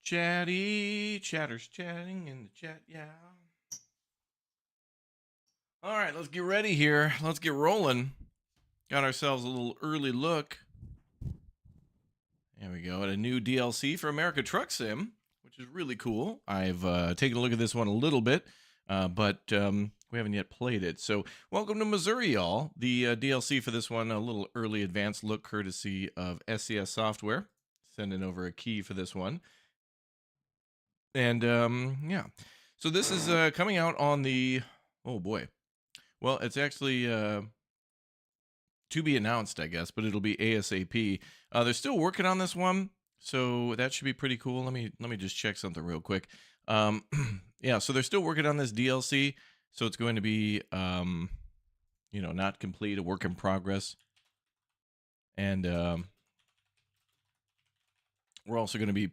Chatters chatting in the chat, yeah. All right, let's get ready here. Let's get rolling. Got ourselves a little early look. There we go, at a new DLC for America Truck Sim, which is really cool. I've taken a look at this one a little bit, but we haven't yet played it. So welcome to Missouri, y'all. The DLC for this one, a little early advanced look courtesy of SCS Software. Sending over a key for this one. And yeah, so this is coming out on the, oh boy. Well, it's actually to be announced, I guess, but it'll be ASAP. They're still working on this one, so that should be pretty cool. Let me just check something real quick. Yeah, so they're still working on this DLC, so it's going to be you know, not complete, a work in progress. And we're also going to be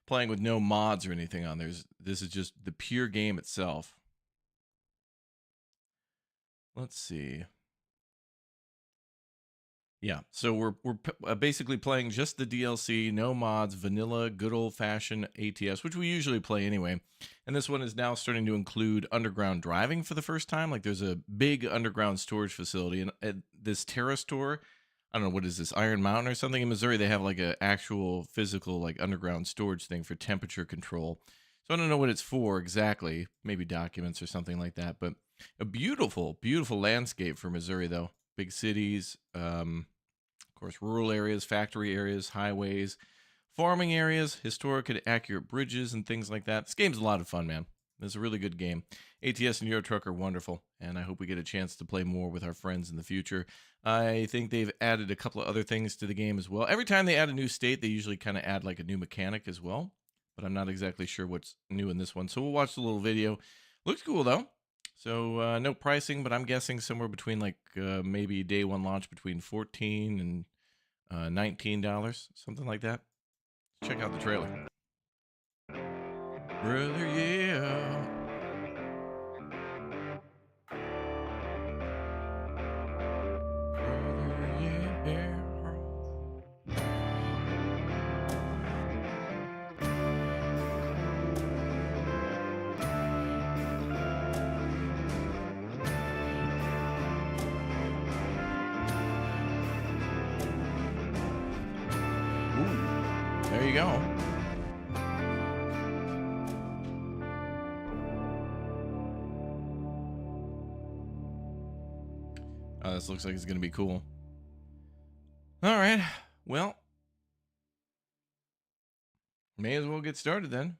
playing with no mods or anything on there. This is just the pure game itself. Let's see. Yeah, so we're basically playing just the DLC, no mods, vanilla, good old-fashioned ATS, which we usually play anyway. And this one is now starting to include underground driving for the first time. Like, there's a big underground storage facility, and at this Terra store, I don't know, what is this, Iron Mountain or something in Missouri? They have like an actual physical like underground storage thing for temperature control. So I don't know what it's for exactly, maybe documents or something like that. But a beautiful, beautiful landscape for Missouri, though. Big cities, of course, rural areas, factory areas, highways, farming areas, historic and accurate bridges, and things like that. This game's a lot of fun, man. It's a really good game. ATS and Euro Truck are wonderful, and I hope we get a chance to play more with our friends in the future. I think they've added a couple of other things to the game as well. Every time they add a new state, they usually kind of add like a new mechanic as well, but I'm not exactly sure what's new in this one. So we'll watch the little video. Looks cool, though. So no pricing, but I'm guessing somewhere between like maybe day one launch between $14 and $19, something like that. Check out the trailer. Brother, yeah. There you go. Oh, this looks like it's going to be cool. All right. Well, may as well get started then.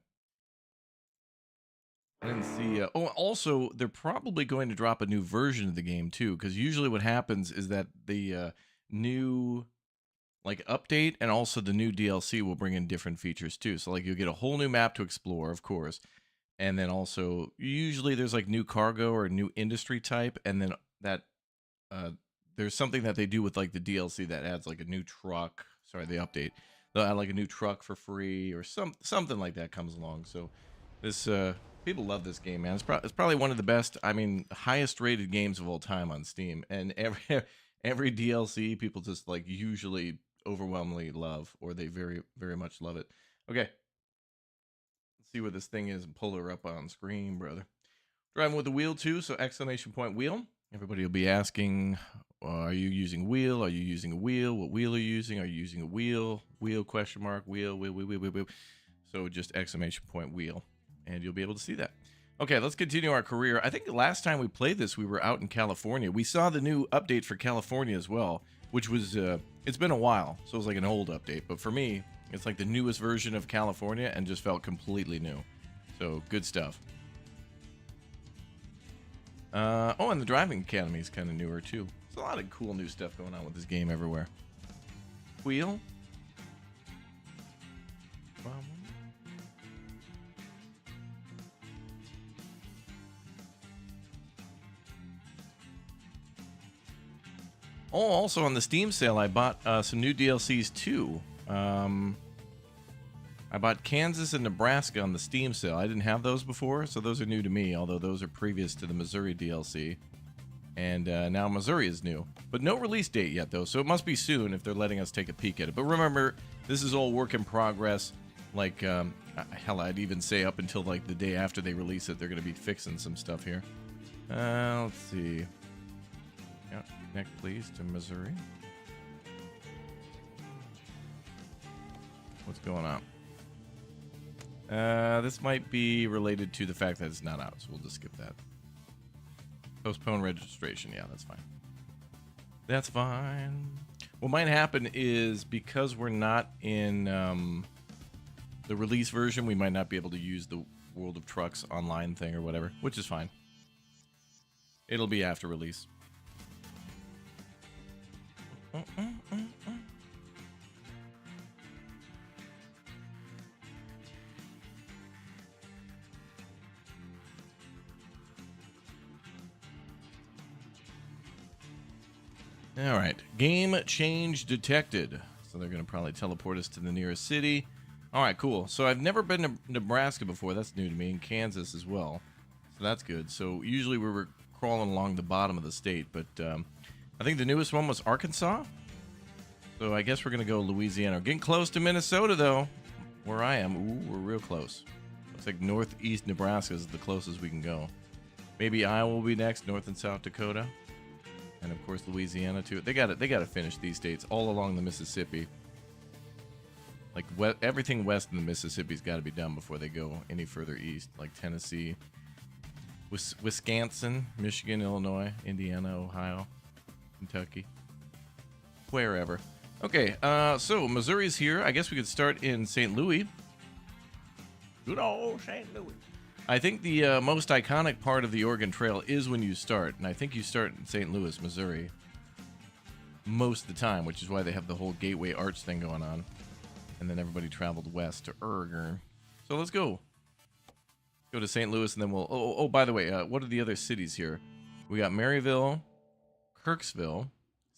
I didn't see. Oh, also, they're probably going to drop a new version of the game too, because usually what happens is that the new like update and also the new DLC will bring in different features too. So like you'll get a whole new map to explore, of course, and then also usually there's like new cargo or new industry type, and then that there's something that they do with like the DLC that adds like a new truck. Sorry, the update. They'll add like a new truck for free or something like that comes along. So this people love this game, man. It's probably one of the best, I mean, highest rated games of all time on Steam, and every DLC people just like usually overwhelmingly love, or they very, very much love it. Okay, let's see what this thing is and pull her up on screen, brother. Driving with the wheel too, so exclamation point wheel. Everybody will be asking, are you using wheel? Are you using a wheel? What wheel are you using? Are you using a wheel? Wheel question mark wheel wheel. So just exclamation point wheel, and you'll be able to see that. Okay, let's continue our career. I think the last time we played this, we were out in California. We saw the new update for California as well, which was, it's been a while, so it was like an old update. But for me, it's like the newest version of California and just felt completely new. So, good stuff. Oh, and the Driving Academy is kind of newer, too. There's a lot of cool new stuff going on with this game everywhere. Wheel. Oh, also on the Steam sale, I bought some new DLCs too. I bought Kansas and Nebraska on the Steam sale. I didn't have those before, so those are new to me, although those are previous to the Missouri DLC. And now Missouri is new. But no release date yet, though, so it must be soon if they're letting us take a peek at it. But remember, this is all work in progress. Like, I hell, I'd even say up until like the day after they release it, they're going to be fixing some stuff here. Let's see. Yeah, connect please to Missouri. What's going on? This might be related to the fact that it's not out, so we'll just skip that. Postpone registration. Yeah, that's fine. That's fine. What might happen is because we're not in the release version, we might not be able to use the World of Trucks online thing or whatever, which is fine. It'll be after release. All right, game change detected. So they're going to probably teleport us to the nearest city. All right, cool. So I've never been to Nebraska before. That's new to me. And Kansas as well. So that's good. So usually we were crawling along the bottom of the state. But I think the newest one was Arkansas. So I guess we're going to go Louisiana. We're getting close to Minnesota, though, where I am. Ooh, we're real close. Looks like northeast Nebraska is the closest we can go. Maybe Iowa will be next, North and South Dakota. And of course Louisiana too. They got to finish these states all along the Mississippi. Like everything west of the Mississippi's got to be done before they go any further east, like Tennessee, Wisconsin, Michigan, Illinois, Indiana, Ohio, Kentucky, wherever. Okay, so Missouri's here. I guess we could start in St. Louis. Good old St. Louis. I think the most iconic part of the Oregon Trail is when you start, and I think you start in St. Louis, Missouri, most of the time, which is why they have the whole Gateway Arch thing going on, and then everybody traveled west to Oregon. So let's go. Go to St. Louis, and then we'll... Oh, by the way, what are the other cities here? We got Maryville, Kirksville,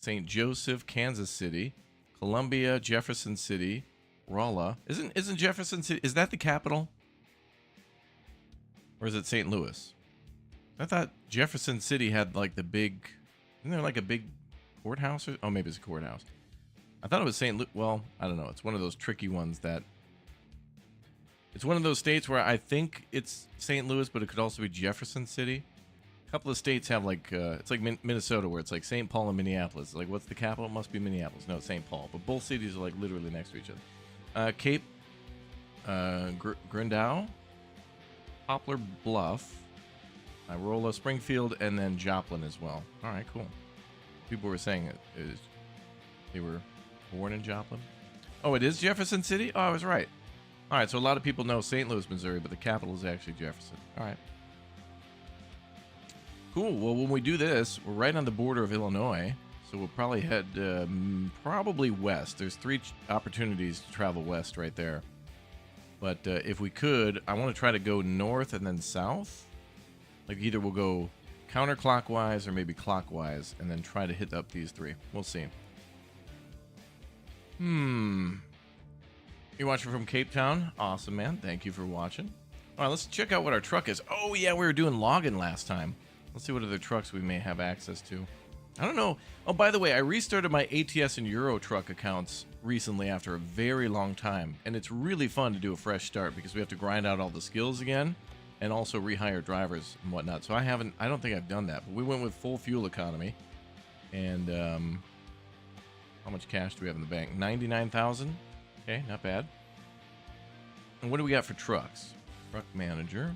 St. Joseph, Kansas City, Columbia, Jefferson City, Rolla. Isn't Jefferson City... Is that the capital? Or is it St. Louis? I thought Jefferson City had like the big... Isn't there like a big courthouse? Oh, maybe it's a courthouse. I thought it was St. Louis. Well, I don't know. It's one of those tricky ones that... It's one of those states where I think it's St. Louis, but it could also be Jefferson City. A couple of states have like... it's like Minnesota where it's like St. Paul and Minneapolis. It's like, what's the capital? It must be Minneapolis. No, it's St. Paul. But both cities are like literally next to each other. Cape... Grindau... Poplar Bluff, Rolla, Springfield, and then Joplin as well. All right, cool. People were saying they were born in Joplin. Oh, it is Jefferson City? Oh, I was right. All right, so a lot of people know St. Louis, Missouri, but the capital is actually Jefferson. All right. Cool. Well, when we do this, we're right on the border of Illinois, so we'll probably head probably west. There's 3 opportunities to travel west right there. But if we could, I want to try to go north and then south. Like either we'll go counterclockwise or maybe clockwise and then try to hit up these 3. We'll see. You're watching from Cape Town? Awesome, man. Thank you for watching. All right, let's check out what our truck is. Oh, yeah, we were doing login last time. Let's see what other trucks we may have access to. I don't know. Oh, by the way, I restarted my ATS and Euro truck accounts recently after a very long time, and it's really fun to do a fresh start because we have to grind out all the skills again and also rehire drivers and whatnot. So I don't think I've done that, but we went with full fuel economy. And how much cash do we have in the bank? 99,000. Okay, not bad. And what do we got for trucks? Truck manager.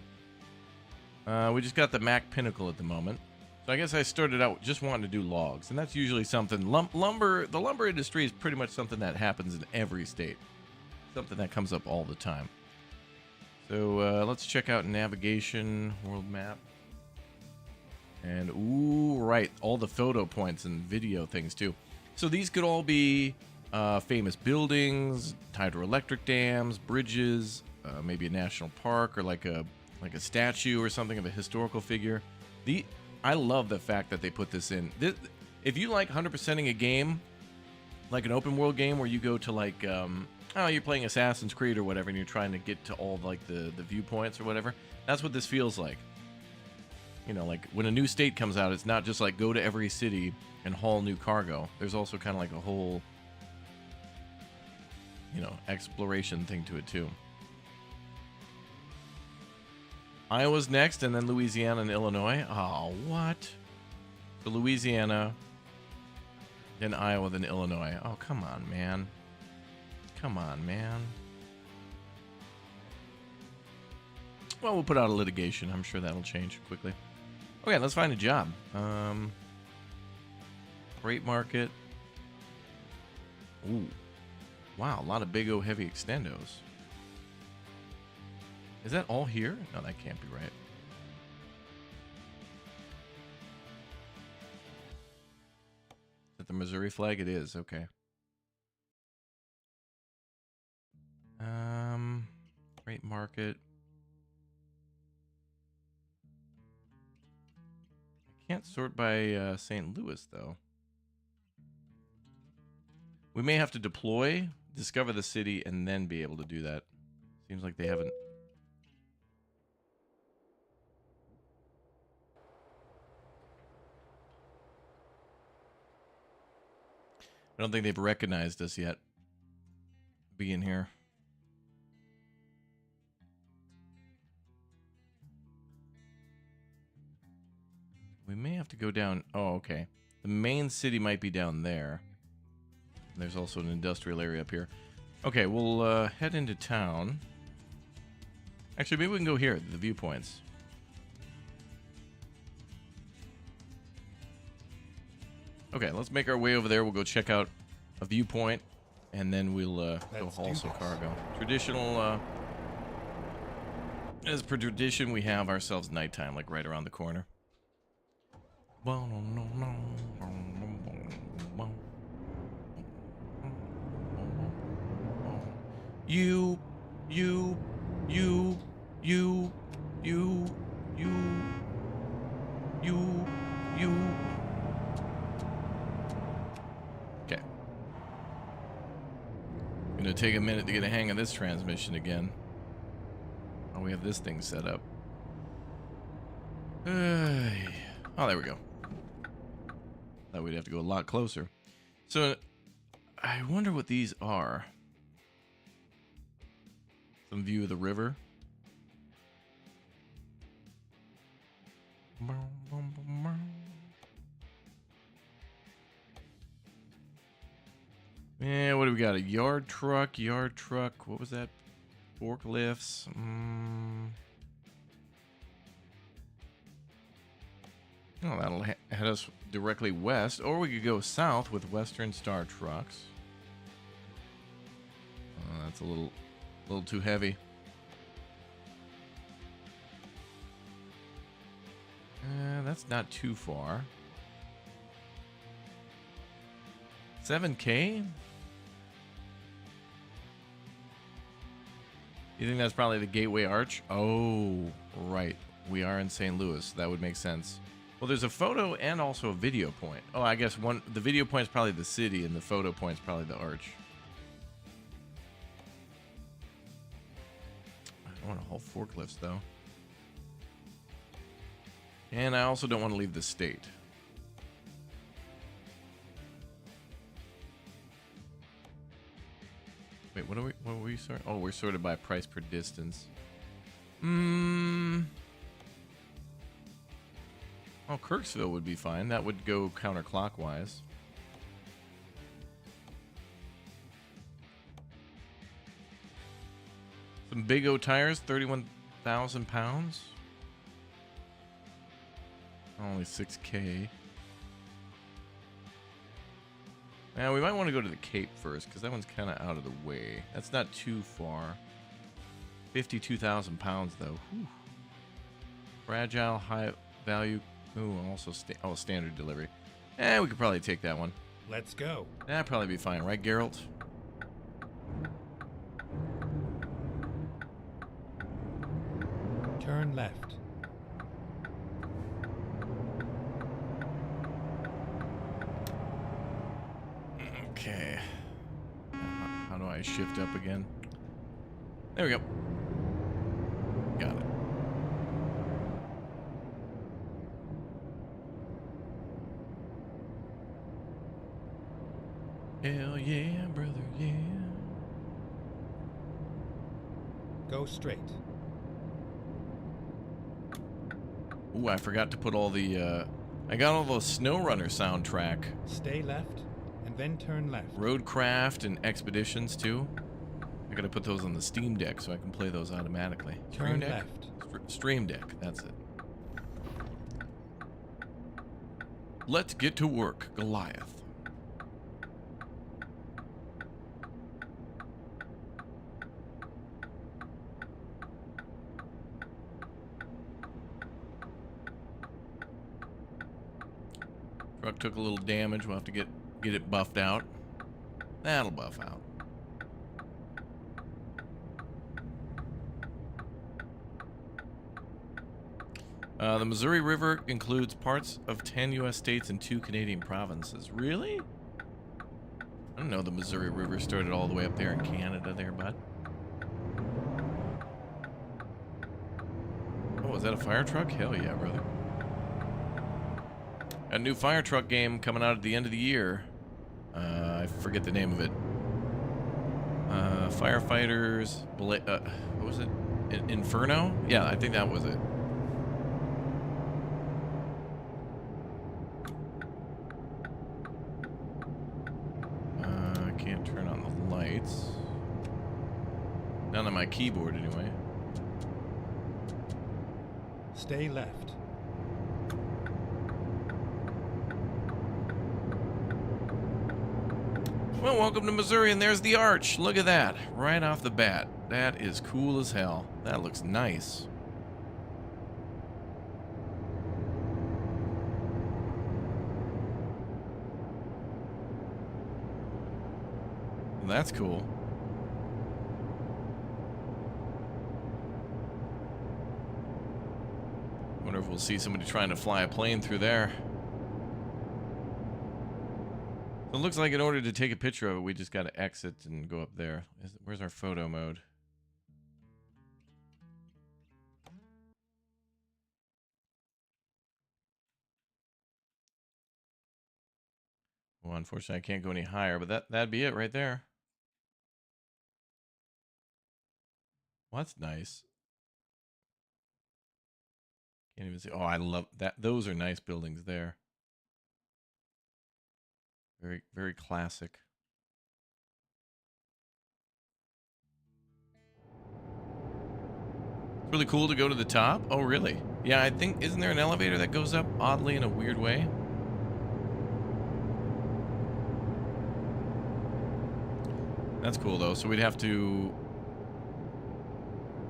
We just got the Mack Pinnacle at the moment. So I guess I started out just wanting to do logs, and that's usually something. Lumber, the lumber industry is pretty much something that happens in every state. Something that comes up all the time. So let's check out navigation, world map. And, ooh, right, all the photo points and video things, too. So these could all be famous buildings, hydroelectric dams, bridges, maybe a national park, or like a statue or something of a historical figure. I love the fact that they put this in. If you like 100%ing a game, like an open world game where you go to like, you're playing Assassin's Creed or whatever, and you're trying to get to all like the viewpoints or whatever, that's what this feels like. You know, like when a new state comes out, it's not just like go to every city and haul new cargo. There's also kind of like a whole, exploration thing to it too. Iowa's next, and then Louisiana and Illinois. Oh, what? So Louisiana, then Iowa, then Illinois. Oh, come on, man. Come on, man. Well, we'll put out a litigation. I'm sure that'll change quickly. Okay, let's find a job. Freight market. Ooh. Wow, a lot of big O heavy extendos. Is that all here? No, that can't be right. Is that the Missouri flag? It is, okay. Freight market. I can't sort by St. Louis, though. We may have to deploy, discover the city, and then be able to do that. Seems like they haven't. I don't think they've recognized us yet being here. We may have to go down. Oh, okay. The main city might be down there. There's also an industrial area up here. Okay, we'll head into town. Actually, maybe we can go here, the viewpoints. Okay, let's make our way over there. We'll go check out a viewpoint, and then we'll go haul some cargo. Traditional, as per tradition, we have ourselves nighttime, like right around the corner. You. Okay. Gonna take a minute to get a hang of this transmission again. Oh, we have this thing set up. Oh, there we go. Thought we'd have to go a lot closer. So, I wonder what these are. Some view of the river. Yeah, what do we got? A yard truck. What was that? Forklifts. Oh, that'll head us directly west, or we could go south with Western Star trucks. Oh, that's a little too heavy. That's not too far. 7K? You think that's probably the Gateway Arch? Oh, right. We are in St. Louis. That would make sense. Well, there's a photo and also a video point. Oh, I guess the video point is probably the city, and the photo point is probably the arch. I don't want to haul forklifts, though. And I also don't want to leave the state. Wait, what are we sorted? Oh, we're sorted by price per distance. Oh, Kirksville would be fine. That would go counterclockwise. Some Big O tires, 31,000 pounds. Only 6K. Now, we might want to go to the Cape first, because that one's kind of out of the way. That's not too far. 52,000 pounds, though. Whew. Fragile, high value. Ooh, also standard delivery. We could probably take that one. Let's go. That'd probably be fine, right, Geralt? Turn left. Okay. How do I shift up again? There we go. Got it. Hell yeah, brother, yeah. Go straight. Ooh, I forgot to put all the, I got all the SnowRunner soundtrack. Stay left, and then turn left. Roadcraft and Expeditions, too. I gotta put those on the Steam Deck so I can play those automatically. Turn Stream Deck? left. Stream Deck, that's it. Let's get to work, Goliath. Truck took a little damage. We'll have to get it buffed out. That'll buff out. The Missouri River includes parts of 10 U.S. states and 2 Canadian provinces. Really? I don't know the Missouri River started all the way up there in Canada there, bud. Oh, is that a fire truck? Hell yeah, brother. A new fire truck game coming out at the end of the year. I forget the name of it. Firefighters... what was it? Inferno? Yeah, I think that was it. Can't turn on the lights. Not on my keyboard, anyway. Stay left. Well, welcome to Missouri, and there's the arch. Look at that. Right off the bat. That is cool as hell. That looks nice. Well, that's cool. Wonder if we'll see somebody trying to fly a plane through there. So it looks like in order to take a picture of it, we just got to exit and go up there. Where's our photo mode? Well, unfortunately, I can't go any higher, but that'd be it right there. Well, that's nice. Can't even see. Oh, I love that. Those are nice buildings there. Very, very classic. It's really cool to go to the top. Oh, really? Yeah, I think, isn't there an elevator that goes up oddly in a weird way? That's cool, though. So we'd have to...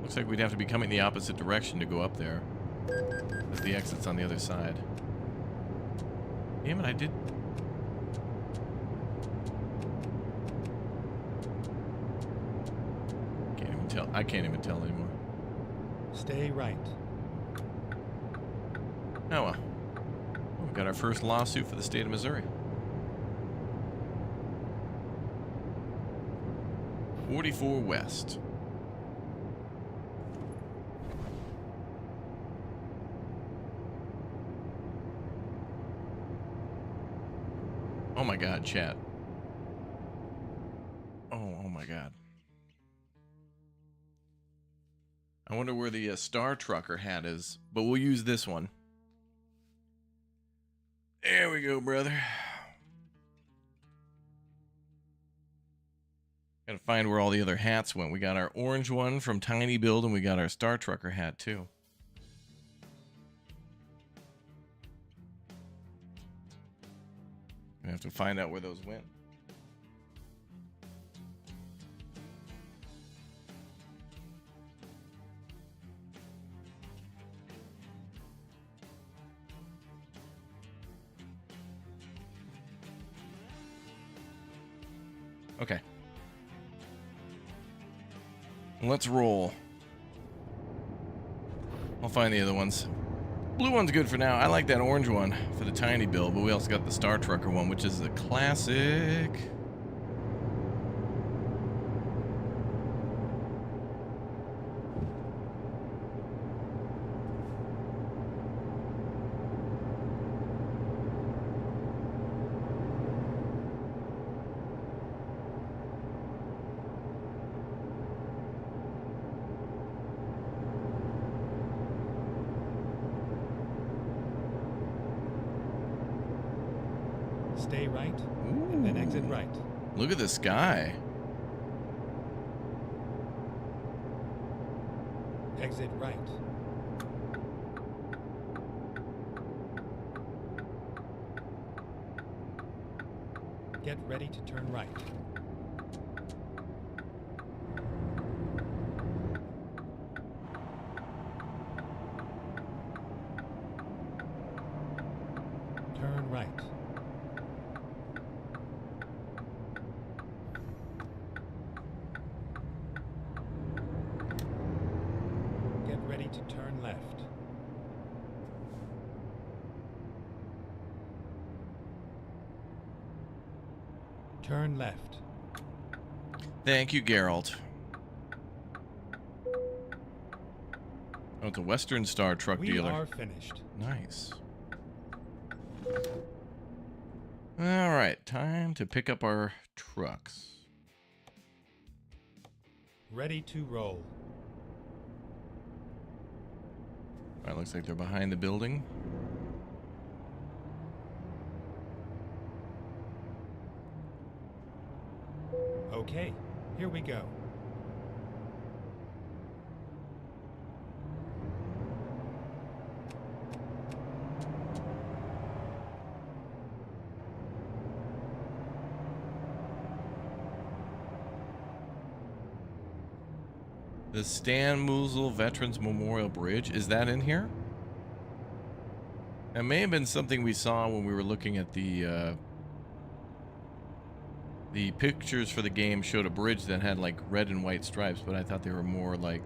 Looks like we'd have to be coming the opposite direction to go up there. As the exit's on the other side. Damn it, I did... Can't even tell. I can't even tell anymore. Stay right. Oh, well. We've got our first lawsuit for the state of Missouri. 44 West. Oh my God, chat. Oh my God. I wonder where the Star Trucker hat is, but we'll use this one. There we go, brother. Gotta find where all the other hats went. We got our orange one from Tiny Build, and we got our Star Trucker hat, too. Gonna have to find out where those went. Okay. Let's roll. I'll find the other ones. Blue one's good for now. I like that orange one for the Tiny Build, but we also got the Star Trucker one, which is a classic. Stay right, Ooh. and then exit right. Look at the sky. Exit right. Get ready to turn right. Turn right. Get ready to turn left. Turn left. Thank you, Geralt. Oh, it's a Western Star truck We dealer. are finished. Nice. All right, time to pick up our trucks. Ready to roll. All right, looks like they're behind the building. Okay, here we go. The Stan Moosel Veterans Memorial Bridge, is that in here? That may have been something we saw when we were looking at the pictures for the game showed a bridge that had like red and white stripes, but I thought they were more like,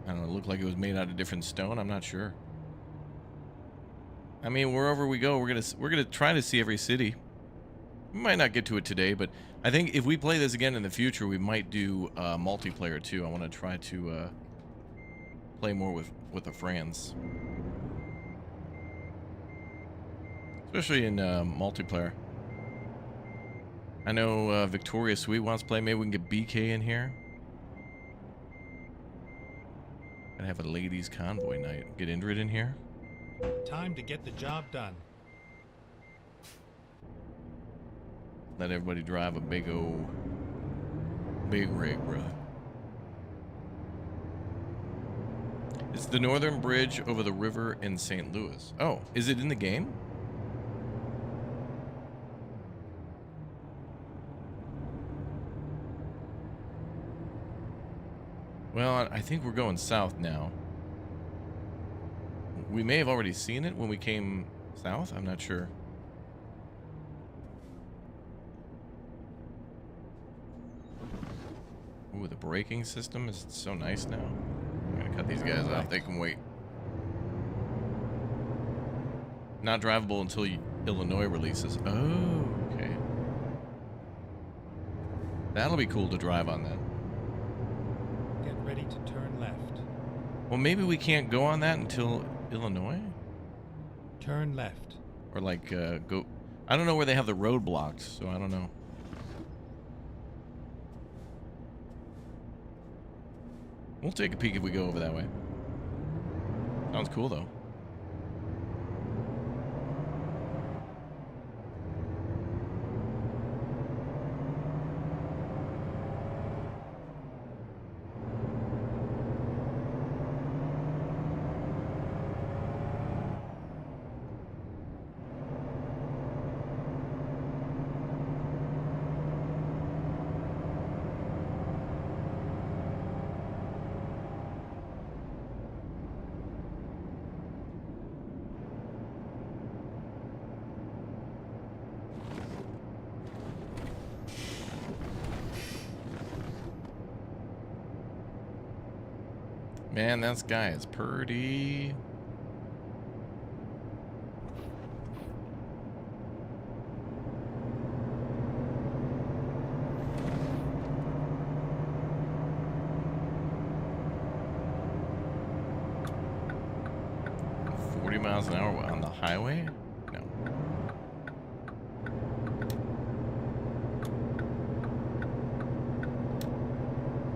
I don't know, looked like it was made out of different stone. I'm not sure. I mean, wherever we go, we're gonna try to see every city. We might not get to it today, but I think if we play this again in the future, we might do multiplayer too. I want to try to play more with the friends, especially in multiplayer. I know Victoria Sweet wants to play. Maybe we can get BK in here. Gonna have a ladies convoy night. Get Indrid in here. Time to get the job done. Let everybody drive a big rig, bro. It's the northern bridge over the river in St. Louis. Oh, is it in the game? Well, I think we're going south now. We may have already seen it when we came south. I'm not sure. Ooh, the braking system is so nice now. I'm gonna cut these guys off. They can wait. Not drivable until Illinois releases. Oh, okay. That'll be cool to drive on then. Get ready to turn left. Well, maybe we can't go on that until Illinois? Turn left. Or like, go... I don't know where they have the road blocked, so I don't know. We'll take a peek if we go over that way. Sounds cool, though. Man, that guy is pretty. Miles an hour on the highway? No.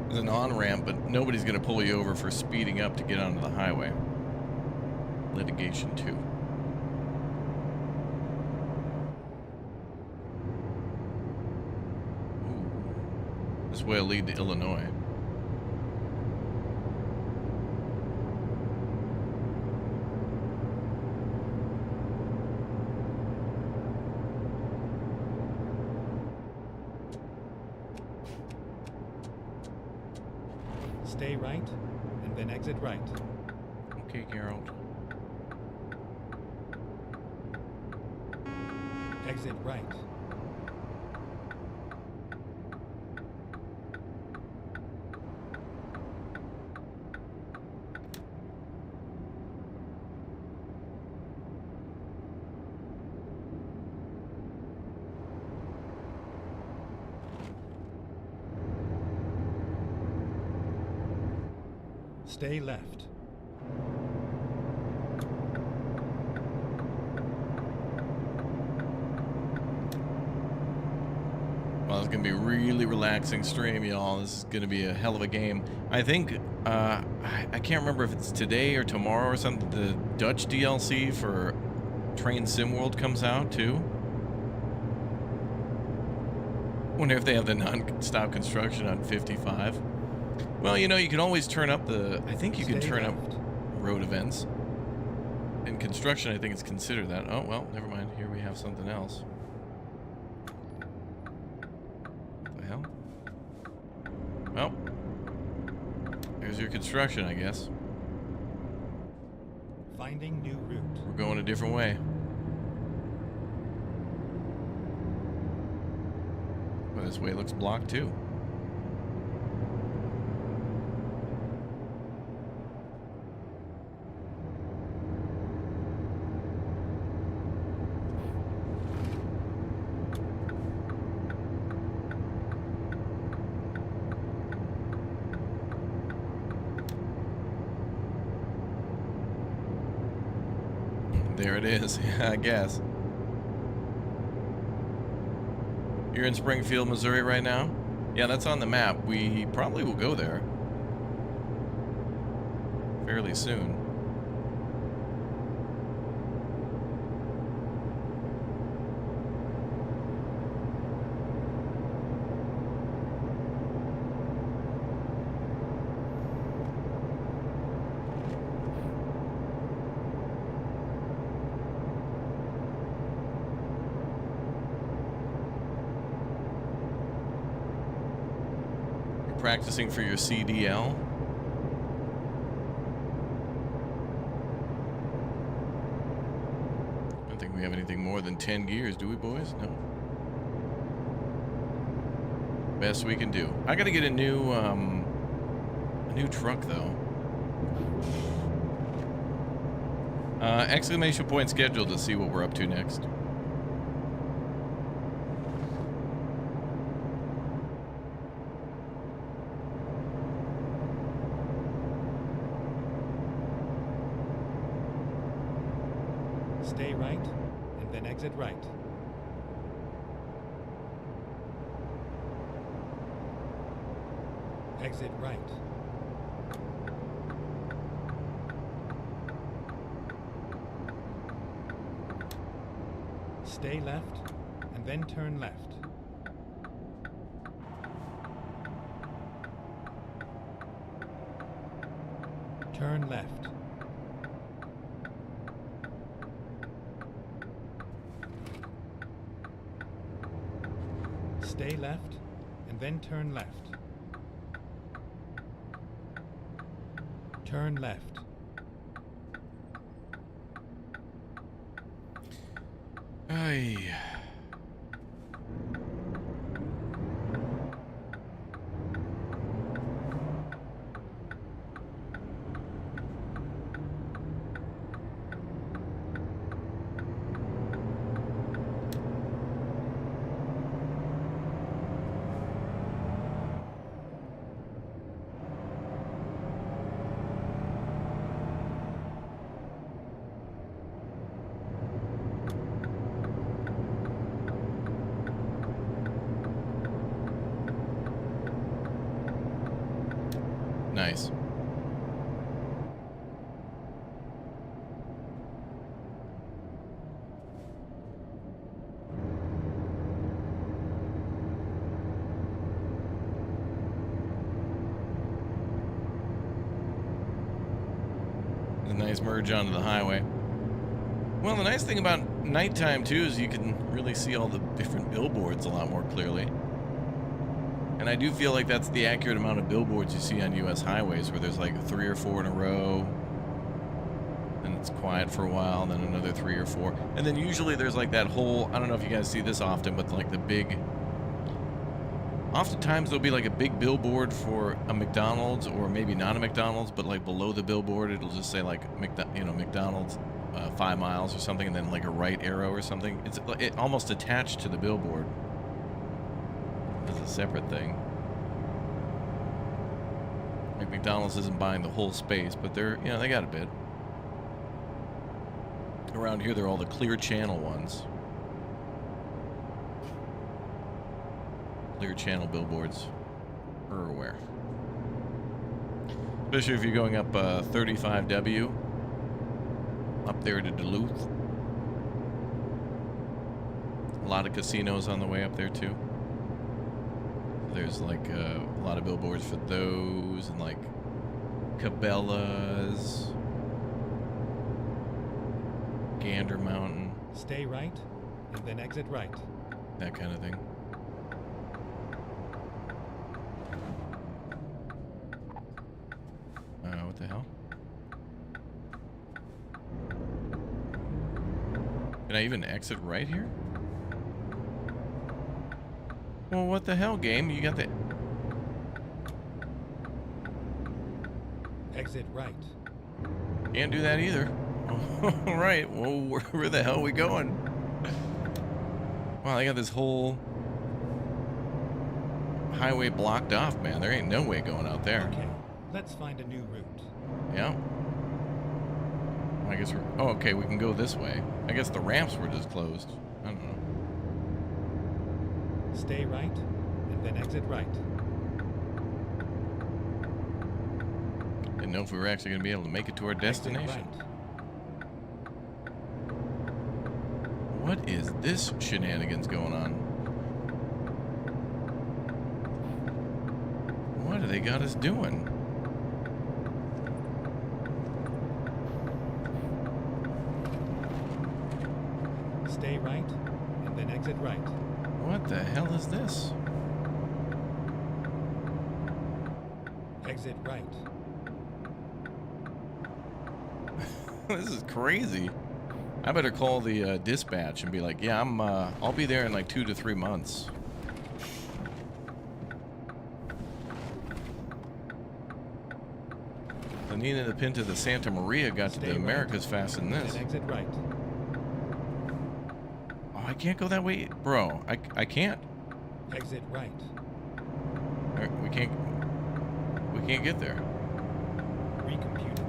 There's an on-ramp, but nobody's going to pull you over for speeding up to get onto the highway. Litigation 2. way will lead to Illinois. Stay right, and then exit right. Okay, Geralt. Exit right. Stay left. Well, it's going to be a really relaxing stream, y'all. This is going to be a hell of a game. I think, I can't remember if it's today or tomorrow or something, the Dutch DLC for Train Sim World comes out, too. Wonder if they have the non-stop construction on 55. Well, you know, you can always turn up the... I think you can turn up road events. In construction, I think it's considered that. Oh, well, never mind. Here we have something else. What the hell? Well, there's your construction, I guess. Finding new route. We're going a different way. Well, this way looks blocked, too. There it is, I guess. You're in Springfield, Missouri right now? Yeah, that's on the map. We probably will go there fairly soon. Practicing for your CDL. I don't think we have anything more than 10 gears, do we, boys? No. Best we can do. I gotta get a new truck though. Exclamation point schedule to see what we're up to next. Stay right, and then exit right. Exit right. Stay left, and then turn left. Turn left. Stay left, and then turn left. Turn left. Ay. nice merge onto the highway. Well, the nice thing about nighttime, too, is you can really see all the different billboards a lot more clearly. And I do feel like that's the accurate amount of billboards you see on U.S. highways, where there's like 3 or 4 in a row, and it's quiet for a while, then another 3 or 4. And then usually there's like that whole, I don't know if you guys see this often, but like the big, oftentimes there'll be like a big billboard for a McDonald's, or maybe not a McDonald's, but like below the billboard, it'll just say like, McDonald's 5 miles or something, and then like a right arrow or something. It's almost attached to the billboard as a separate thing. Like McDonald's isn't buying the whole space, but they're, they got a bit. Around here, they're all the clear channel ones. Clear channel billboards everywhere. Especially if you're going up 35W, up there to Duluth. A lot of casinos on the way up there, too. There's like a lot of billboards for those, and like Cabela's, Gander Mountain. Stay right, and then exit right. That kind of thing. What the hell? Can I even exit right here? Well, what the hell, game? You got the... Exit right. Can't do that either. All right. Well, where the hell are we going? Wow, they got this whole highway blocked off, man. There ain't no way going out there. Okay, let's find a new route. Yeah. I guess we're... Oh, okay, we can go this way. I guess the ramps were just closed. I don't know. Stay right, and then exit right. Didn't know if we were actually going to be able to make it to our destination. Exit right. What is this shenanigans going on? What do they got us doing? Stay right, and then exit right. What the hell is this? Exit right. This is crazy. I better call the dispatch and be like, yeah, I'll be there in like 2 to 3 months. The Nina, the Pinta, the Santa Maria got to the Americas faster than this. And exit right. Oh, I can't go that way, bro. I can't. Exit right. We can't get there. Recomputed.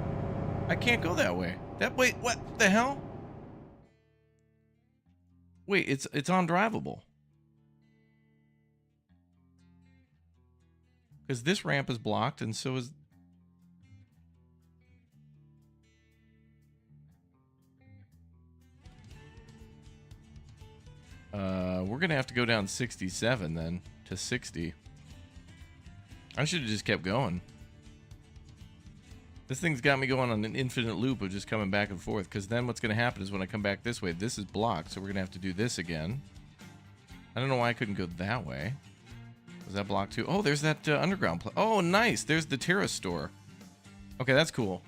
I can't go that way. That way, what the hell? Wait, it's undrivable. Because this ramp is blocked, and so is... We're gonna have to go down 67 then to 60. I should have just kept going. This thing's got me going on an infinite loop of just coming back and forth, because then what's going to happen is when I come back this way, this is blocked, so we're going to have to do this again. I don't know why I couldn't go that way. Was that blocked too? Oh, there's that underground place. Oh, nice. There's the terrace store. Okay, that's cool.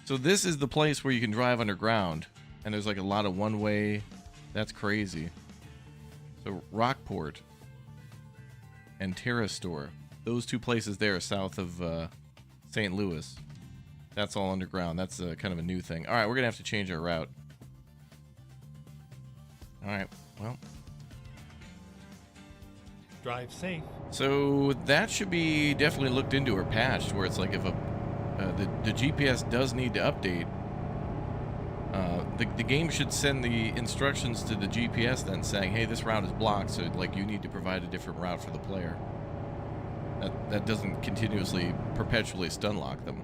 So this is the place where you can drive underground, and there's like a lot of one-way. That's crazy. So Rockport and terrace store. Those two places there south of St. Louis. That's all underground. That's kind of a new thing. All right, we're going to have to change our route. All right, well. Drive safe. So that should be definitely looked into or patched, where it's like if the GPS does need to update, the game should send the instructions to the GPS then saying, hey, this route is blocked, so like you need to provide a different route for the player. That doesn't continuously, perpetually stun lock them.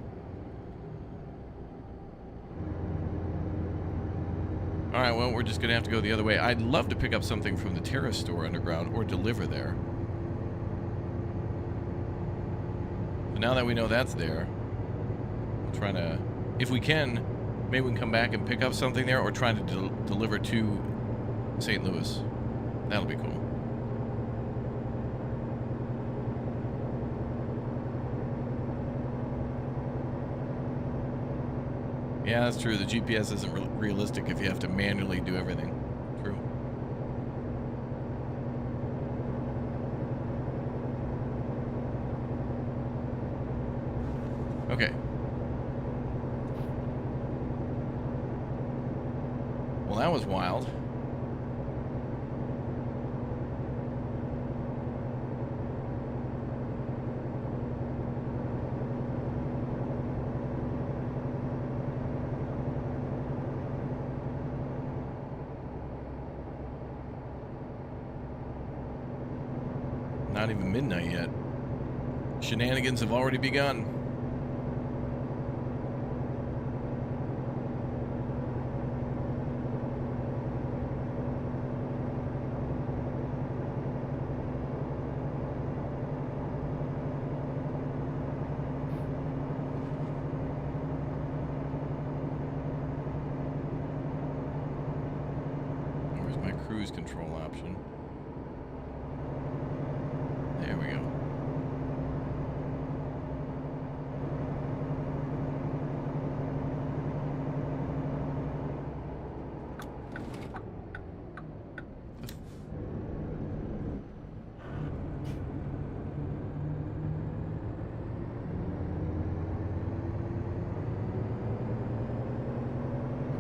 All right, well, we're just going to have to go the other way. I'd love to pick up something from the terrace store underground or deliver there. But now that we know that's there, I'm trying to, if we can, Maybe we can come back and pick up something there, or try to deliver to St. Louis. That'll be cool. Yeah, that's true. The GPS isn't realistic if you have to manually do everything. True. Okay. Well, that was wild. Not even midnight yet. Shenanigans have already begun. Where's my cruise control option? There we go.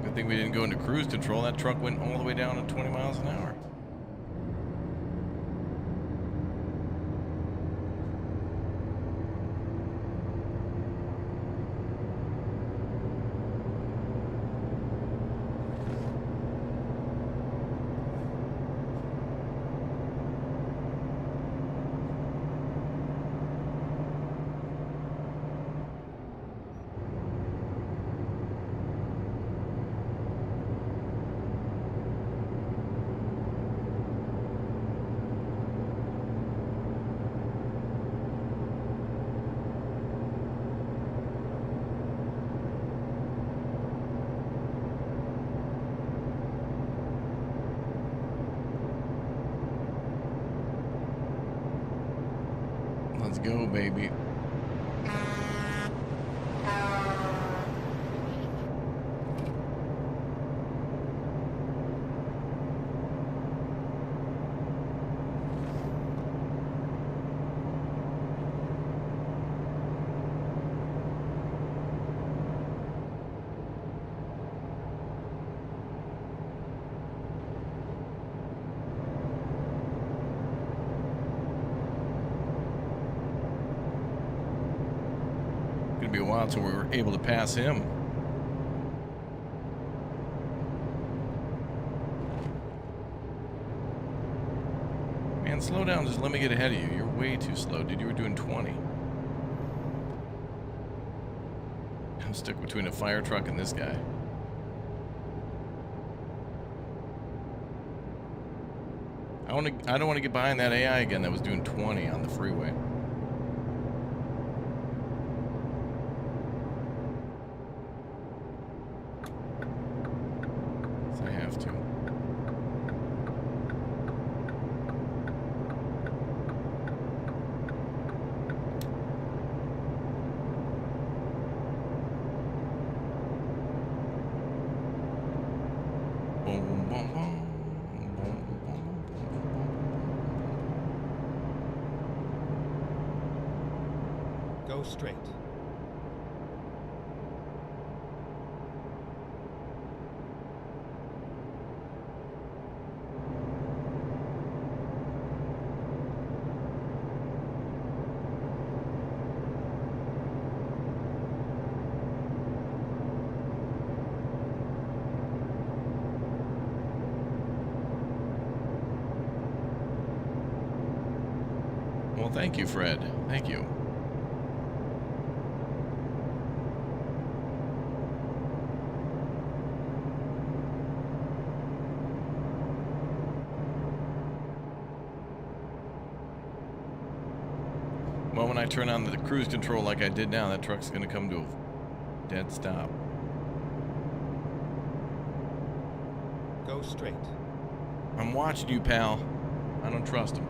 Good thing we didn't go into cruise control. That truck went all the way down at 20 miles an hour. Let's go, baby. Gonna be a while until we were able to pass him. Man, slow down. Just let me get ahead of you. You're way too slow, dude. You were doing 20. I'm stuck between a fire truck and this guy. I don't want to get behind that AI again that was doing 20 on the freeway. I have to. Boom, boom, boom. Go straight. Well, thank you, Fred. Thank you. Well, when I turn on the cruise control like I did now, that truck's going to come to a dead stop. Go straight. I'm watching you, pal. I don't trust him.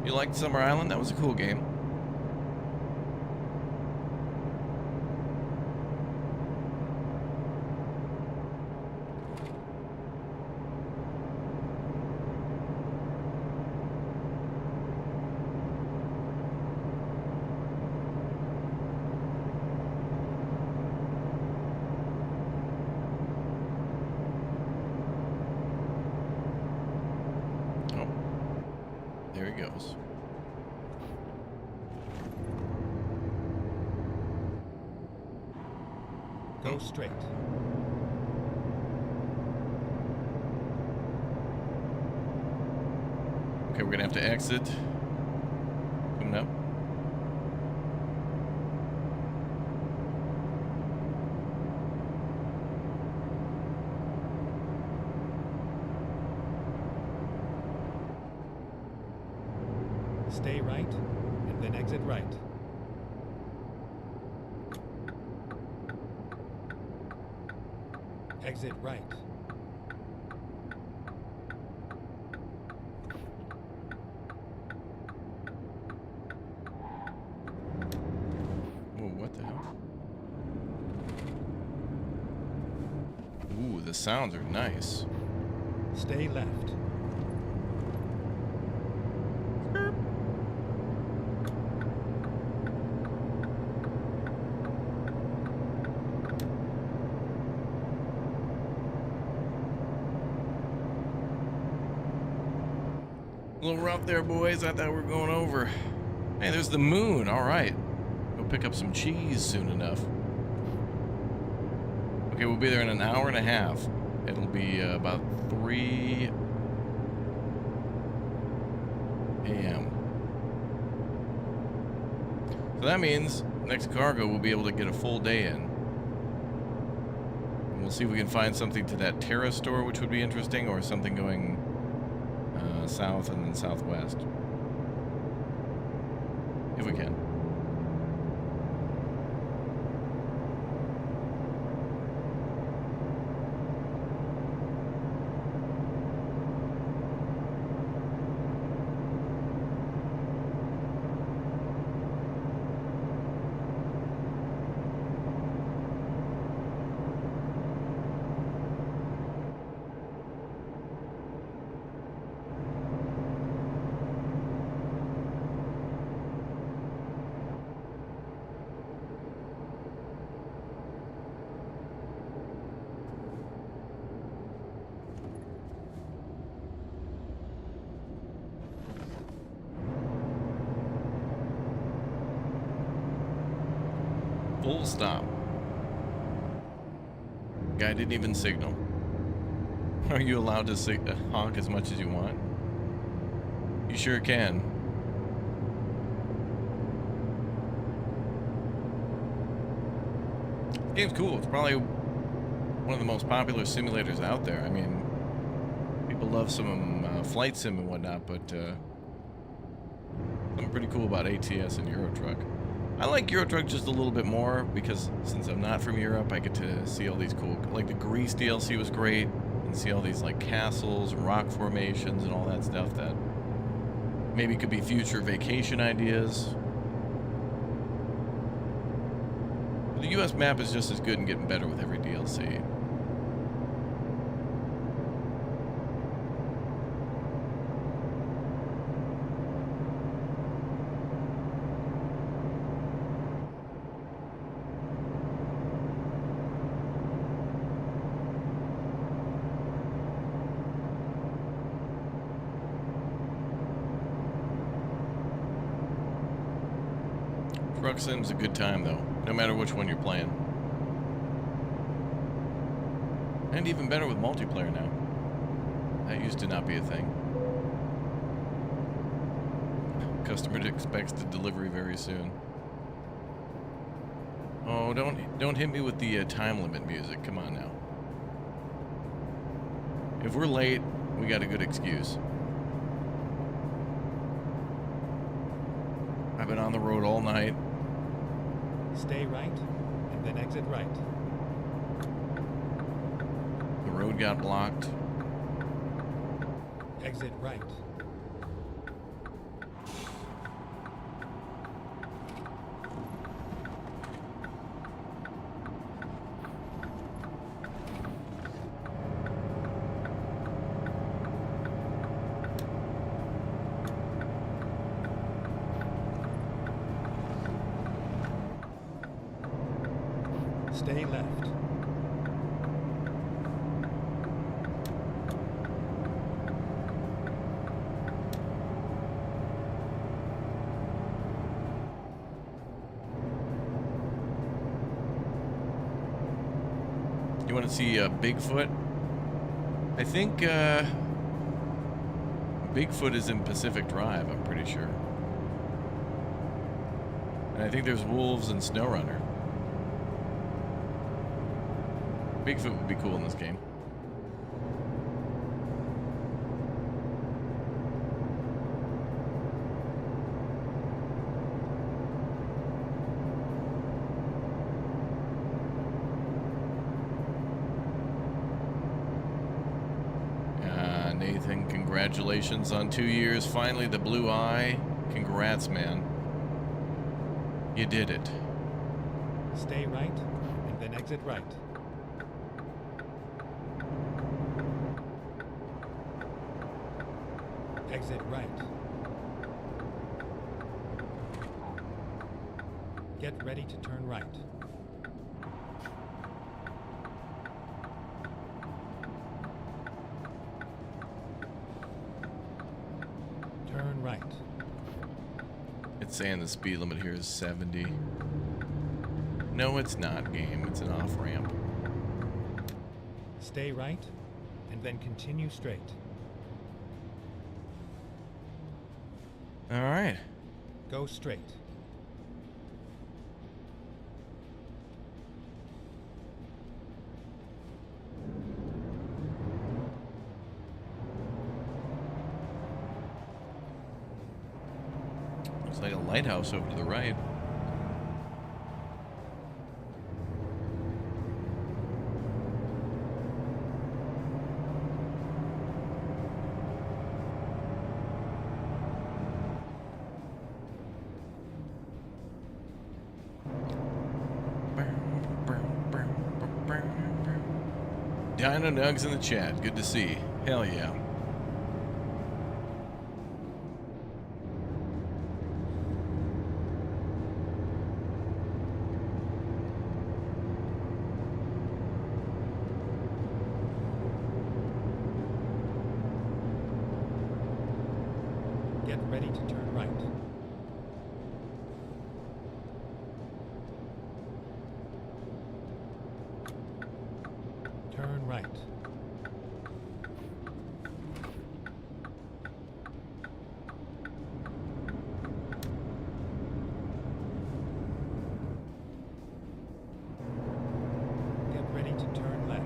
You liked Summer Island? That was a cool game. There he goes. Go straight. Okay, we're gonna have to exit. Coming up. Stay right, and then exit right. Exit right. Whoa, what the hell? Ooh, the sounds are nice. Stay left. A little rough there, boys. I thought we were going over. Hey, there's the moon. All right. Go pick up some cheese soon enough. Okay, we'll be there in an hour and a half. It'll be about 3 a.m. So that means next cargo we'll be able to get a full day in. And we'll see if we can find something to that Terra store, which would be interesting, or something going south and then southwest. If we can. Full stop. Guy didn't even signal. Are you allowed to honk as much as you want? You sure can. This game's cool. It's probably one of the most popular simulators out there. I mean, people love some flight sim and whatnot, but something pretty cool about ATS and Euro Truck. I like Euro Truck just a little bit more because since I'm not from Europe, I get to see all these cool, like the Greece DLC was great, and see all these like castles and rock formations and all that stuff that maybe could be future vacation ideas. The US map is just as good and getting better with every DLC. Truck Sim's a good time though, no matter which one you're playing. And even better with multiplayer now. That used to not be a thing. Customer expects the delivery very soon. Oh, don't hit me with the time limit music. Come on now. If we're late, we got a good excuse. I've been on the road all night. Stay right, and then exit right. The road got blocked. Exit right. Stay left. You want to see Bigfoot? I think Bigfoot is in Pacific Drive, I'm pretty sure. And I think there's wolves and SnowRunner. Bigfoot would be cool in this game. Nathan, congratulations on 2 years. Finally, the blue eye. Congrats, man. You did it. Stay right, and then exit right. Exit right. Get ready to turn right. Turn right. It's saying the speed limit here is 70. No, it's not, game. It's an off-ramp. Stay right, and then continue straight. All right. Go straight. Looks like a lighthouse over to the right. Dino Nugs in the chat. Good to see. Hell yeah. Get ready to turn right. Turn right. Get ready to turn left.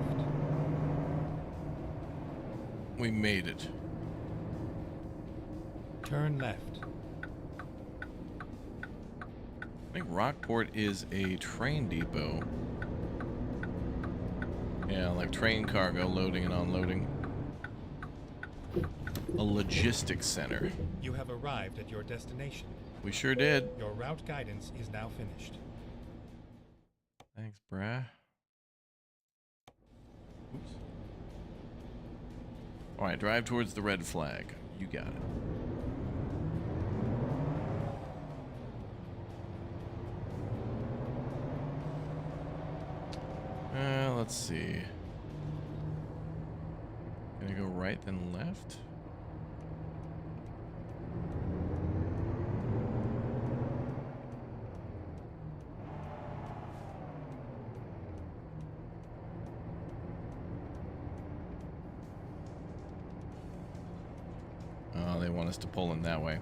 We made it. Turn left. I think Rockport is a train depot. Yeah, like train cargo loading and unloading. A logistics center. You have arrived at your destination. We sure did. Your route guidance is now finished. Thanks, brah. Oops. Alright, drive towards the red flag. You got it. Let's see. Gonna go right then left? Oh, they want us to pull in that way.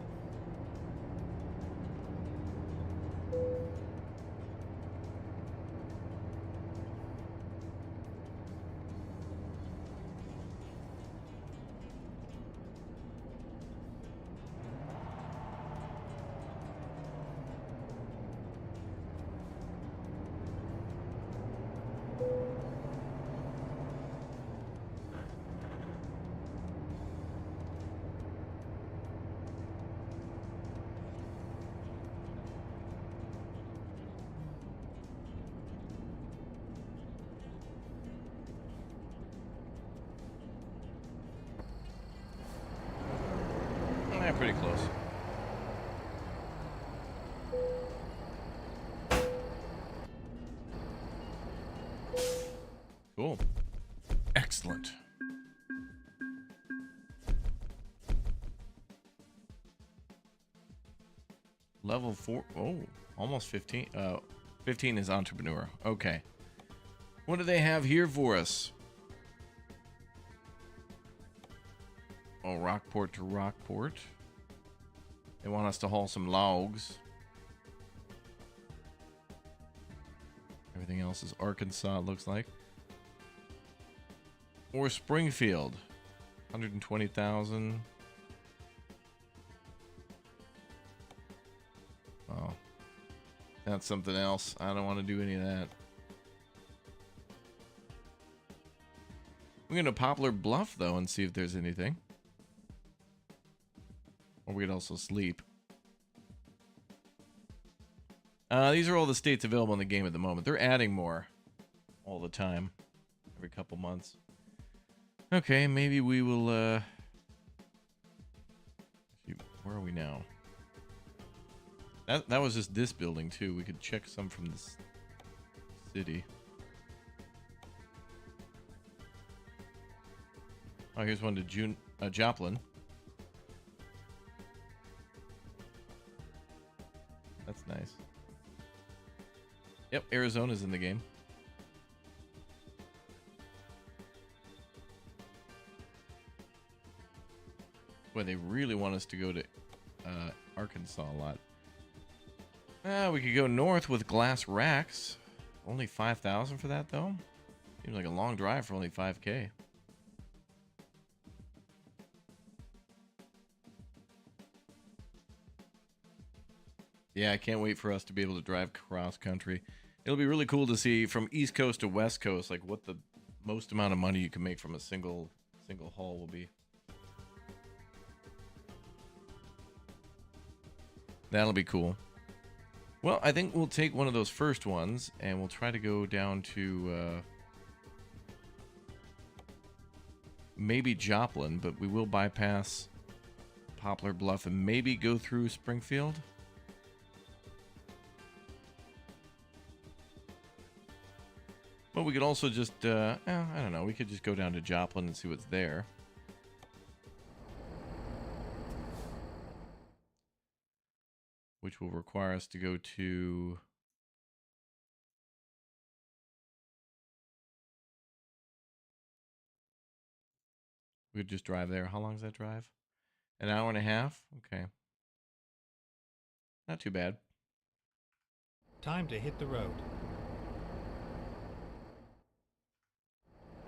pretty close. Cool. Excellent. Level 4. Oh, almost 15. 15 is entrepreneur. Okay. What do they have here for us? Oh, Rockport to Rockport. They want us to haul some logs. Everything else is Arkansas, it looks like. Or Springfield. 120,000. Oh. That's something else. I don't want to do any of that. We're going to Poplar Bluff, though, and see if there's anything. Or we could also sleep. These are all the states available in the game at the moment. They're adding more all the time. Every couple months. Okay, maybe we will, where are we now? That was just this building, too. We could check some from this city. Oh, here's one to Joplin. That's nice. Yep, Arizona's in the game. Boy, they really want us to go to Arkansas a lot. We could go north with Glass Racks. Only 5,000 for that, though. Seems like a long drive for only 5K. Yeah, I can't wait for us to be able to drive cross country. It'll be really cool to see from East Coast to West Coast, like what the most amount of money you can make from a single haul will be. That'll be cool. Well, I think we'll take one of those first ones and we'll try to go down to maybe Joplin, but we will bypass Poplar Bluff and maybe go through Springfield. But we could also just, I don't know, we could just go down to Joplin and see what's there. Which will require us to go to... We could just drive there. How long is that drive? An hour and a half? Okay. Not too bad. Time to hit the road.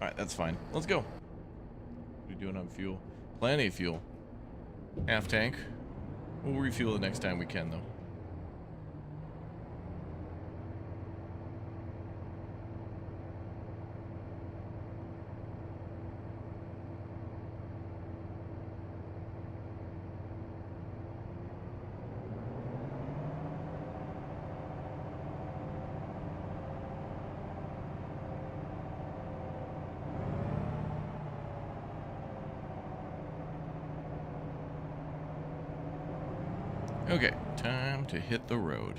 Alright, that's fine. Let's go. What are we doing on fuel? Plenty of fuel. Half tank. We'll refuel the next time we can, though. Okay, time to hit the road.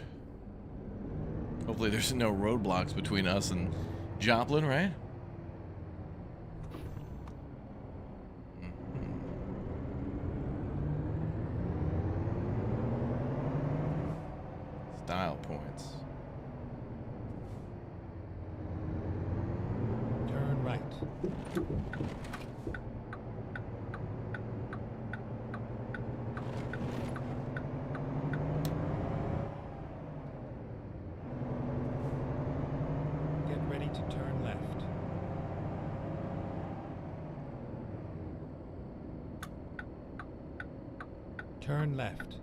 Hopefully there's no roadblocks between us and Joplin, right? Style points. Turn right. Turn left.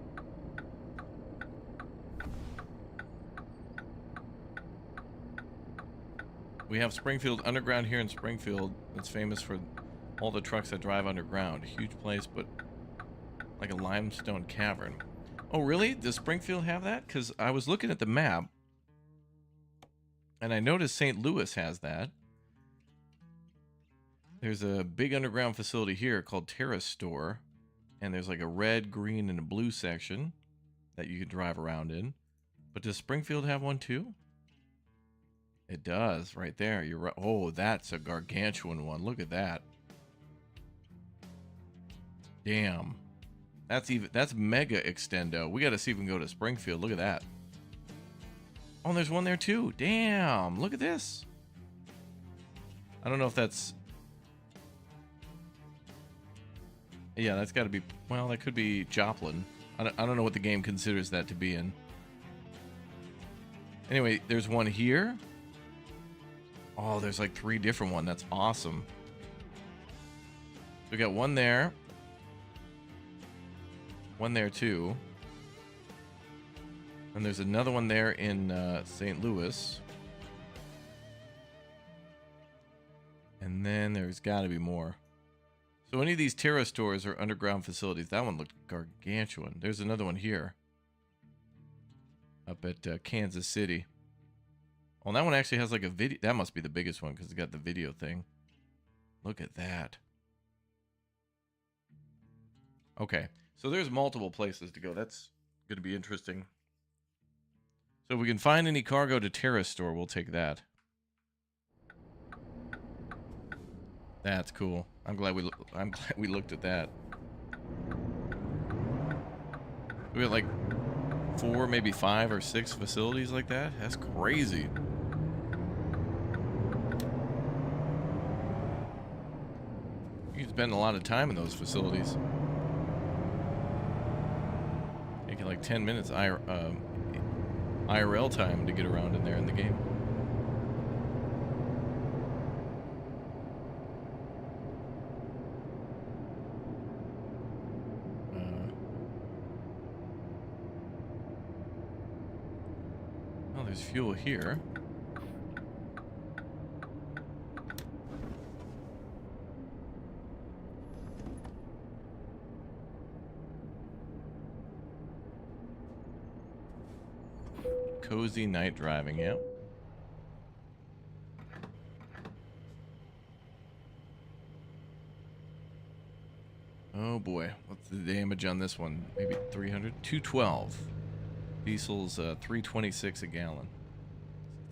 We have Springfield Underground here in Springfield. It's famous for all the trucks that drive underground. Huge place, but like a limestone cavern. Oh, really? Does Springfield have that? Because I was looking at the map, and I noticed St. Louis has that. There's a big underground facility here called Terrace Store. And there's like a red, green, and a blue section that you can drive around in. But does Springfield have one too? It does, right there. You're right. Oh, that's a gargantuan one. Look at that. Damn. That's mega extendo. We got to see if we can go to Springfield. Look at that. Oh, there's one there too. Damn. Look at this. I don't know if that's... Yeah, that's got to be... Well, that could be Joplin. I don't know what the game considers that to be in. Anyway, there's one here. Oh, there's like 3 different ones. That's awesome. We got one there. One there too. And there's another one there in St. Louis. And then there's got to be more. So any of these Terra stores are underground facilities. That one looked gargantuan. There's another one here. Up at Kansas City. Oh, and that one actually has like a video. That must be the biggest one because it's got the video thing. Look at that. Okay. So there's multiple places to go. That's going to be interesting. So if we can find any cargo to Terra store, we'll take that. That's cool. I'm glad we looked at that. We got like 4, maybe 5 or 6 facilities like that. That's crazy. You can spend a lot of time in those facilities. Taking like 10 minutes IRL time to get around in there in the game. Oh, there's fuel here. Cozy night driving, yeah. Oh boy, what's the damage on this one? Maybe 300? 212. Diesel's 326 a gallon.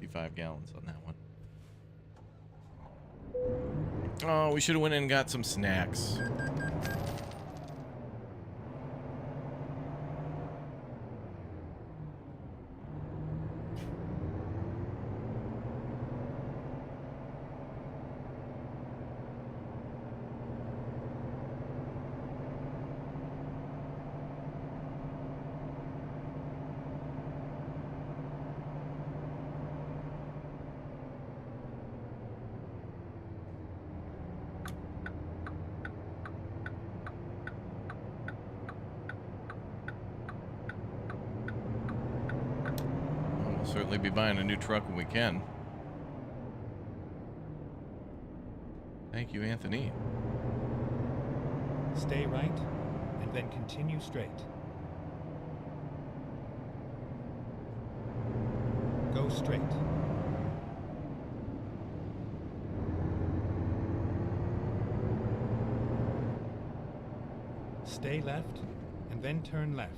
65 gallons on that one. Oh, we should have went in and got some snacks. Certainly be buying a new truck when we can. Thank you, Anthony. Stay right, and then continue straight. Go straight. Stay left, and then turn left.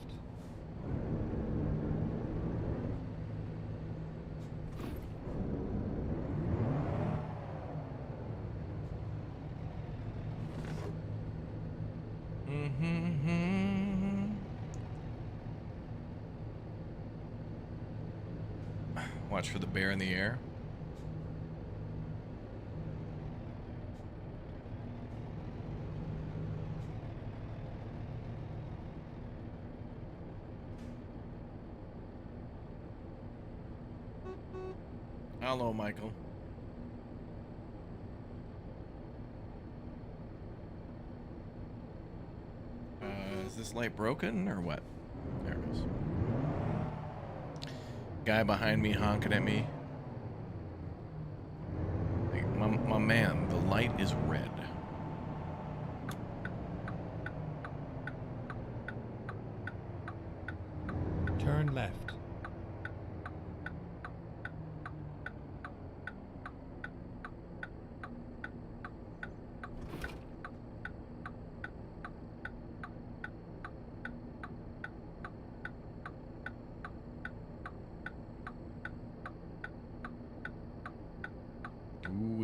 Watch for the bear in the air. Hello, Michael. Is this light broken or what? There it is. Guy behind me honking at me. Hey, my man, the light is red. Turn left.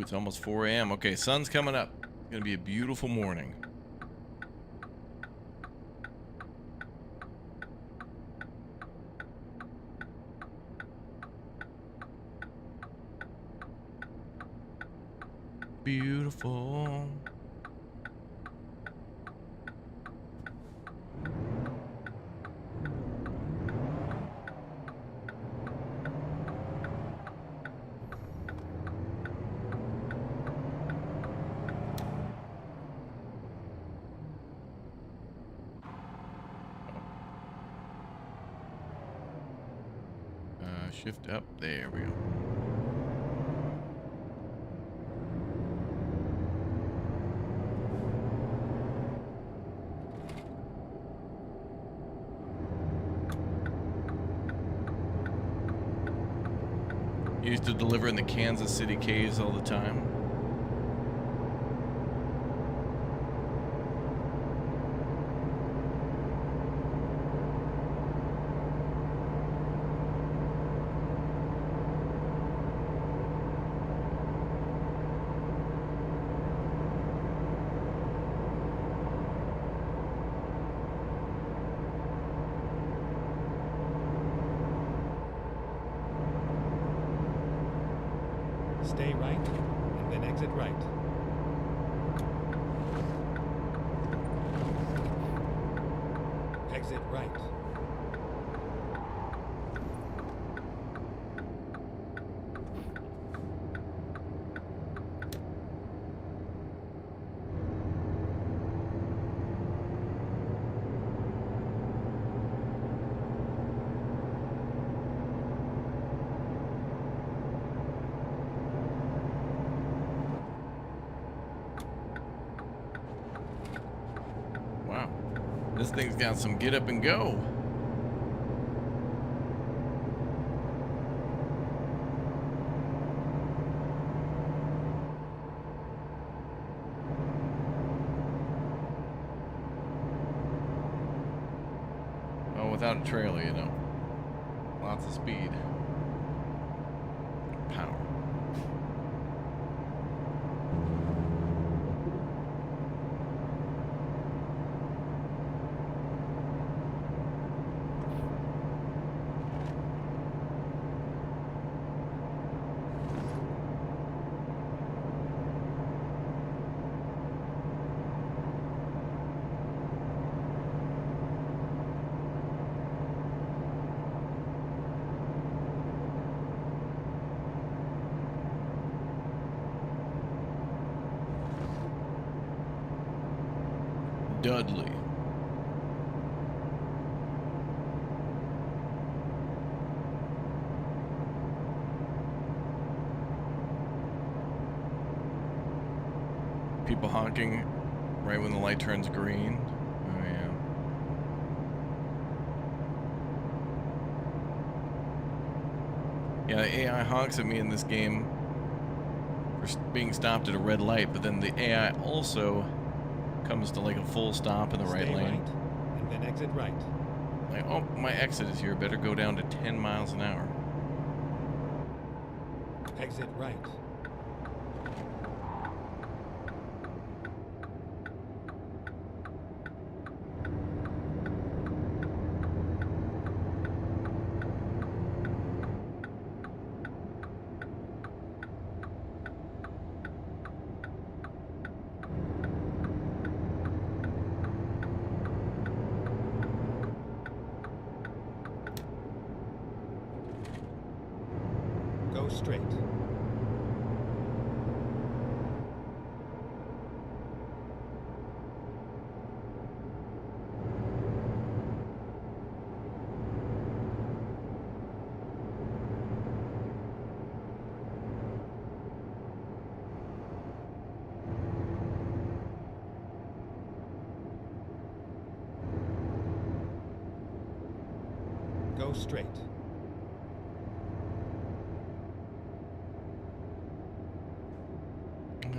It's almost 4 a.m. Okay, sun's coming up. It's gonna be a beautiful morning. Beautiful. Shift up. There we go. Used to deliver in the Kansas City caves all the time. Stay right, and then exit right. Exit right. Wow. This thing's got some get up and go. Oh, without a trailer, you know. Lots of speed. Power. Dudley. People honking right when the light turns green. Oh yeah. Yeah, the AI honks at me in this game for being stopped at a red light, but then the AI also comes to like a full stop in the right Stay lane. right, and then exit right. Like, oh, my exit is here. Better go down to 10 miles an hour. Exit right. Go straight. Go straight.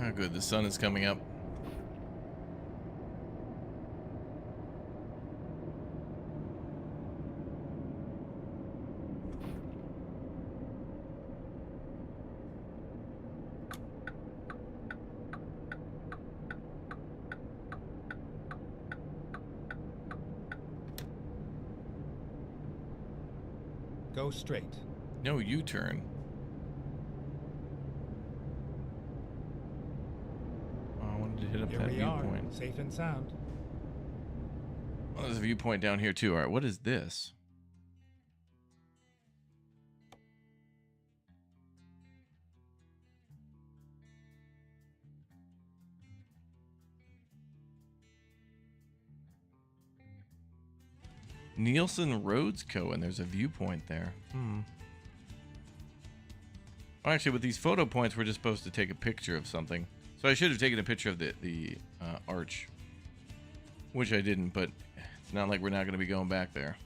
Oh, good. The sun is coming up. Go straight. No U-turn. Oh, I wanted to hit up Here that we are, viewpoint. safe and sound. Oh, there's a viewpoint down here too. All right, what is this? Nielsen Roads Co. And there's a viewpoint there. Well, actually, with these photo points, we're just supposed to take a picture of something. So I should have taken a picture of the arch, which I didn't. But it's not like we're not going to be going back there.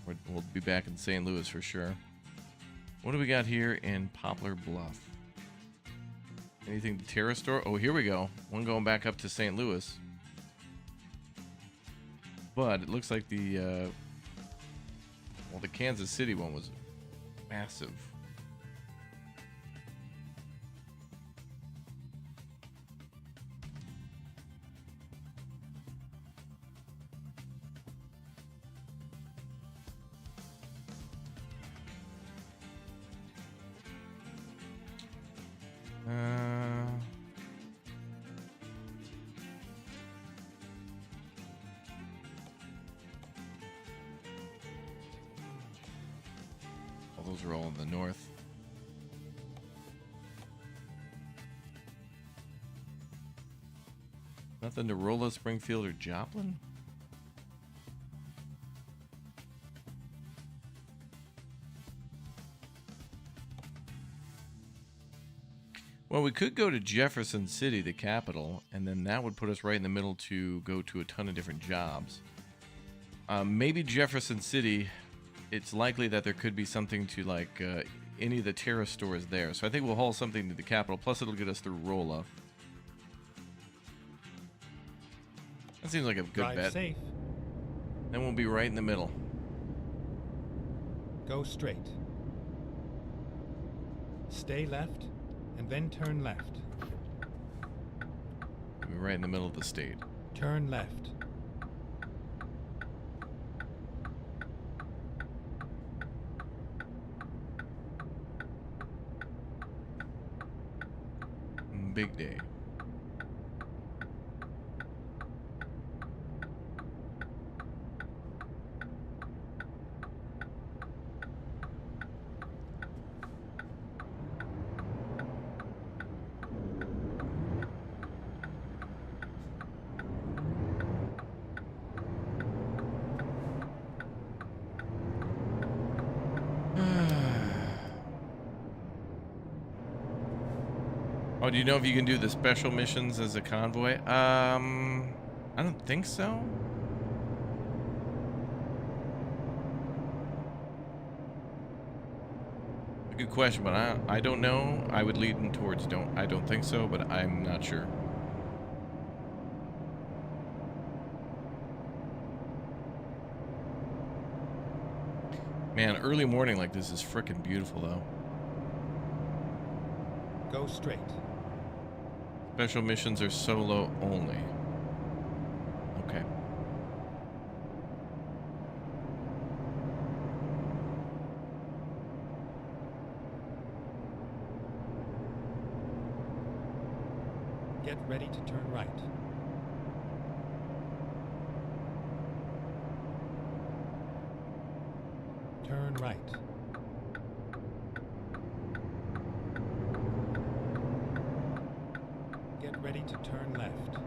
We'll be back in St. Louis for sure. What do we got here in Poplar Bluff? Anything to Terra Store? Oh, here we go. One going back up to St. Louis. But it looks like the Kansas City one was massive. Those are all in the north. Nothing to Rolla, Springfield, or Joplin? Well, we could go to Jefferson City, the capital, and then that would put us right in the middle to go to a ton of different jobs. Maybe Jefferson City, it's likely that there could be something to like any of the Terra stores there. So I think we'll haul something to the capital, plus it'll get us through Rolla. That seems like a good Drive bet. safe. Then we'll be right in the middle. Go straight. Stay left, and then turn left. We'll be right in the middle of the state. Turn left. Big day. Oh, do you know if you can do the special missions as a convoy? I don't think so. A good question, but I don't know. I would lead them towards I don't think so, but I'm not sure. Man, early morning like this is frickin' beautiful though. Go straight. Special missions are solo only. Okay. Get ready to turn right. Turn right. Get ready to turn left.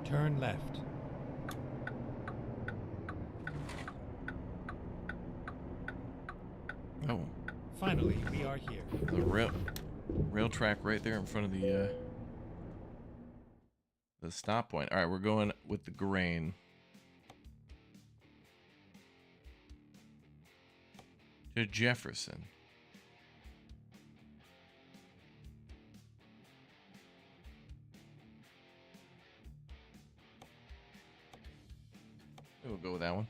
Turn left. Oh. Finally, we are here. The rail track right there in front of the stop point. All right, we're going with the grain. To Jefferson. We'll go with that one.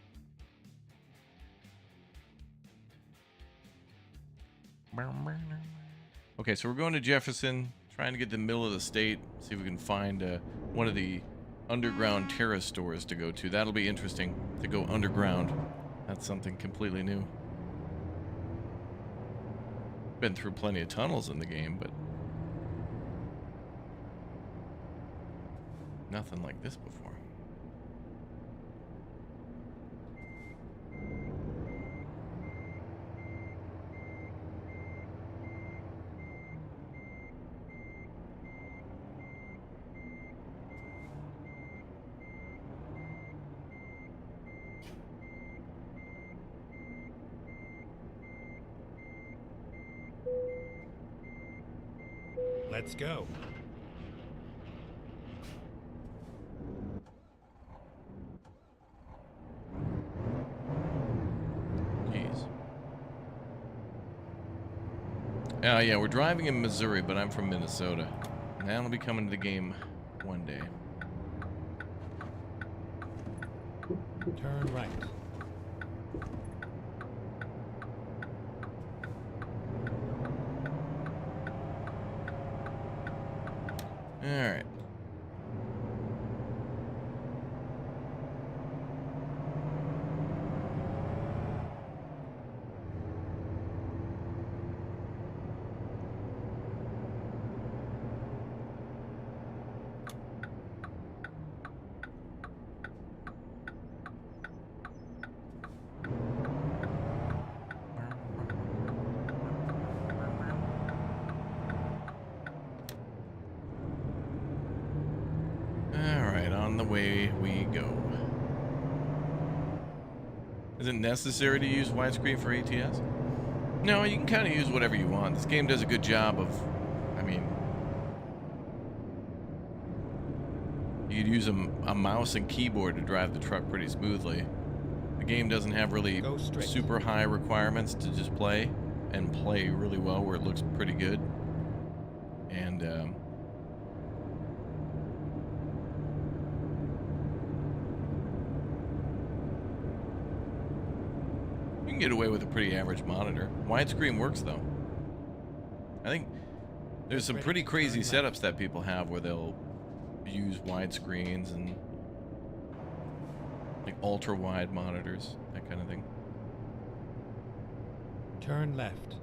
Okay, so we're going to Jefferson, trying to get the middle of the state, see if we can find one of the underground terrace stores to go to. That'll be interesting to go underground. That's something completely new. Been through plenty of tunnels in the game, but nothing like this before. Let's go. Jeez. Yeah, we're driving in Missouri, but I'm from Minnesota. And I'll be coming to the game one day. Turn right. Alright. Alright, on the way we go. Is it necessary to use widescreen for ATS? No, you can kind of use whatever you want. This game does a good job of, I mean, you could use a mouse and keyboard to drive the truck pretty smoothly. The game doesn't have really super high requirements to just play and play really well where it looks pretty good. And, you can get away with a pretty average monitor. Widescreen works though. I think there's some pretty crazy setups that people have where they'll use widescreens and like ultra wide monitors, that kind of thing. Turn left.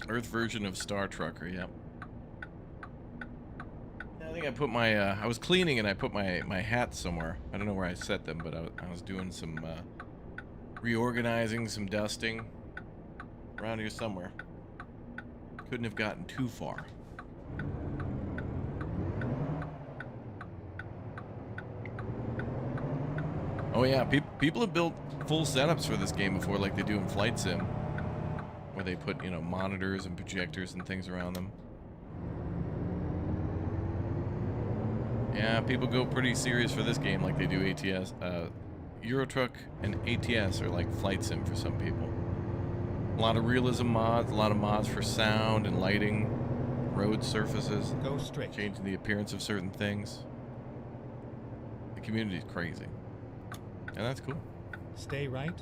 Earth version of Star Trucker, yep. I think I put my, I was cleaning and I put my hats somewhere. I don't know where I set them, but I was doing some reorganizing, some dusting around here somewhere. Couldn't have gotten too far. Oh yeah, people have built full setups for this game before, like they do in Flight Sim, where they put, you know, monitors and projectors and things around them. Yeah, people go pretty serious for this game like they do ATS. Euro Truck and ATS are like Flight Sim for some people. A lot of realism mods, a lot of mods for sound and lighting, road surfaces, Go straight. changing the appearance of certain things. The community is crazy. And that's cool. Stay right,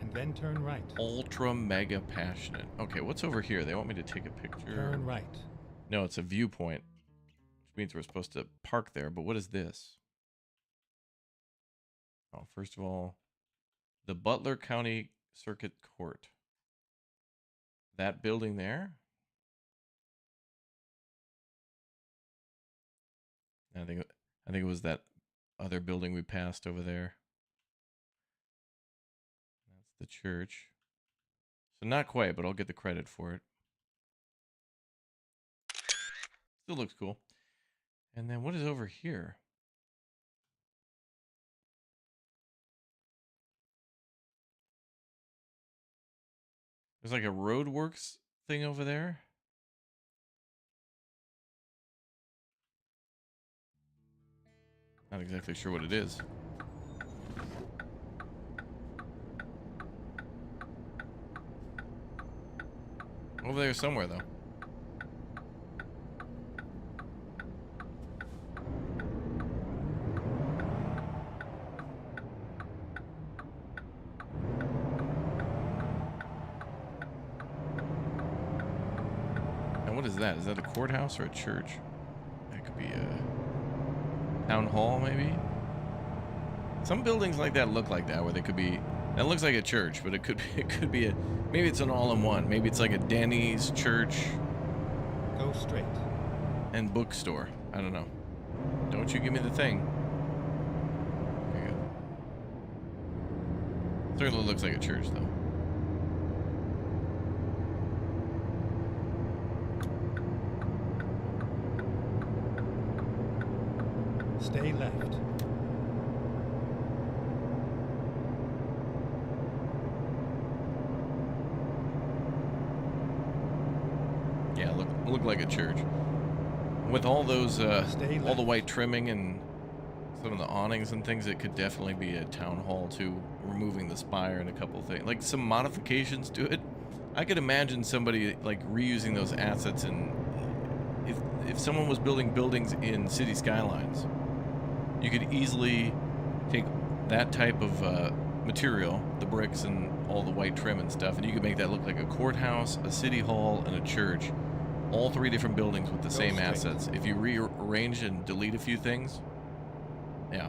and then turn right. Ultra mega passionate. Okay, what's over here? They want me to take a picture. Turn right. No, it's a viewpoint, which means we're supposed to park there. But what is this? Oh, first of all, the Butler County Circuit Court. That building there? I think it was that other building we passed over there. That's the church. So not quite, but I'll get the credit for it. Still looks cool. And then what is over here? There's like a roadworks thing over there. Not exactly sure what it is. Over there somewhere, though. What is that? Is that a courthouse or a church? That could be a town hall, maybe? Some buildings like that look like that, where they could be. That looks like a church, but it could be. It could be a. Maybe it's an all-in-one. Maybe it's like a Denny's, church, Go straight. and bookstore. I don't know. Don't you give me the thing. There you go. Certainly looks like a church, though. Stay left. Yeah, look like a church. With all those, Stay all the left. white trimming and some of the awnings and things, it could definitely be a town hall too. Removing the spire and a couple things, like some modifications to it. I could imagine somebody like reusing those assets, and if someone was building buildings in city skylines, you could easily take that type of material, the bricks and all the white trim and stuff, and you could make that look like a courthouse, a city hall, and a church. All three different buildings with the same straight. assets. If you rearrange and delete a few things, yeah.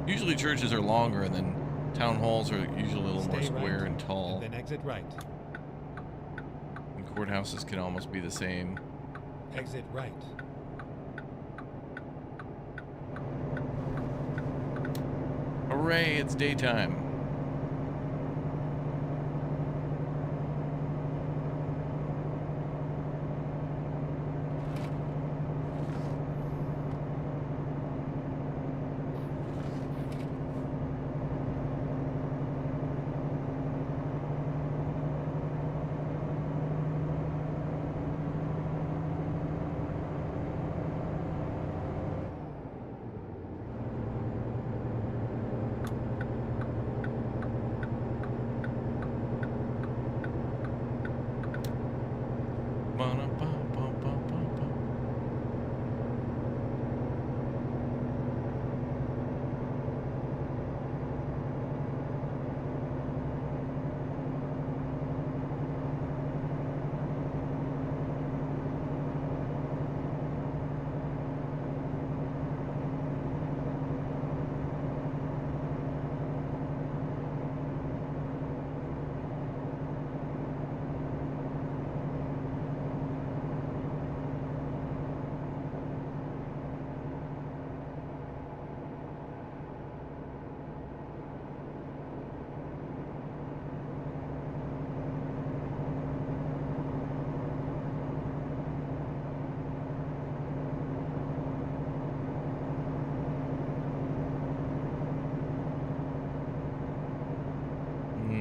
Usually churches are longer, and then town halls are usually a little more Stay square right, and tall. And then exit right. And courthouses can almost be the same. Exit right. Hooray, it's daytime.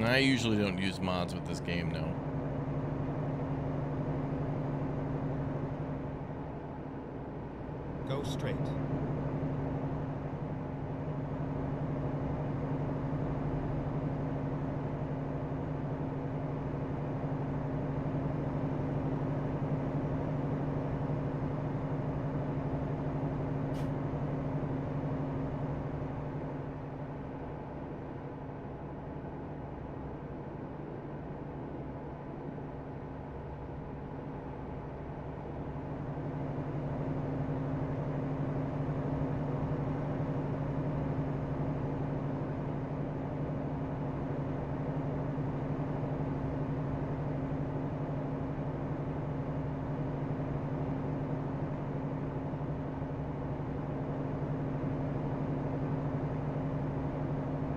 I usually don't use mods with this game, no. Go straight.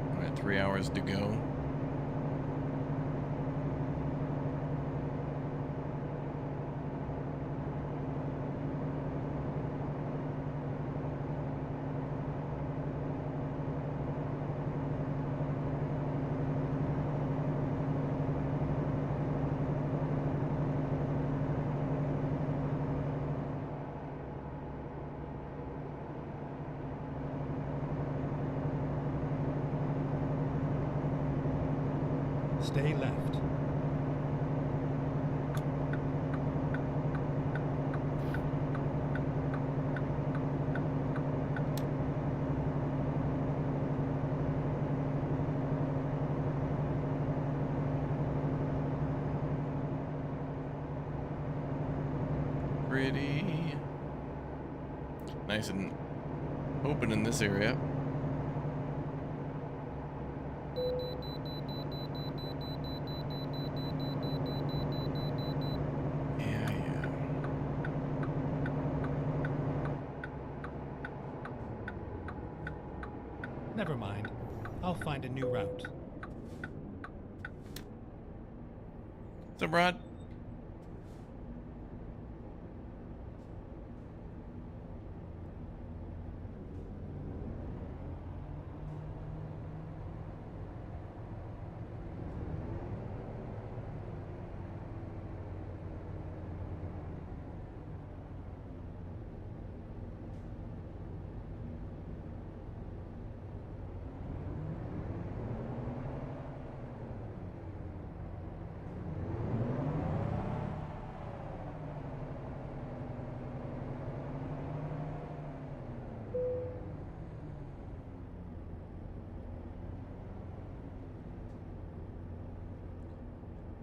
All right, 3 hours to go. Stay left. nice and open in this area. Yeah. Never mind. I'll find a new route. What's up, Rod?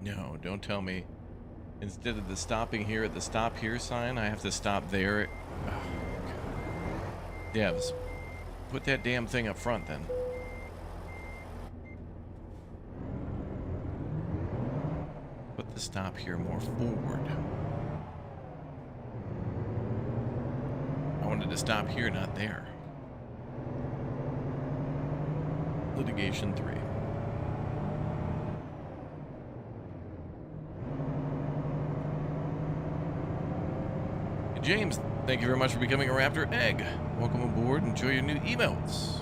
No, don't tell me. Instead of the stopping here at the stop here sign, I have to stop there. Oh, God. Devs, put that damn thing up front then. Put the stop here more forward. I wanted to stop here, not there. Litigation 3. James, thank you very much for becoming a Raptor Egg. Welcome aboard. Enjoy your new emotes.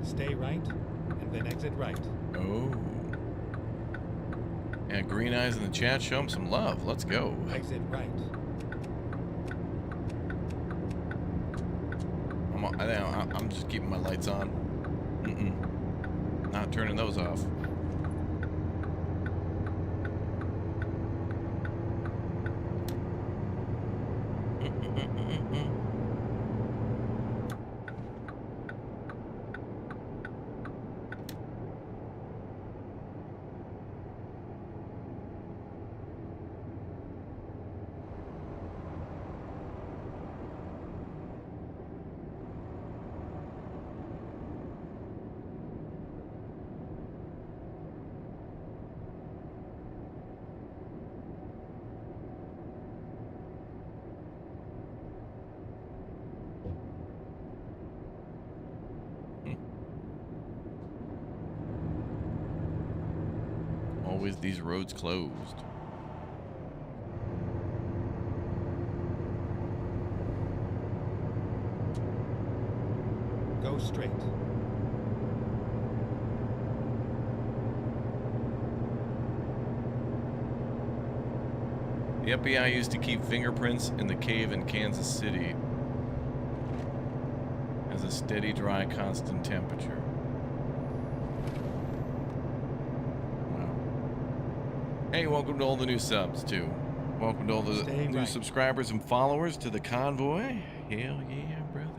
Stay right, and then exit right. Oh. And Green Eyes in the chat, show him some love. Let's go. Exit right. I'm just keeping my lights on. Not turning those off. Always these roads closed. Go straight. The FBI used to keep fingerprints in the cave in Kansas City as a steady, dry, constant temperature. Hey, welcome to all the new subs, too. Welcome to all the new subscribers and followers to the convoy. Hell yeah, brother.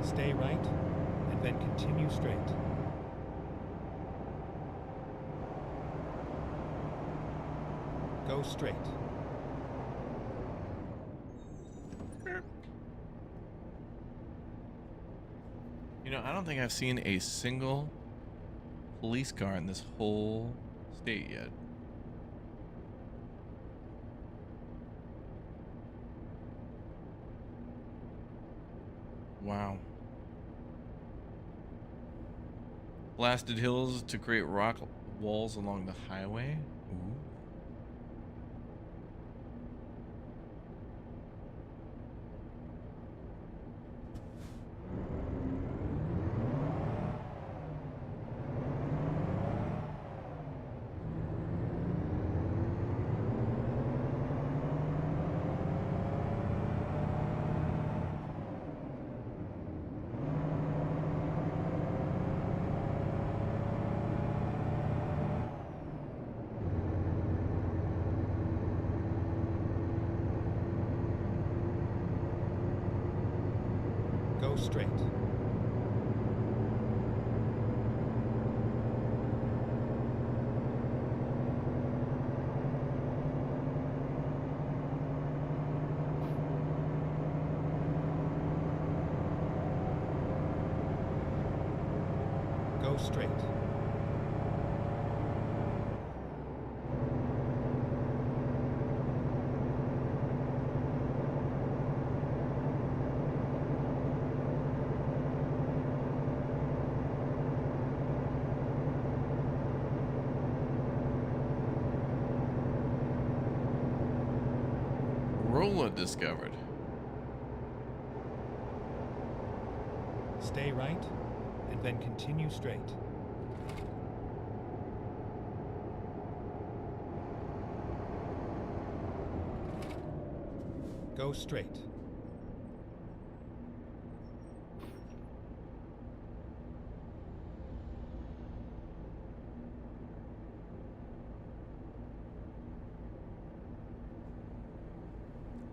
Stay right, and then continue straight. Go straight. You know, I don't think I've seen a single police car in this whole state yet. Wow. Blasted hills to create rock walls along the highway. Ooh. Go straight. Go straight. Rolla discovered. Stay right, and then continue straight. Go straight.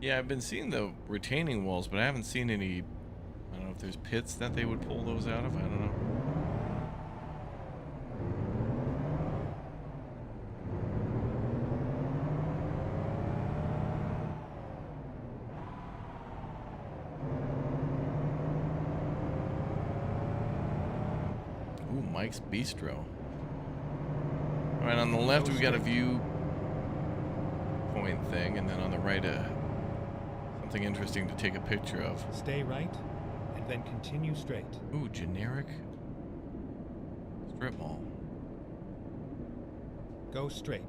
Yeah, I've been seeing the retaining walls, but I haven't seen any. I don't know if there's pits that they would pull those out of. I don't know. Ooh, Mike's Bistro. All right, on the left we got a view point thing, and then on the right something interesting to take a picture of. Stay right, and then continue straight. Ooh, generic strip mall. Go straight.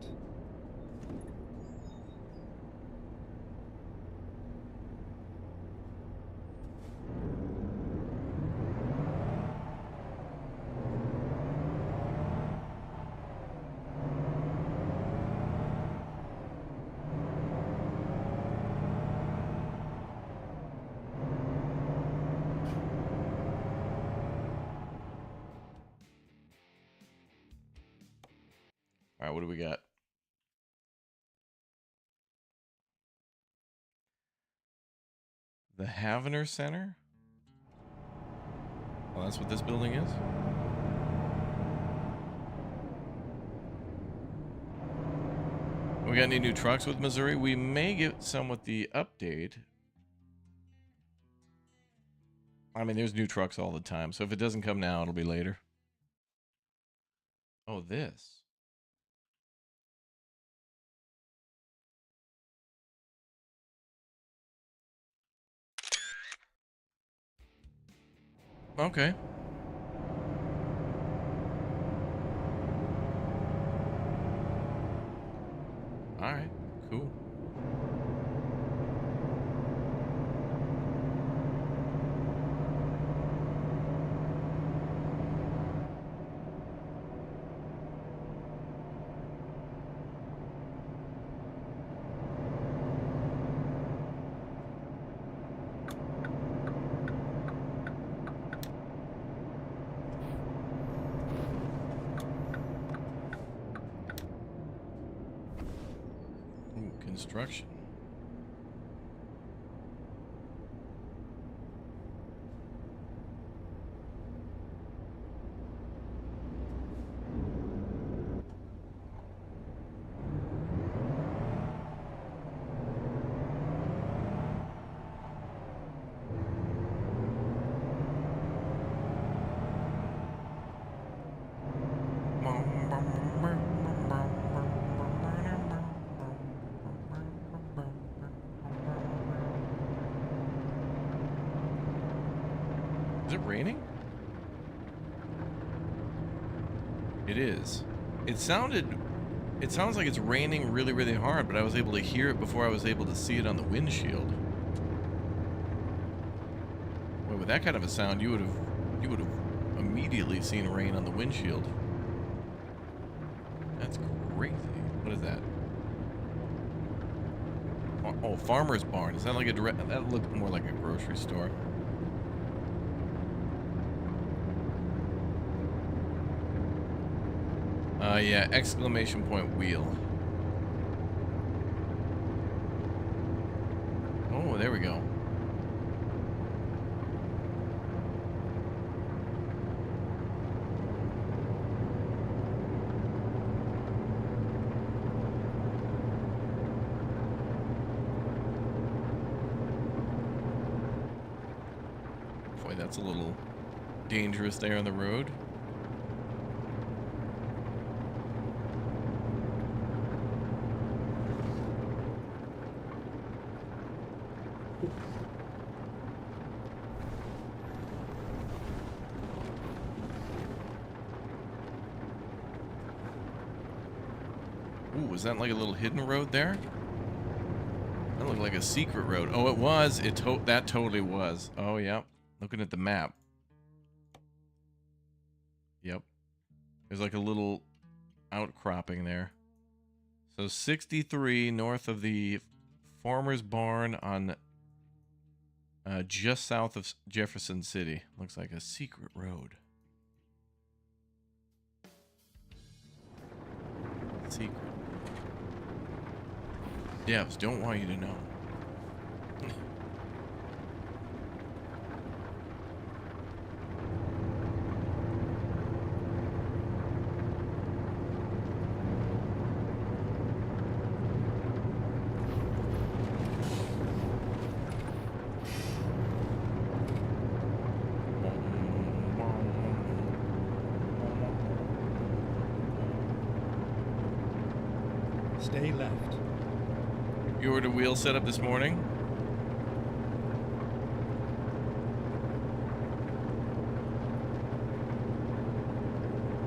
All right, what do we got? The Havener Center? Well, that's what this building is. We got any new trucks with Missouri? We may get some with the update. I mean, there's new trucks all the time, so if it doesn't come now, it'll be later. Oh, this. Okay. All right, cool. Ooh, construction. it raining? It is. It sounds like it's raining really, really hard, but I was able to hear it before I was able to see it on the windshield. Well, with that kind of a sound, you would have immediately seen rain on the windshield. That's crazy. What is that? Oh, Farmer's Barn. Is that like a direct? That looked more like a grocery store. Yeah, exclamation point wheel. Oh, there we go. Boy, that's a little dangerous there on the road. Ooh, was that like a little hidden road there? That looked like a secret road. Oh, it was. That totally was. Oh, yeah. Looking at the map. Yep. There's like a little outcropping there. So 63 north of the Farmer's Barn on just south of Jefferson City. Looks like a secret road. Secret. Devs don't want you to know. Stay left. You ordered a wheel setup this morning?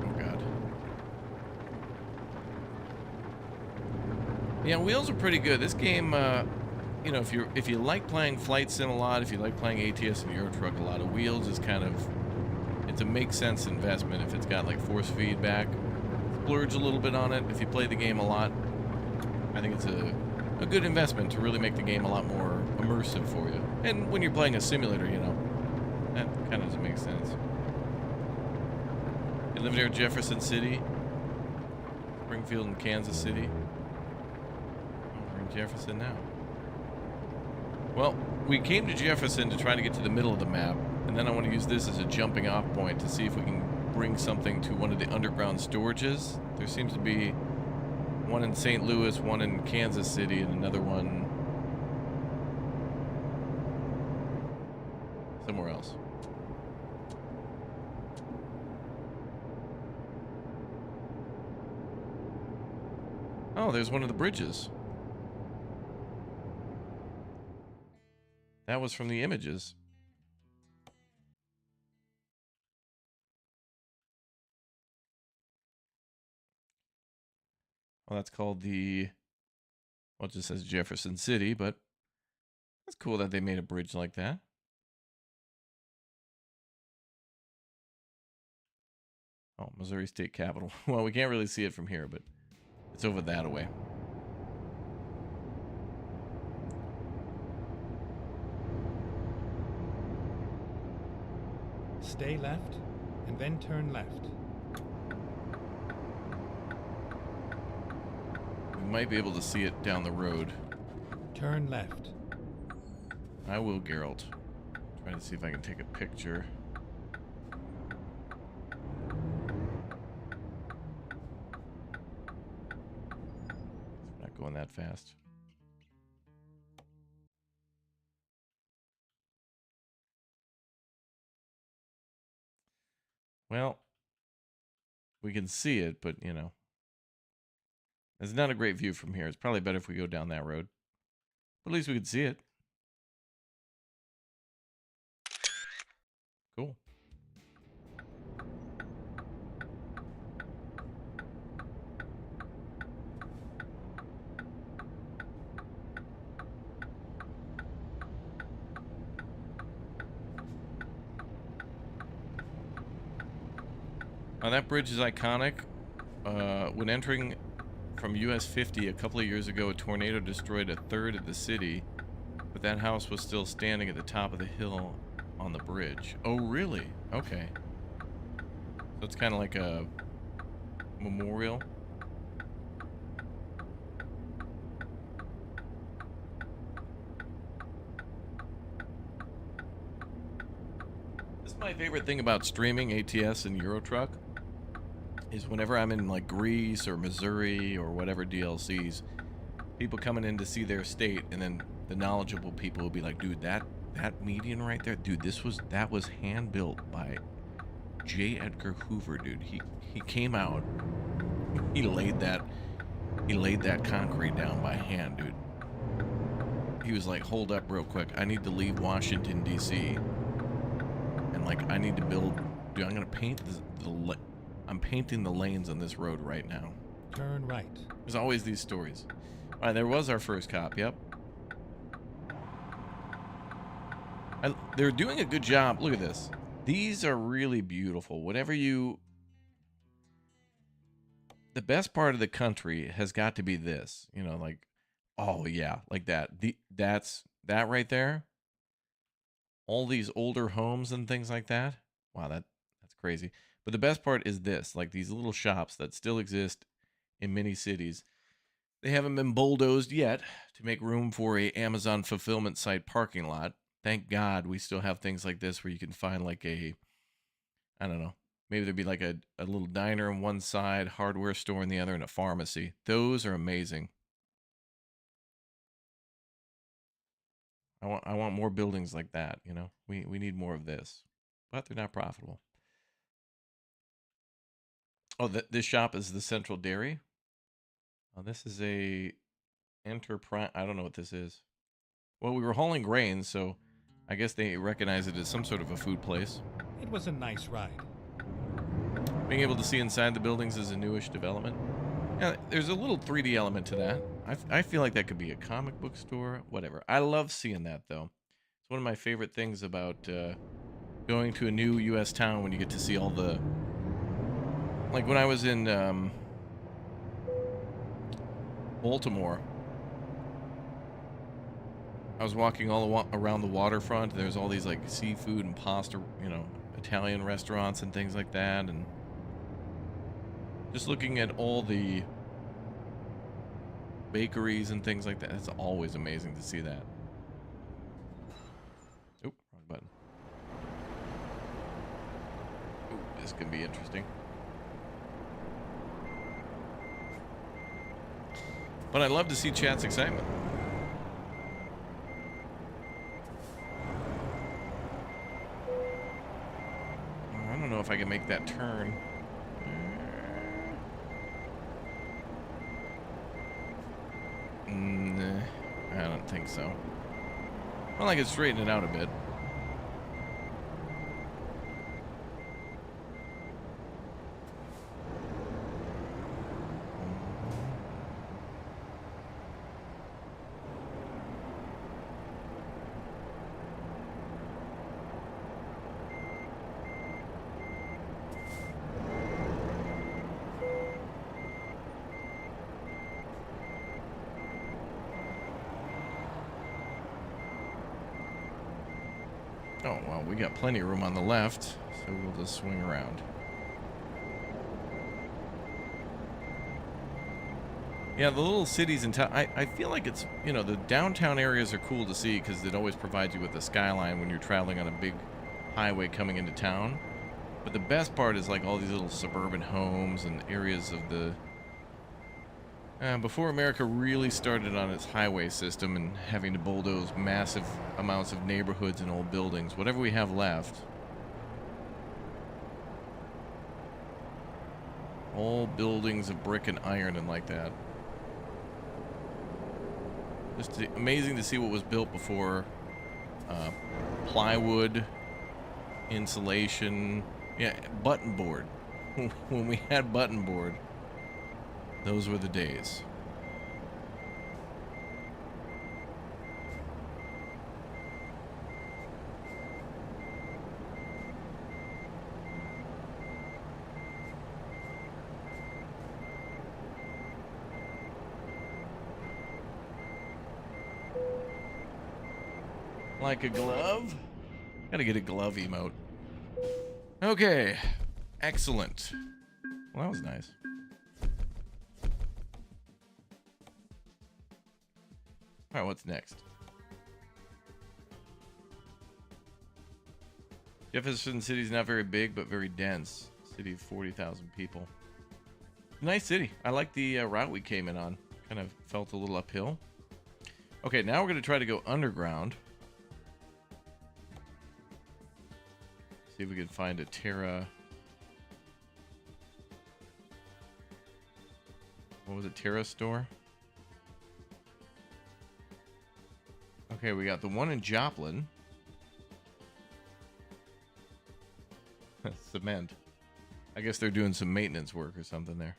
Oh god. Yeah, wheels are pretty good. This game, you know, if you like playing Flight Sim a lot, if you like playing ATS and Euro Truck a lot, of wheels is kind of, it's a make sense investment if it's got like force feedback. Splurge a little bit on it if you play the game a lot. I think it's a good investment to really make the game a lot more immersive for you. And when you're playing a simulator, you know, that kind of doesn't make sense. You live near Jefferson City, Springfield, and Kansas City. We're in Jefferson now. Well, we came to Jefferson to try to get to the middle of the map, and then I want to use this as a jumping off point to see if we can bring something to one of the underground storages. There seems to be one in St. Louis, one in Kansas City, and another one somewhere else. Oh, there's one of the bridges. That was from the images. Well, that's called the, well, it just says Jefferson City, but it's cool that they made a bridge like that. Oh, Missouri State Capitol. Well, we can't really see it from here, but it's over that away. Stay left, and then turn left. We might be able to see it down the road. Turn left. I will, Geralt. Try to see if I can take a picture. It's not going that fast. Well, we can see it, but, you know, it's not a great view from here. It's probably better if we go down that road. But at least we can see it. Cool. That bridge is iconic. When entering from US 50 a couple of years ago, a tornado destroyed a third of the city, but that house was still standing at the top of the hill on the bridge. Oh, really? Okay. So it's kind of like a memorial. This is my favorite thing about streaming ATS and Eurotruck. Is whenever I'm in like Greece or Missouri or whatever DLCs, people coming in to see their state, and then the knowledgeable people will be like, dude, that median right there, dude, that was hand built by J. Edgar Hoover, dude. He came out, he laid that concrete down by hand, dude. He was like, hold up real quick, I need to leave Washington DC, and like I need to build, dude, I'm gonna paint I'm painting the lanes on this road right now. Turn right. There's always these stories. All right, there was our first cop. Yep. They're doing a good job. Look at this. These are really beautiful. The best part of the country has got to be this. You know, like, oh yeah, like that. That's that right there. All these older homes and things like that. Wow, that's crazy. But the best part is this, like these little shops that still exist in many cities. They haven't been bulldozed yet to make room for a Amazon fulfillment site parking lot. Thank God we still have things like this where you can find like I don't know, maybe there'd be like a little diner on one side, hardware store on the other, and a pharmacy. Those are amazing. I want more buildings like that, you know. We need more of this. But they're not profitable. Oh, this shop is the Central Dairy. Oh, this is a enterprise. I don't know what this is. Well, we were hauling grain, so I guess they recognize it as some sort of a food place. It was a nice ride. Being able to see inside the buildings is a newish development. Yeah, there's a little 3D element to that. I feel like that could be a comic book store, whatever. I love seeing that, though. It's one of my favorite things about going to a new U.S. town when you get to see all the... Like when I was in Baltimore, I was walking all around the waterfront. There's all these like seafood and pasta, you know, Italian restaurants and things like that, and just looking at all the bakeries and things like that. It's always amazing to see that. Oop, wrong button. Ooh, this can be interesting. But I love to see chat's excitement. I don't know if I can make that turn. Nah, I don't think so. Well, I could straighten it out a bit. Oh, well, we got plenty of room on the left, so we'll just swing around. Yeah, the little cities in town, I feel like it's, you know, the downtown areas are cool to see because it always provides you with a skyline when you're traveling on a big highway coming into town. But the best part is like all these little suburban homes and areas of the... before America really started on its highway system and having to bulldoze massive amounts of neighborhoods and old buildings, whatever we have left, all buildings of brick and iron and like that. Just amazing to see what was built before plywood insulation. Yeah, button board. When we had button board, those were the days. Like a glove? Gotta get a glove emote. Okay. Excellent. Well, that was nice. Alright, what's next? Jefferson City's not very big, but very dense. City of 40,000 people. Nice city. I like the route we came in on. Kind of felt a little uphill. Okay, now we're going to try to go underground. See if we can find a Terra. What was it? Terra store? Okay, we got the one in Joplin. Cement. I guess they're doing some maintenance work or something there.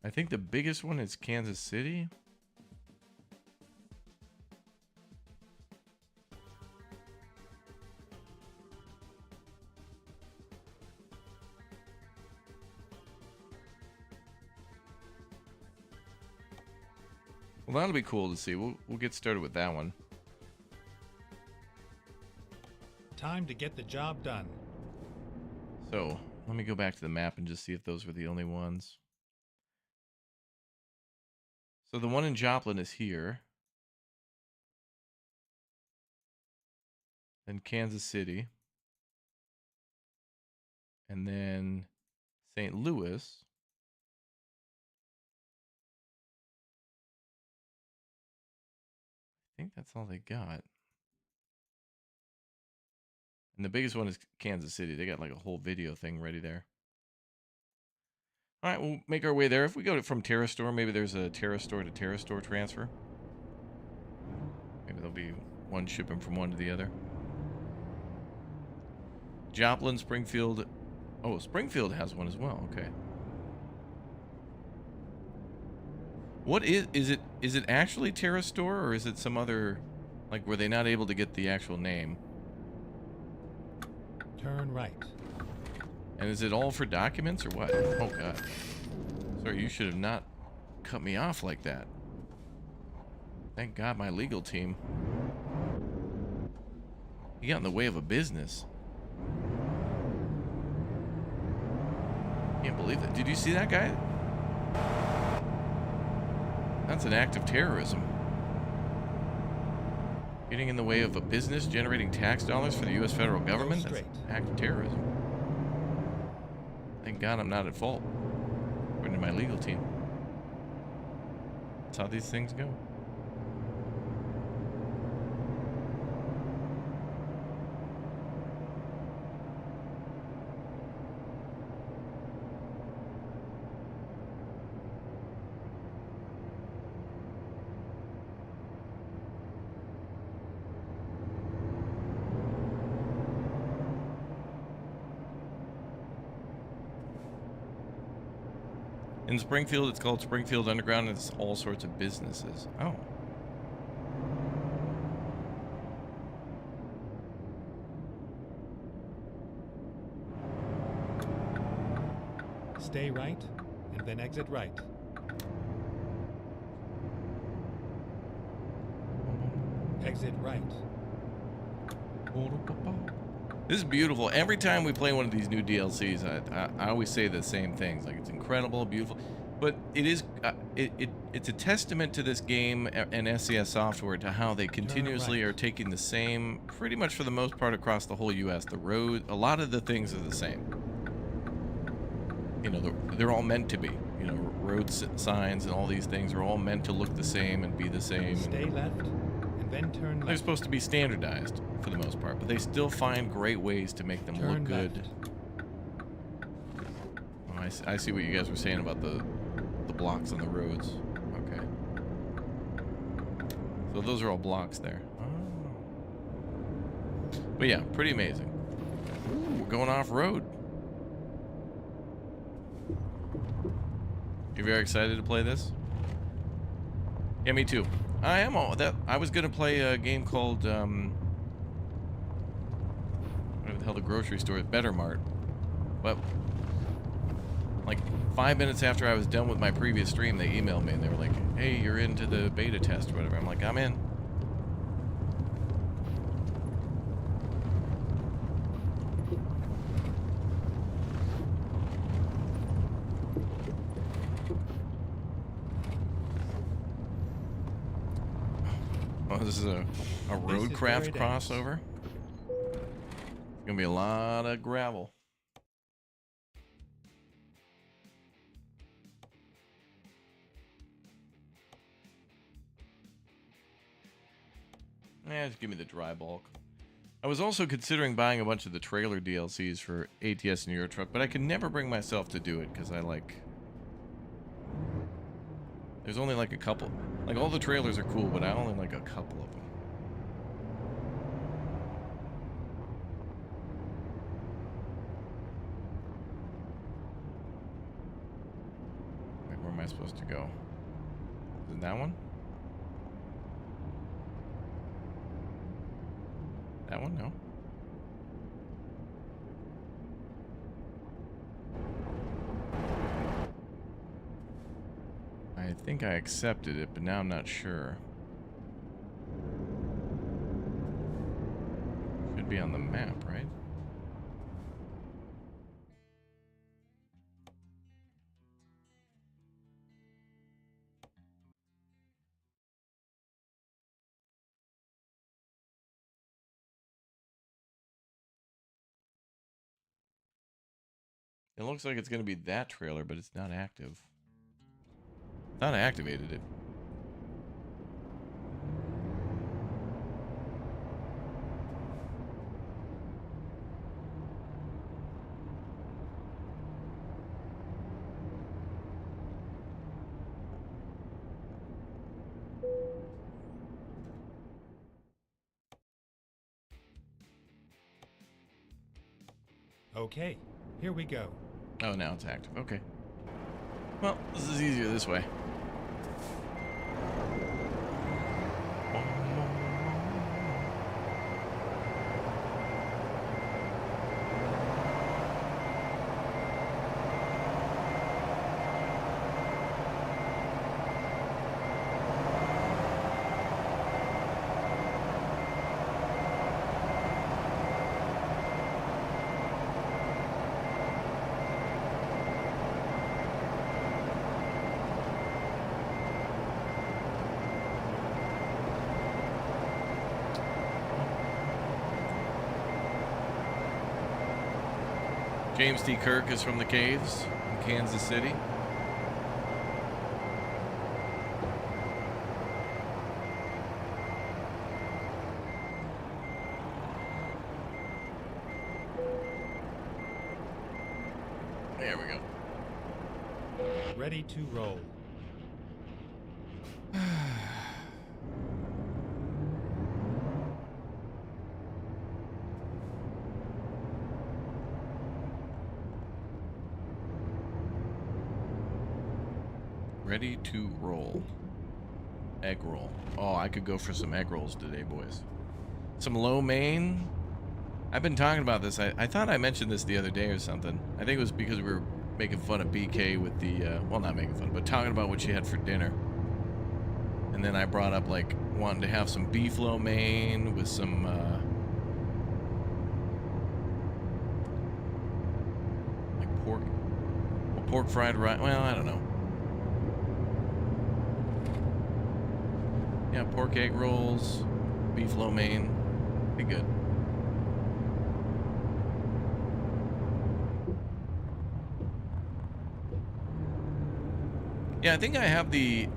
I think the biggest one is Kansas City. Well, that'll be cool to see. We'll get started with that one. Time to get the job done. So, let me go back to the map and just see if those were the only ones. So the one in Joplin is here. Then Kansas City. And then St. Louis. I think that's all they got. And the biggest one is Kansas City. They got like a whole video thing ready there. All right, we'll make our way there. If we go from Terra Store, maybe there's a Terra Store to Terra Store transfer. Maybe there'll be one shipping from one to the other. Joplin, Springfield. Oh, Springfield has one as well. Okay. What is it? Is it actually Terra Store, or is it some other, like, were they not able to get the actual name? Turn right. And is it all for documents or what? Oh, God. Sorry, you should have not cut me off like that. Thank God my legal team. He got in the way of a business. Can't believe that. Did you see that guy? That's an act of terrorism. Getting in the way of a business generating tax dollars for the U.S. federal government? That's an act of terrorism. Thank God I'm not at fault, according to my legal team. That's how these things go. In Springfield, it's called Springfield Underground, and it's all sorts of businesses. Oh. Stay right, and then exit right. Exit right. This is beautiful. Every time we play one of these new DLCs, I always say the same things. Like, it's incredible, beautiful. But it is it's a testament to this game and SCS Software to how they continuously are taking the same, pretty much for the most part across the whole U.S. The road, a lot of the things are the same. You know, they're all meant to be. You know, road signs and all these things are all meant to look the same and be the same. Stay left, and then turn left. They're supposed to be standardized for the most part, but they still find great ways to make them look good. I see what you guys were saying about the blocks on the roads. Okay. So those are all blocks there. Oh. But yeah, pretty amazing. Ooh, we're going off-road. You very excited to play this? Yeah, me too. I am all that. I was gonna play a game called whatever the hell the grocery store is, Better Mart. But like 5 minutes after I was done with my previous stream, they emailed me and they were like, "Hey, you're into the beta test or whatever." I'm like, "I'm in." Oh, this is a roadcraft crossover. It's gonna be a lot of gravel. Just give me the dry bulk. I was also considering buying a bunch of the trailer DLCs for ATS and Euro Truck, but I could never bring myself to do it because I like... There's only like a couple. Like all the trailers are cool, but I only like a couple of them. Wait, where am I supposed to go? Is it that one? That one? No. I think I accepted it, but now I'm not sure. Should be on the map, right? It looks like it's going to be that trailer, but it's not active. Thought I activated it. Okay, here we go. Oh, now it's active. Okay. Well, this is easier this way. James T. Kirk is from the caves in Kansas City. There we go. Ready to roll. Ready to roll. Egg roll. Oh, I could go for some egg rolls today, boys. Some lo mein. I've been talking about this. I thought I mentioned this the other day or something. I think it was because we were making fun of BK with the, well, not making fun, but talking about what she had for dinner. And then I brought up, like, wanting to have some beef lo mein with some, like pork. Well, pork fried rice. Well, I don't know. Yeah, pork egg rolls, beef lo mein, be good. Yeah, I think I have the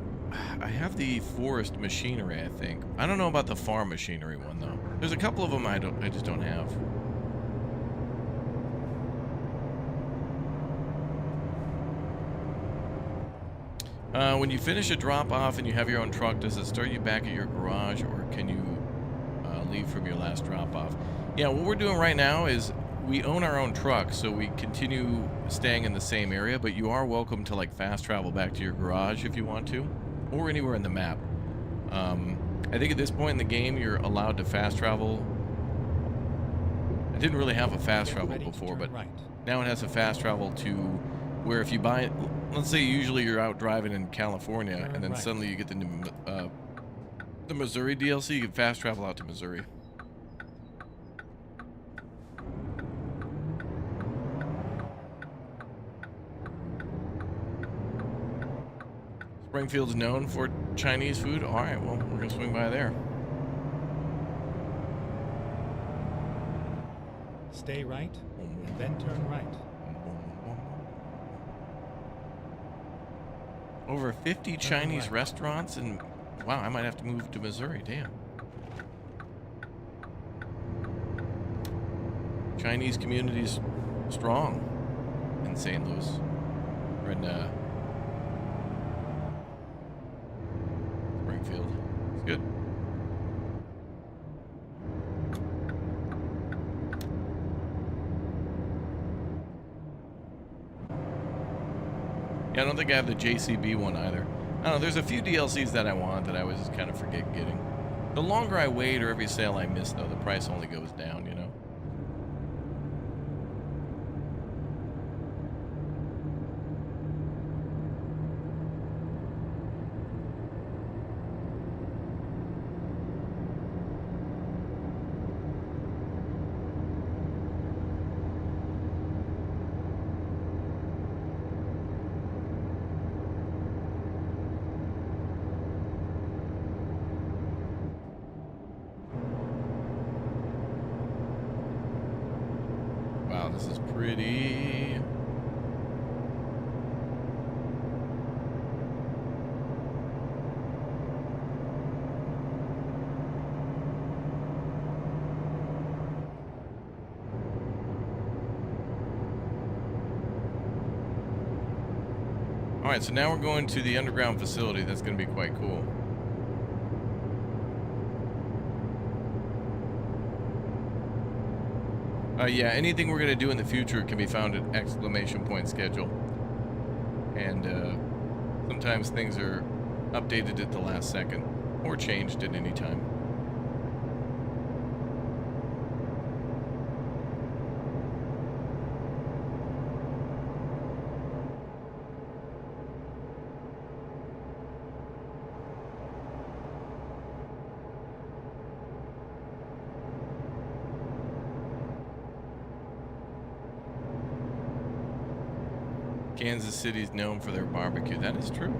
forest machinery, I think. I don't know about the farm machinery one though. There's a couple of them I just don't have. When you finish a drop off and you have your own truck, does it start you back at your garage, or can you leave from your last drop off? Yeah, what we're doing right now is we own our own truck, so we continue staying in the same area, but you are welcome to like fast travel back to your garage if you want to, or anywhere in the map. I think at this point in the game, you're allowed to fast travel. I didn't really have a fast travel before, but now it has a fast travel to where if you buy, let's say usually you're out driving in California, and then suddenly you get the Missouri DLC, you can fast travel out to Missouri. Springfield's known for Chinese food. All right, well, we're gonna swing by there. Stay right, and then turn right. Over 50 Chinese restaurants, and wow, I might have to move to Missouri. Damn. Chinese community's strong in St. Louis. We're in Springfield. It's good. Yeah, I don't think I have the JCB one either. I don't know, there's a few DLCs that I want that I always just kind of forget getting. The longer I wait or every sale I miss, though, the price only goes down, you know? Wow, this is pretty. All right, so now we're going to the underground facility. That's going to be quite cool. Yeah, anything we're going to do in the future can be found at ! schedule. And sometimes things are updated at the last second or changed at any time. Kansas City's known for their barbecue. That is true.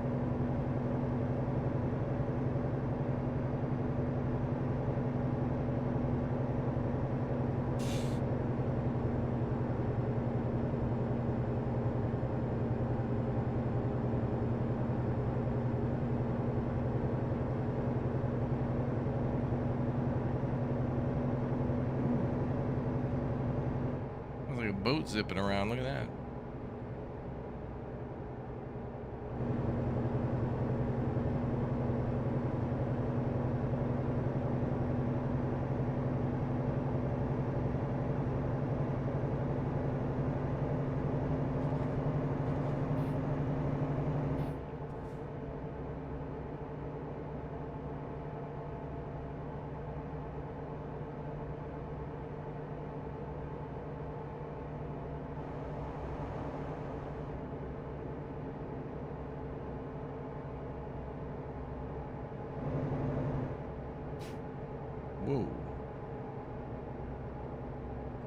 Sounds like a boat zipping around. Look at that. Whoa.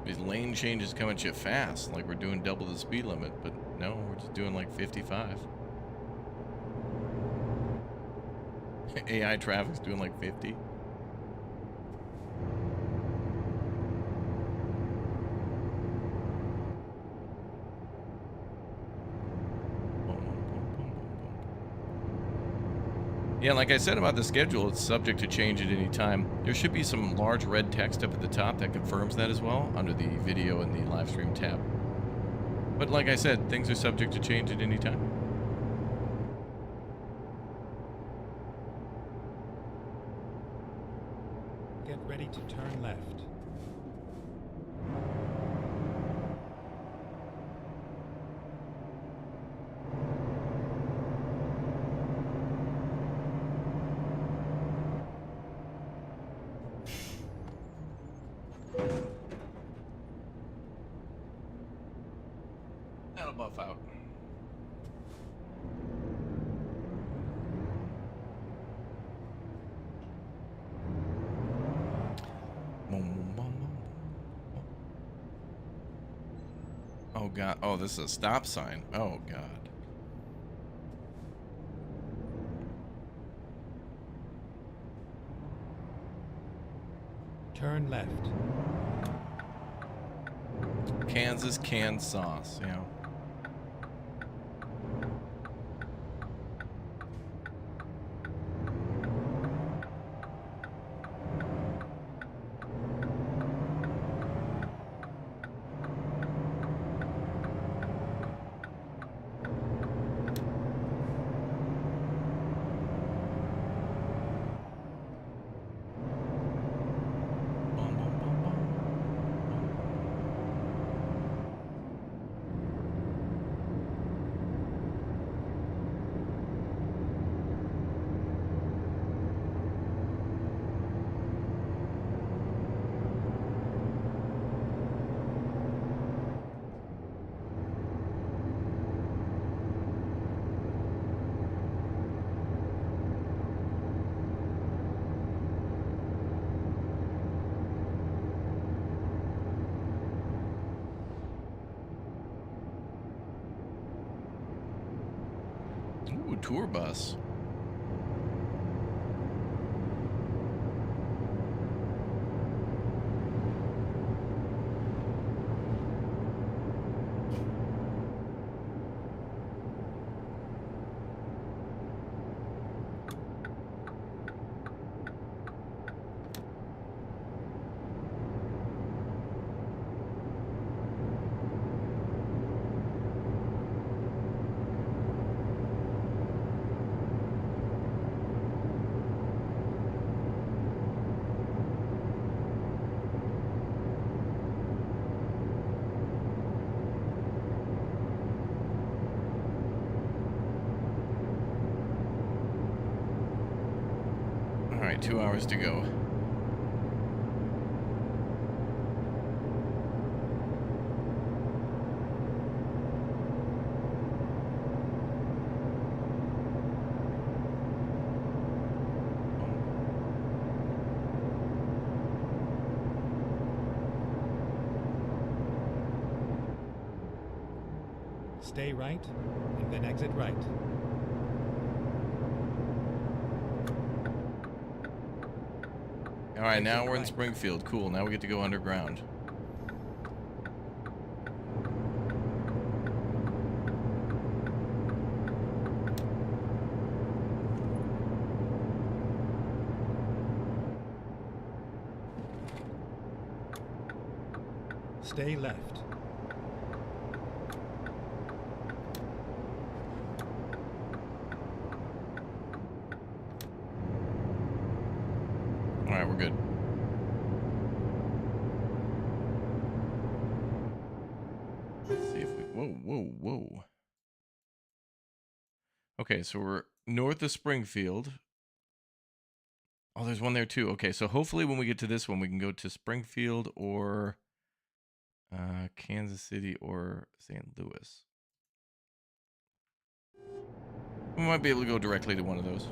These lane changes come at you fast, like we're doing double the speed limit, but no, we're just doing like 55. AI traffic's doing like 50. Yeah, like I said about the schedule, it's subject to change at any time. There should be some large red text up at the top that confirms that as well, under the video and the live stream tab. But like I said, things are subject to change at any time. Get ready to turn left. That'll buff out. Oh god. Oh, this is a stop sign. Oh god. Turn left. Kansas canned sauce, you know. Ooh, tour bus. All right, 2 hours to go. Stay right, and then exit right. All right, now Exit we're in right. Springfield. Cool. Now we get to go underground. Stay left. All right, we're good. Let's see if we... Whoa. Okay, so we're north of Springfield. Oh, there's one there too. Okay, so hopefully when we get to this one, we can go to Springfield or Kansas City or St. Louis. We might be able to go directly to one of those.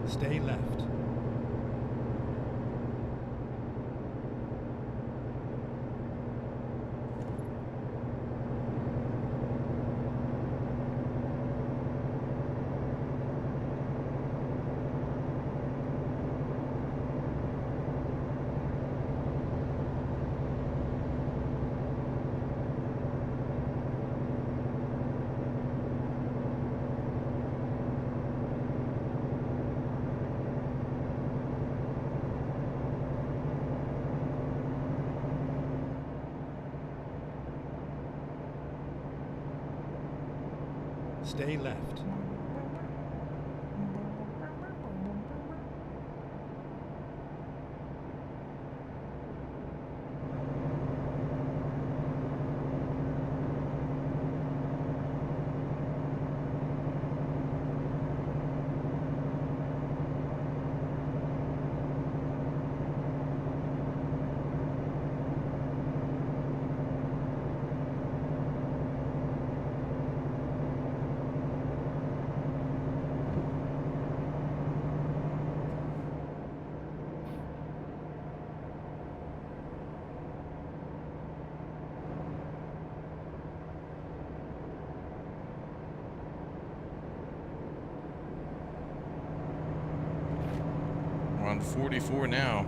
Stay left. Stay left. We're on 44 now.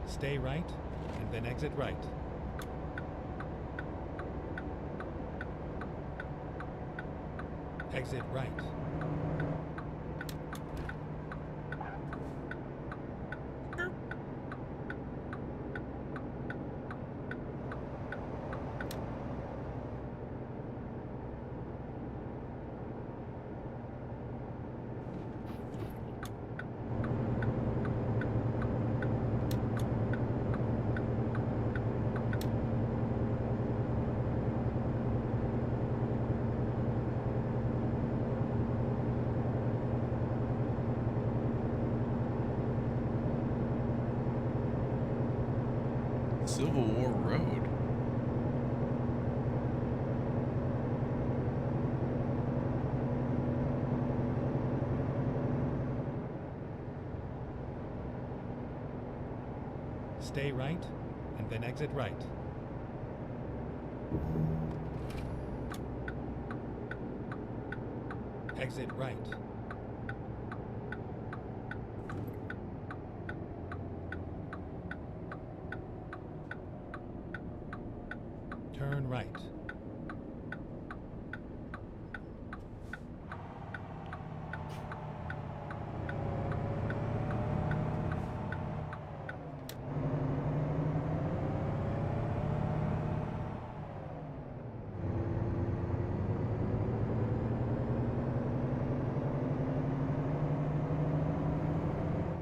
Stay right, and then exit right. Exit right. Civil War Road. Stay right, and then exit right. Exit right. Turn right.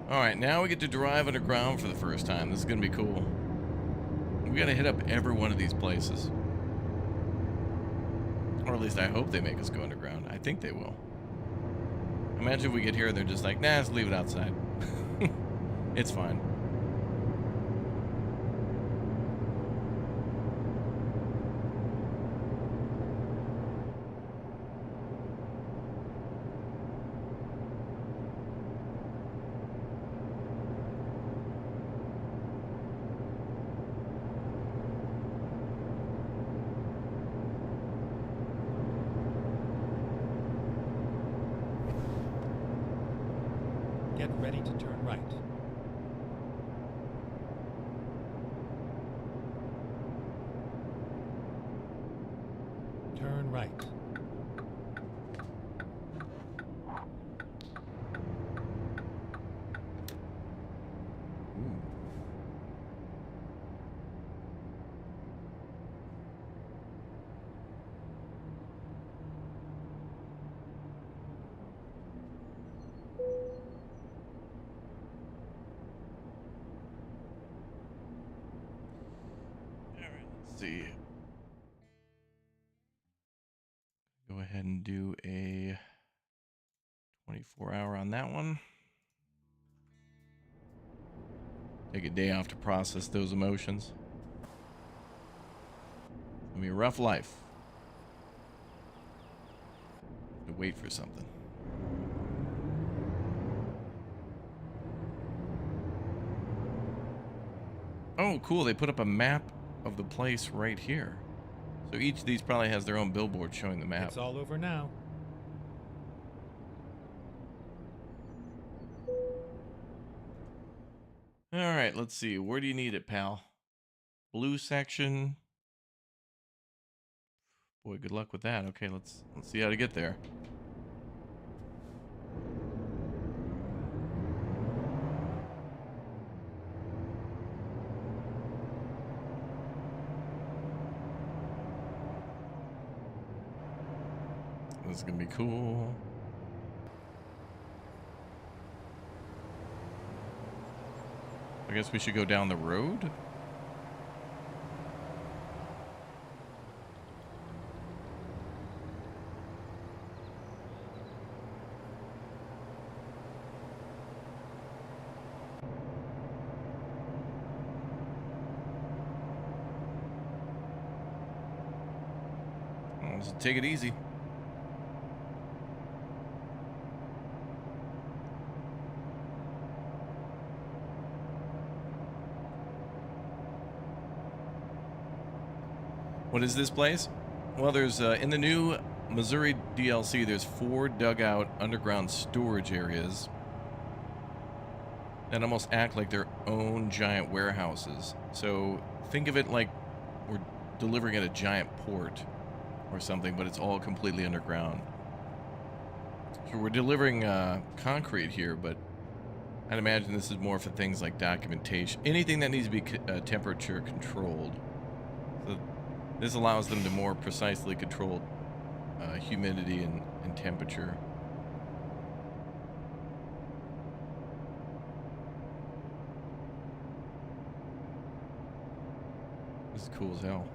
All right, now we get to drive underground for the first time. This is going to be cool. We got to hit up every one of these places. Or at least I hope they make us go underground. I think they will. Imagine if we get here and they're just like, nah, just leave it outside. It's fine. Get ready to turn right. Turn right. Ooh. All right, let's see. Go ahead and do a 24-hour on that one. Take a day off to process those emotions. It's gonna be a rough life. To wait for something. Oh, cool. They put up a map of the place right here. So each of these probably has their own billboard showing the map. It's all over now. All right, let's see. Where do you need it, pal? Blue section. Boy, good luck with that. Okay, let's see how to get there. This is gonna be cool. I guess we should go down the road. Let's take it easy. What is this place? Well, there's in the new Missouri DLC, there's 4 dugout underground storage areas that almost act like their own giant warehouses. So think of it like we're delivering at a giant port or something, but it's all completely underground. So we're delivering concrete here, but I'd imagine this is more for things like documentation, anything that needs to be temperature controlled. So this allows them to more precisely control humidity and temperature. This is cool as hell.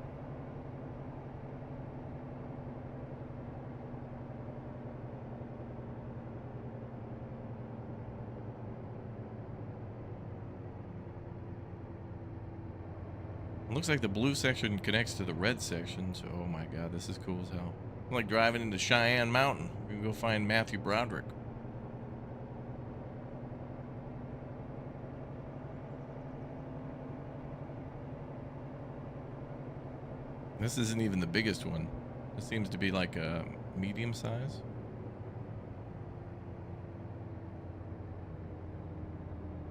It looks like the blue section connects to the red section, so oh my god, this is cool as hell. I'm like driving into Cheyenne Mountain. We're gonna go find Matthew Broderick. This isn't even the biggest one. This seems to be like a medium size.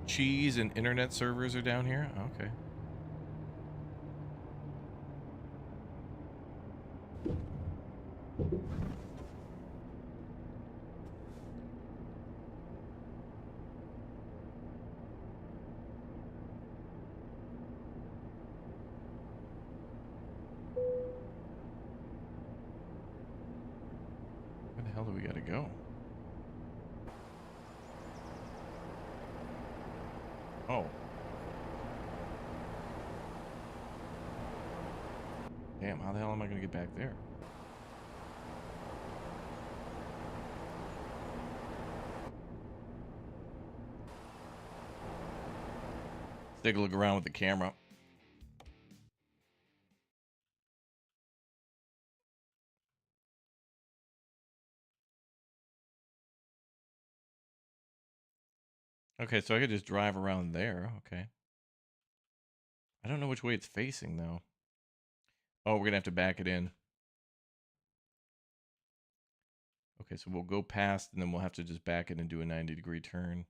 Cheese and internet servers are down here? Okay. Where the hell do we gotta go? Oh. Damn, how the hell am I gonna get back there? Let's take a look around with the camera. Okay, so I could just drive around there. Okay. I don't know which way it's facing, though. Oh, we're gonna have to back it in. Okay, so we'll go past, and then we'll have to just back it and do a 90-degree turn.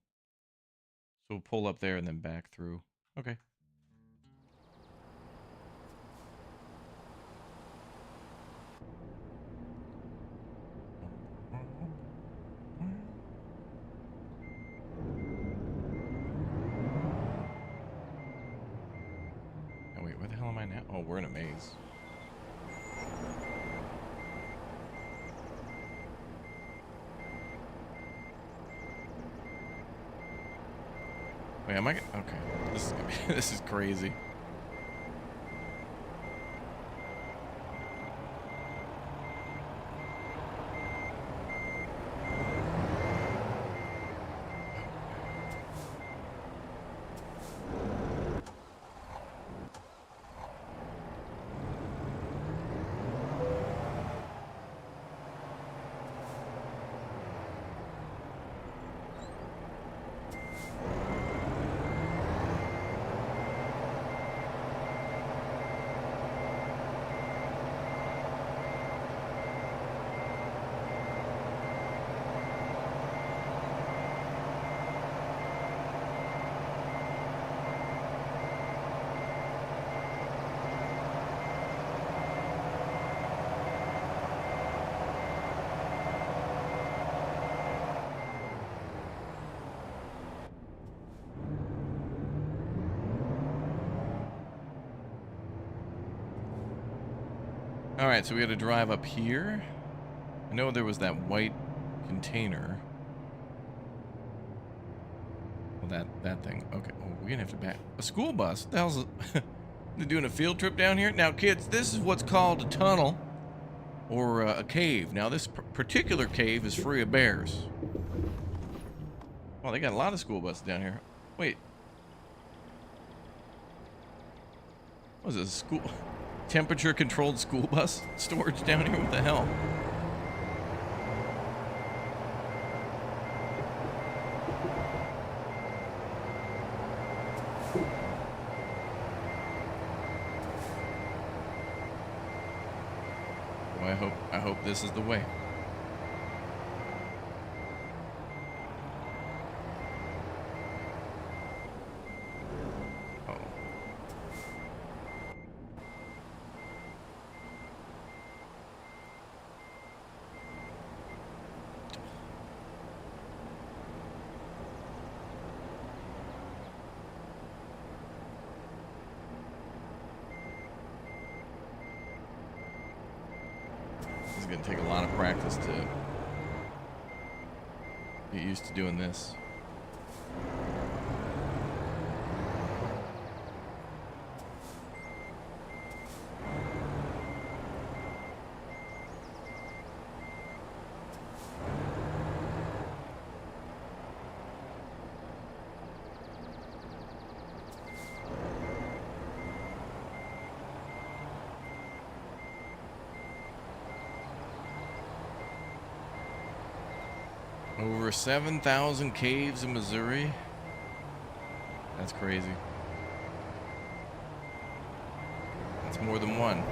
So we'll pull up there and then back through. Okay. Oh, wait, where the hell am I now? Oh, we're in a maze. Wait, am I? Okay, this is gonna be, this is crazy. All right, so we got to drive up here. I know there was that white container. Well, that thing. Okay. Oh, we're gonna have to back a school bus. What the hell's they're doing a field trip down here? Now, kids, this is what's called a tunnel or a cave. Now, this particular cave is free of bears. Oh, they got a lot of school buses down here. Wait. What is this? School temperature controlled school bus storage down here? What the hell? Well, I hope this is the way. It's going to take a lot of practice to get used to doing this. Over 7,000 caves in Missouri. That's crazy. That's more than one.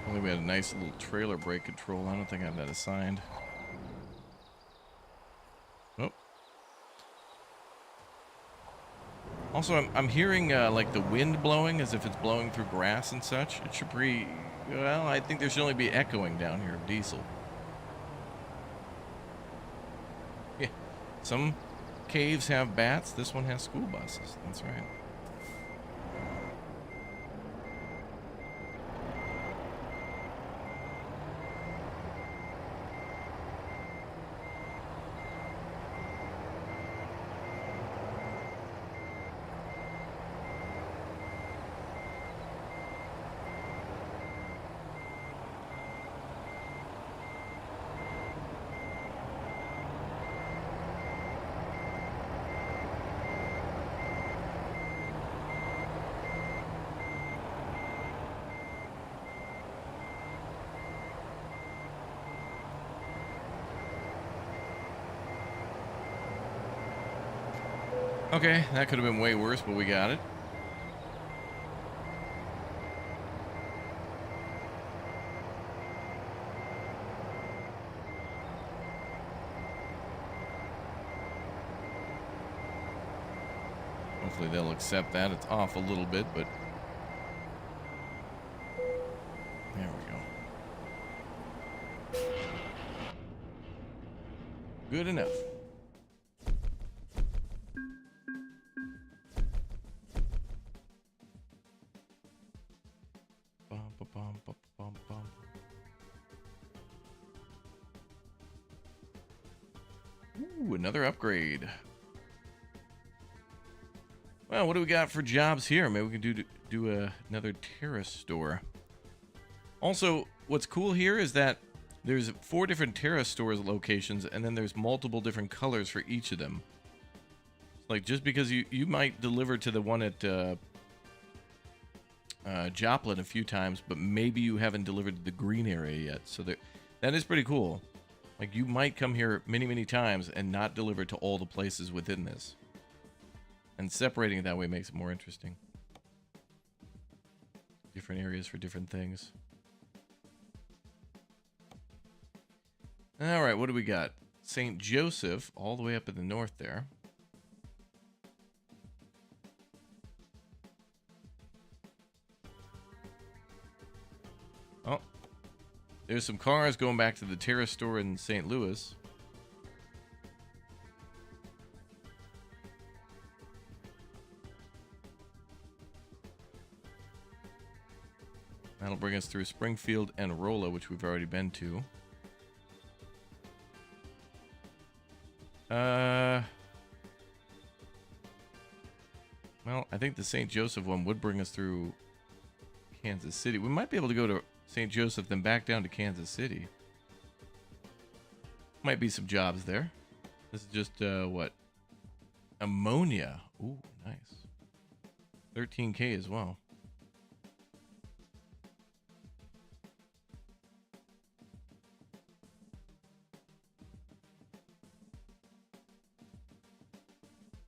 Only we had a nice little trailer brake control. I don't think I have that assigned. Oh. Also, I'm hearing like the wind blowing as if it's blowing through grass and such. It should be, well, I think there should only be echoing down here of diesel. Yeah. Some caves have bats. This one has school buses. That's right. Okay, that could have been way worse, but we got it. Hopefully they'll accept that. It's off a little bit, but there we go. Good enough. Ooh, another upgrade. Well, what do we got for jobs here? Maybe we can do another terrace store. Also, what's cool here is that there's 4 different terrace stores locations, and then there's multiple different colors for each of them. Like, just because you might deliver to the one at Joplin a few times, but maybe you haven't delivered to the green area yet. So that is pretty cool. Like, you might come here many, many times and not deliver to all the places within this. And separating it that way makes it more interesting. Different areas for different things. All right, what do we got? St. Joseph, all the way up in the north there. Oh, there's some cars going back to the Terrace store in St. Louis. That'll bring us through Springfield and Rolla, which we've already been to. Well, I think the St. Joseph one would bring us through Kansas City. We might be able to go to St. Joseph, then back down to Kansas City. Might be some jobs there. This is just, what? Ammonia. Ooh, nice. 13K as well.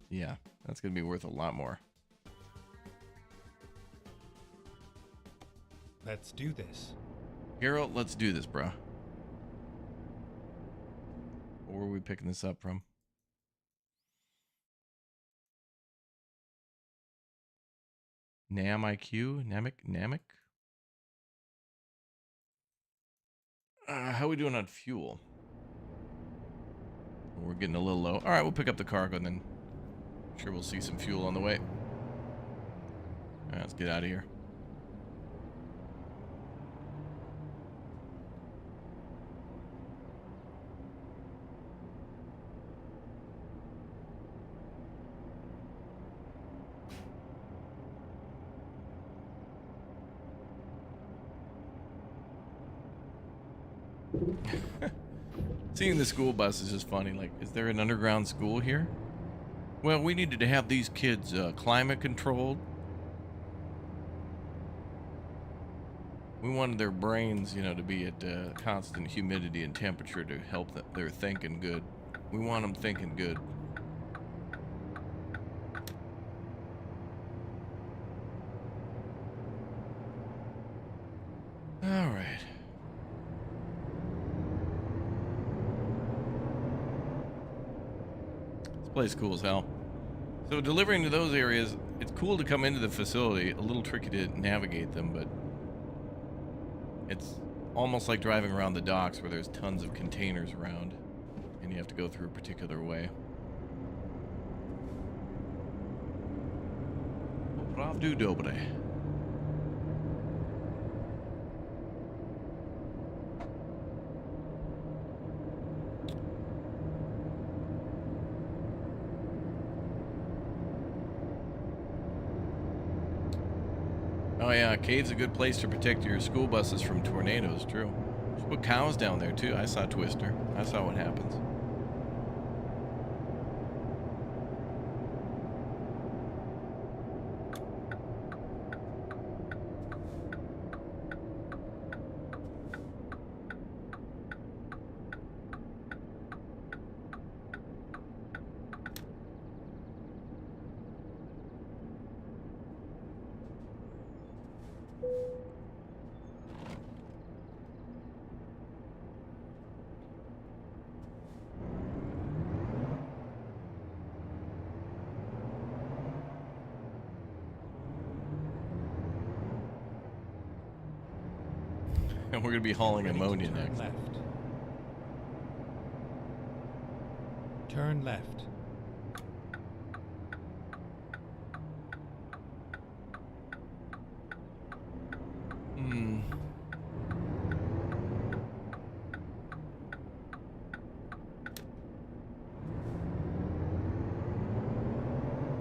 Yeah, that's going to be worth a lot more. Let's do this. Harold, let's do this, bro. Where are we picking this up from? NamIQ? Namek? How are we doing on fuel? We're getting a little low. All right, we'll pick up the cargo and then I'm sure we'll see some fuel on the way. All right, let's get out of here. Seeing the school bus is just funny. Like, is there an underground school here? Well, we needed to have these kids climate controlled. We wanted their brains, you know, to be at constant humidity and temperature to help their thinking good. We want them thinking good. All right. Place cool as hell. So delivering to those areas, it's cool to come into the facility, a little tricky to navigate them, but it's almost like driving around the docks where there's tons of containers around and you have to go through a particular way. Pravdu dobre. Oh yeah, cave's a good place to protect your school buses from tornadoes, true. Just put cows down there too. I saw Twister. I saw what happens. And we're going to be hauling ammonia next. Left. Turn left.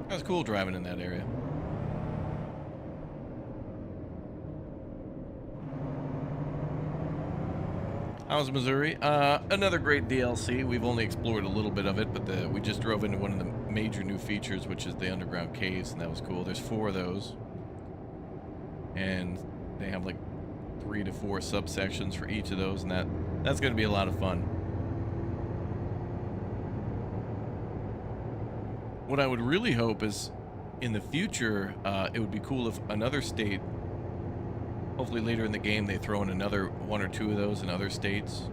That's cool driving in that area. How's Missouri? Another great DLC. We've only explored a little bit of it, but we just drove into one of the major new features, which is the underground caves, and that was cool. There's 4 of those. And they have like 3 to 4 subsections for each of those, and that's going to be a lot of fun. What I would really hope is in the future, it would be cool if another state, hopefully later in the game, they throw in another 1 or 2 of those in other states.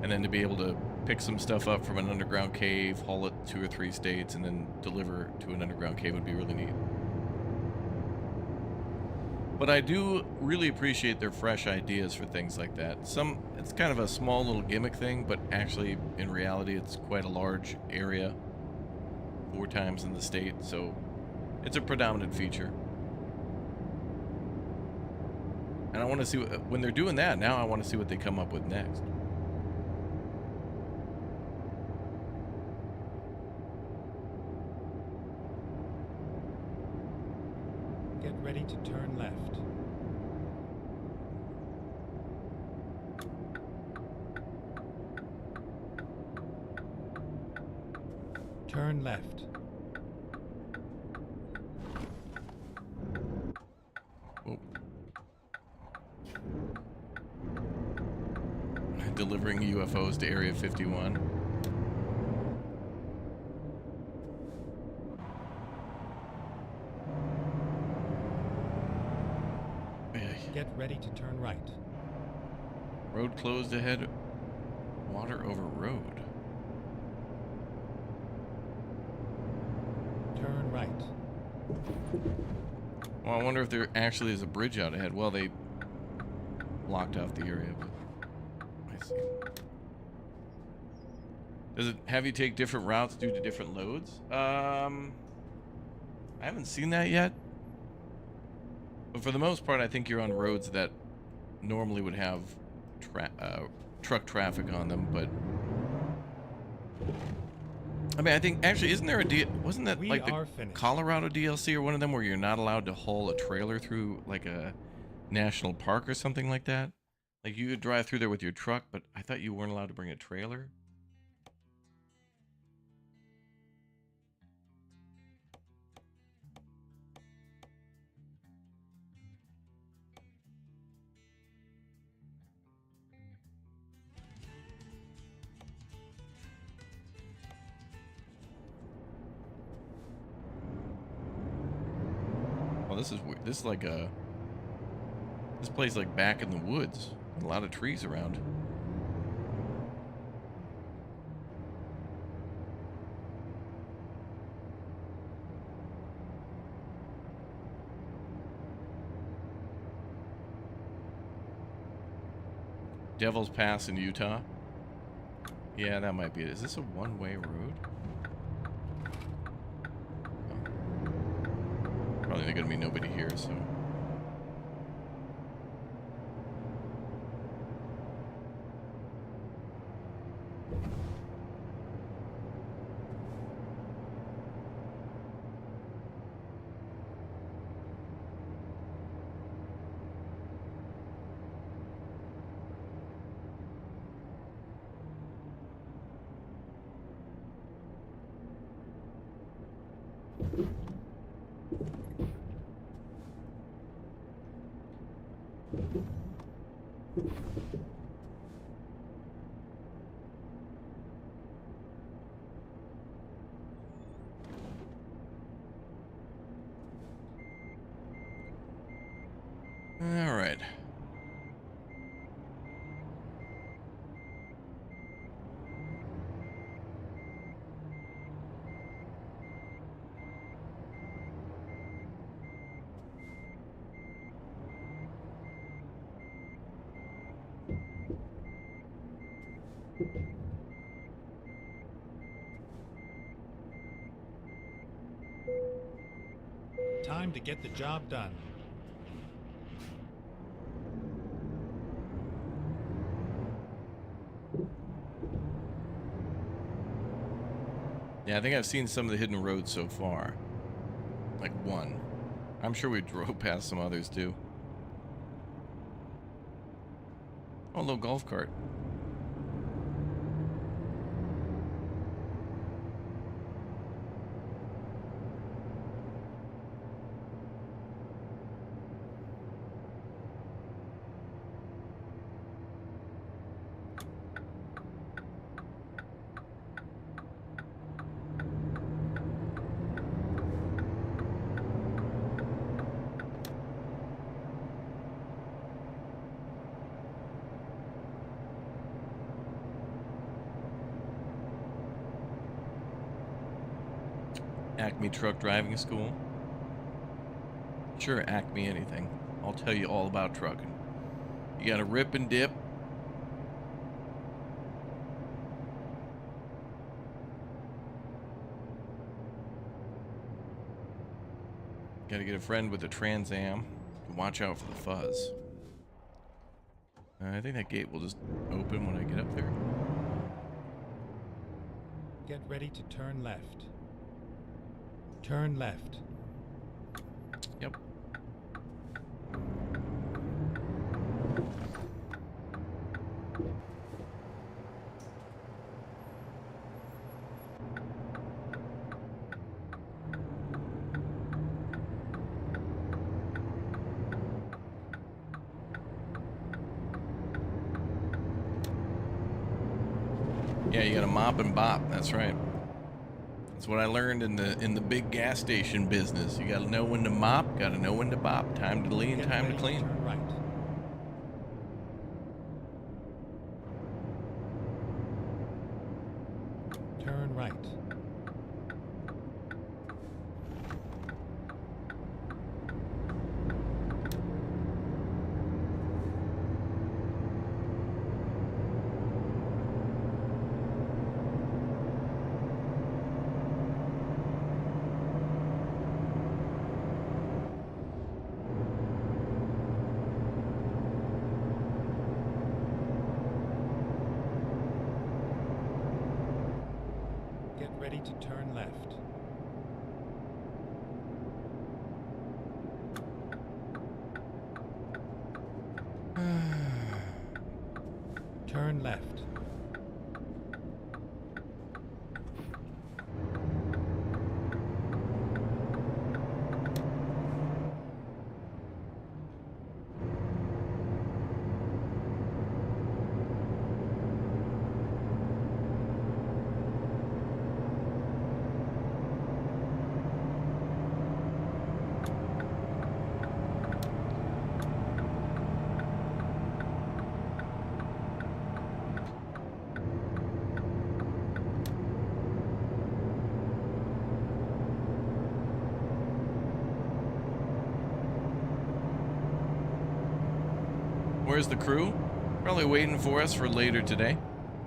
And then to be able to pick some stuff up from an underground cave, haul it 2 or 3 states, and then deliver to an underground cave would be really neat. But I do really appreciate their fresh ideas for things like that. It's kind of a small little gimmick thing, but actually, in reality, it's quite a large area, 4 times in the state, so it's a predominant feature. And I want to see when they're doing that. Now I want to see what they come up with next. Get ready to turn left. Turn left. Oh. Delivering UFOs to Area 51. Get ready to turn right. Road closed ahead. Water over road. Turn right. Well, I wonder if there actually is a bridge out ahead. Well, they blocked off the area, but I see. Does it have you take different routes due to different loads? I haven't seen that yet. But for the most part, I think you're on roads that normally would have truck traffic on them, but I mean, I think actually, isn't there wasn't that like the Colorado DLC or one of them where you're not allowed to haul a trailer through like a national park or something like that? Like you could drive through there with your truck, but I thought you weren't allowed to bring a trailer. Well, this is weird. This is like this place like back in the woods. A lot of trees around. Devil's Pass in Utah. Yeah, that might be it. Is this a one-way road? Probably not gonna be nobody here, so. All right. Time to get the job done. Yeah, I think I've seen some of the hidden roads so far. Like one. I'm sure we drove past some others too. Oh, a little golf cart. Acme Truck Driving School. Sure, Acme anything. I'll tell you all about trucking. You got to rip and dip. Got to get a friend with a Trans Am. Watch out for the fuzz. I think that gate will just open when I get up there. Get ready to turn left. Turn left. Yep. Yeah, you gotta mop and bop. That's right. That's what I learned in the big gas station business. You gotta know when to mop, gotta know when to bop. Time to lean, Get time to ready clean. Turn right. Turn right. Get ready to turn left. Turn left. Where's the crew? Probably waiting for us for later today.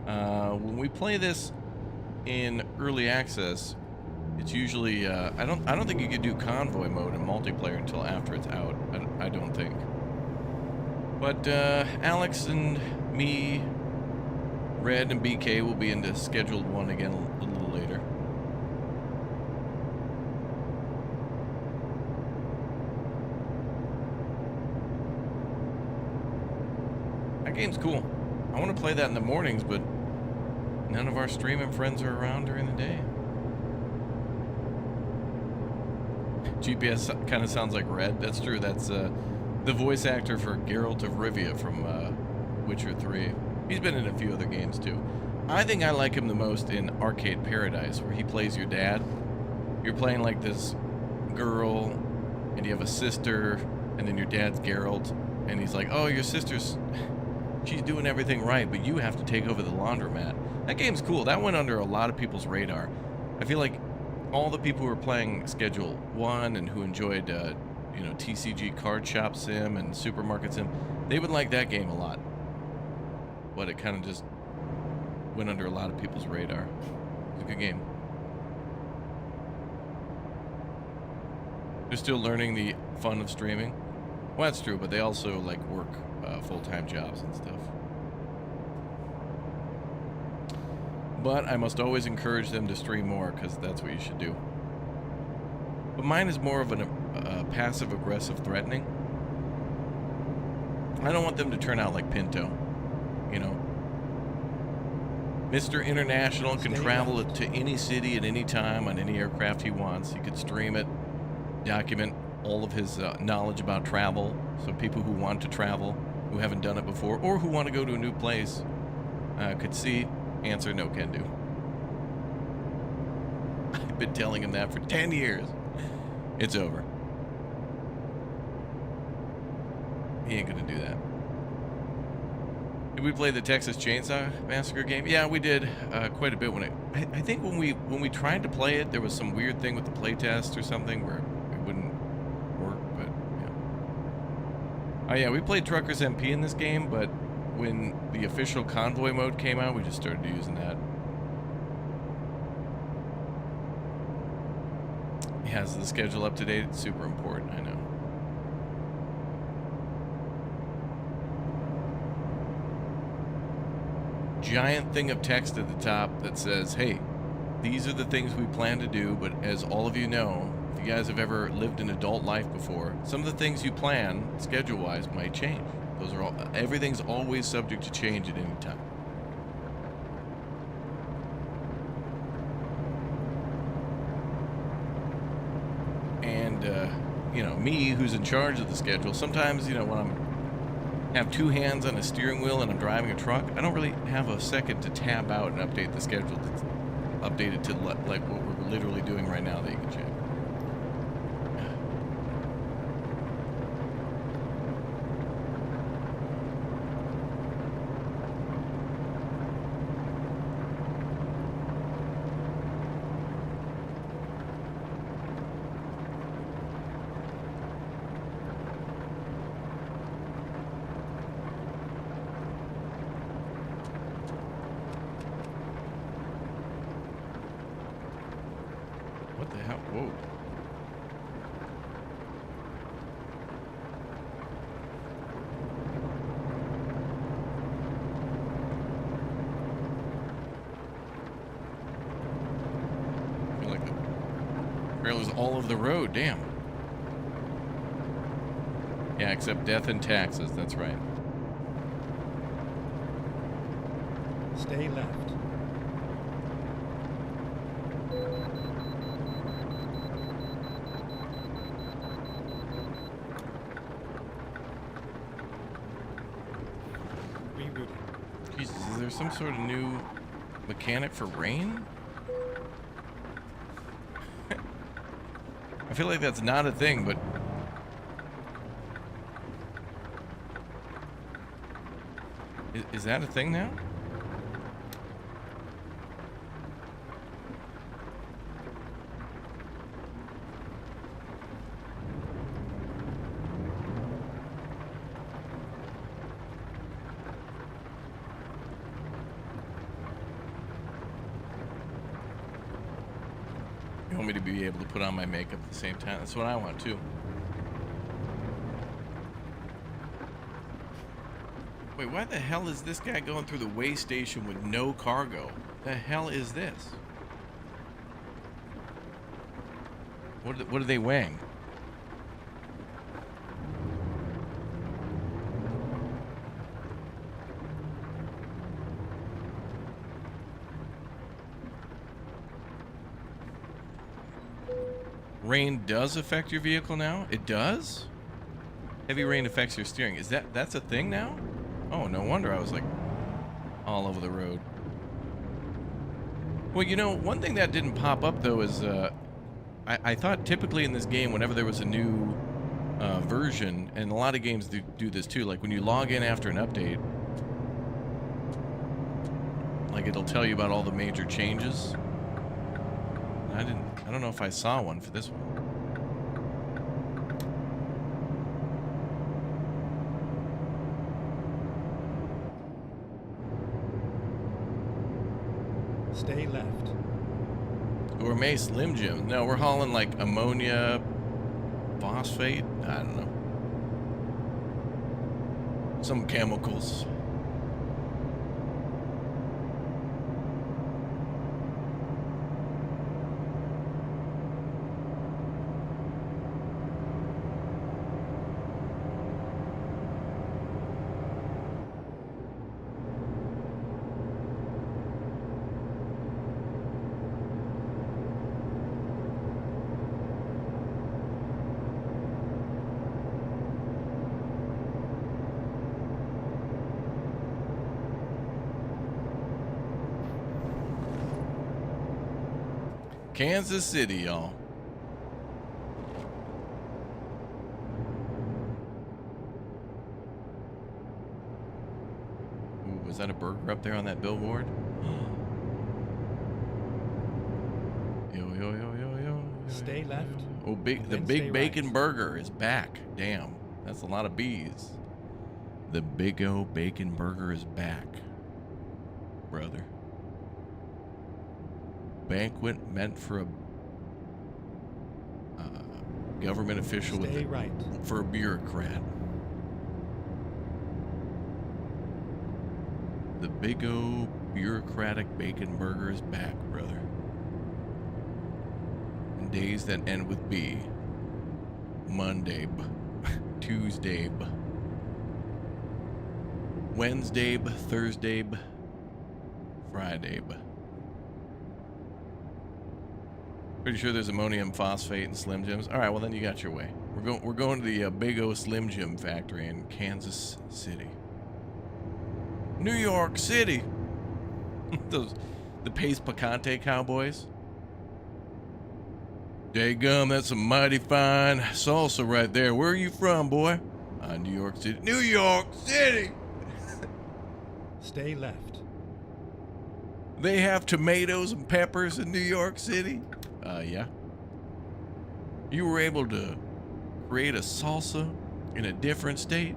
When we play this in early access, it's usually I don't think you could do convoy mode in multiplayer until after it's out. I don't think. But Alex and me, Red and BK will be into scheduled one again a little later. That game's cool. I want to play that in the mornings, but none of our streaming friends are around during the day. GPS kind of sounds like Red. That's true. That's the voice actor for Geralt of Rivia from Witcher 3. He's been in a few other games too. I think I like him the most in Arcade Paradise, where he plays your dad. You're playing like this girl, and you have a sister, and then your dad's Geralt, and he's like, oh, your sister's... she's doing everything right, but you have to take over the laundromat. That game's cool. That went under a lot of people's radar. I feel like all the people who were playing Schedule 1 and who enjoyed, you know, TCG Card Shop Sim and Supermarket Sim, they would like that game a lot. But it kind of just went under a lot of people's radar. It's a good game. They're still learning the fun of streaming. Well, that's true, but they also, like, work full-time jobs and stuff. But I must always encourage them to stream more, because that's what you should do. But mine is more of a passive-aggressive threatening. I don't want them to turn out like Pinto, you know. Mr. International can travel to any city at any time on any aircraft he wants. He could stream it, document all of his knowledge about travel, so people who want to travel, who haven't done it before, or who want to go to a new place, could see. Answer, no can do. I've been telling him that for 10 years. It's over. He ain't gonna do that. Did we play the Texas Chainsaw Massacre game? Yeah, we did quite a bit when it... I think when we tried to play it, there was some weird thing with the playtest or something where it wouldn't work, but yeah. Oh yeah, we played Truckers MP in this game, but when the official convoy mode came out, we just started using that. Yeah, is the schedule up to date? It's super important, I know. Giant thing of text at the top that says, hey, these are the things we plan to do, but as all of you know, if you guys have ever lived an adult life before, some of the things you plan, schedule-wise, might change. Those are all, everything's always subject to change at any time. And, you know, me, who's in charge of the schedule, sometimes, you know, when have two hands on a steering wheel and I'm driving a truck, I don't really have a second to tab out and update the schedule that's updated to like what we're literally doing right now that you can check. What the hell? Whoa. I feel like the trailer's all over the road. Damn. Yeah, except death and taxes. That's right. Stay left. Jesus, is there some sort of new mechanic for rain? I feel like that's not a thing, but... Is that a thing now? You want me to be able to put on my makeup at the same time? That's what I want too. Wait, why the hell is this guy going through the weigh station with no cargo? The hell is this? What are they weighing? Rain does affect your vehicle now? It does? Heavy rain affects your steering. Is that's a thing now? Oh, no wonder I was like all over the road. Well, you know, one thing that didn't pop up though is I thought typically in this game, whenever there was a new version, and a lot of games do this too, like when you log in after an update, like it'll tell you about all the major changes. I don't know if I saw one for this one. Stay left. Gourmet Slim Jim. No, we're hauling like ammonia, phosphate. I don't know. Some chemicals. Kansas City, y'all. Ooh, was that a burger up there on that billboard? Yo, yo, yo, yo, yo, yo. Stay left. Oh, the big bacon burger is back. Damn, that's a lot of bees. The Big O Bacon Burger is back, brother. Banquet meant for a government official Stay right. for a bureaucrat. The Big O Bureaucratic Bacon Burger is back, brother. And days that end with B. Monday, Tuesday, Wednesday, Thursday, Friday. Pretty sure there's ammonium phosphate and Slim Jims. All right, well then you got your way. We're going to the Big O Slim Jim factory in Kansas City, New York City. The Pace Picante Cowboys. Daggum, that's some mighty fine salsa right there. Where are you from, boy? New York City. New York City! Stay left. They have tomatoes and peppers in New York City? Yeah. You were able to create a salsa in a different state?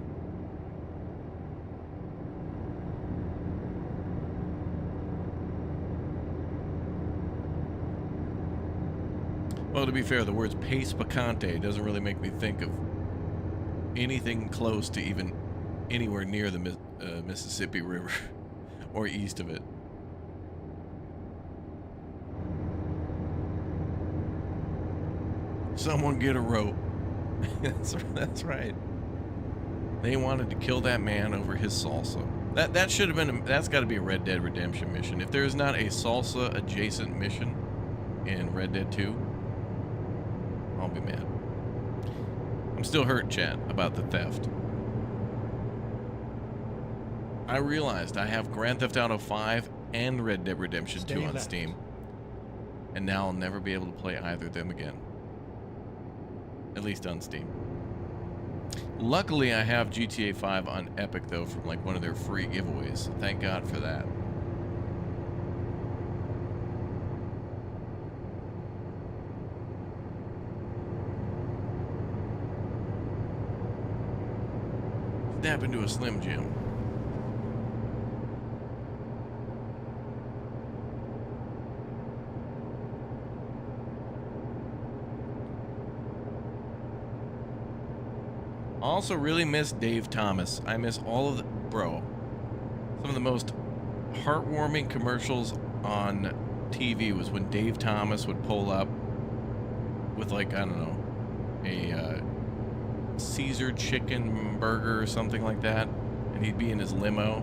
Well, to be fair, the words Pace Picante doesn't really make me think of anything close to even anywhere near the Mississippi River or east of it. Someone get a rope. That's right. They wanted to kill that man over his salsa. That should have been that's got to be a Red Dead Redemption mission. If there is not a salsa adjacent mission in Red Dead 2, I'll be mad. I'm still hurt, chat, about the theft. I realized I have Grand Theft Auto 5 and Red Dead Redemption 2 on Steam, and now I'll never be able to play either of them again. At least on Steam. Luckily, I have GTA 5 on Epic, though, from like one of their free giveaways. Thank God for that. Snap into a Slim Jim. Also really miss Dave Thomas. I miss all of the... Bro. Some of the most heartwarming commercials on TV was when Dave Thomas would pull up with, like, I don't know, a Caesar chicken burger or something like that. And he'd be in his limo.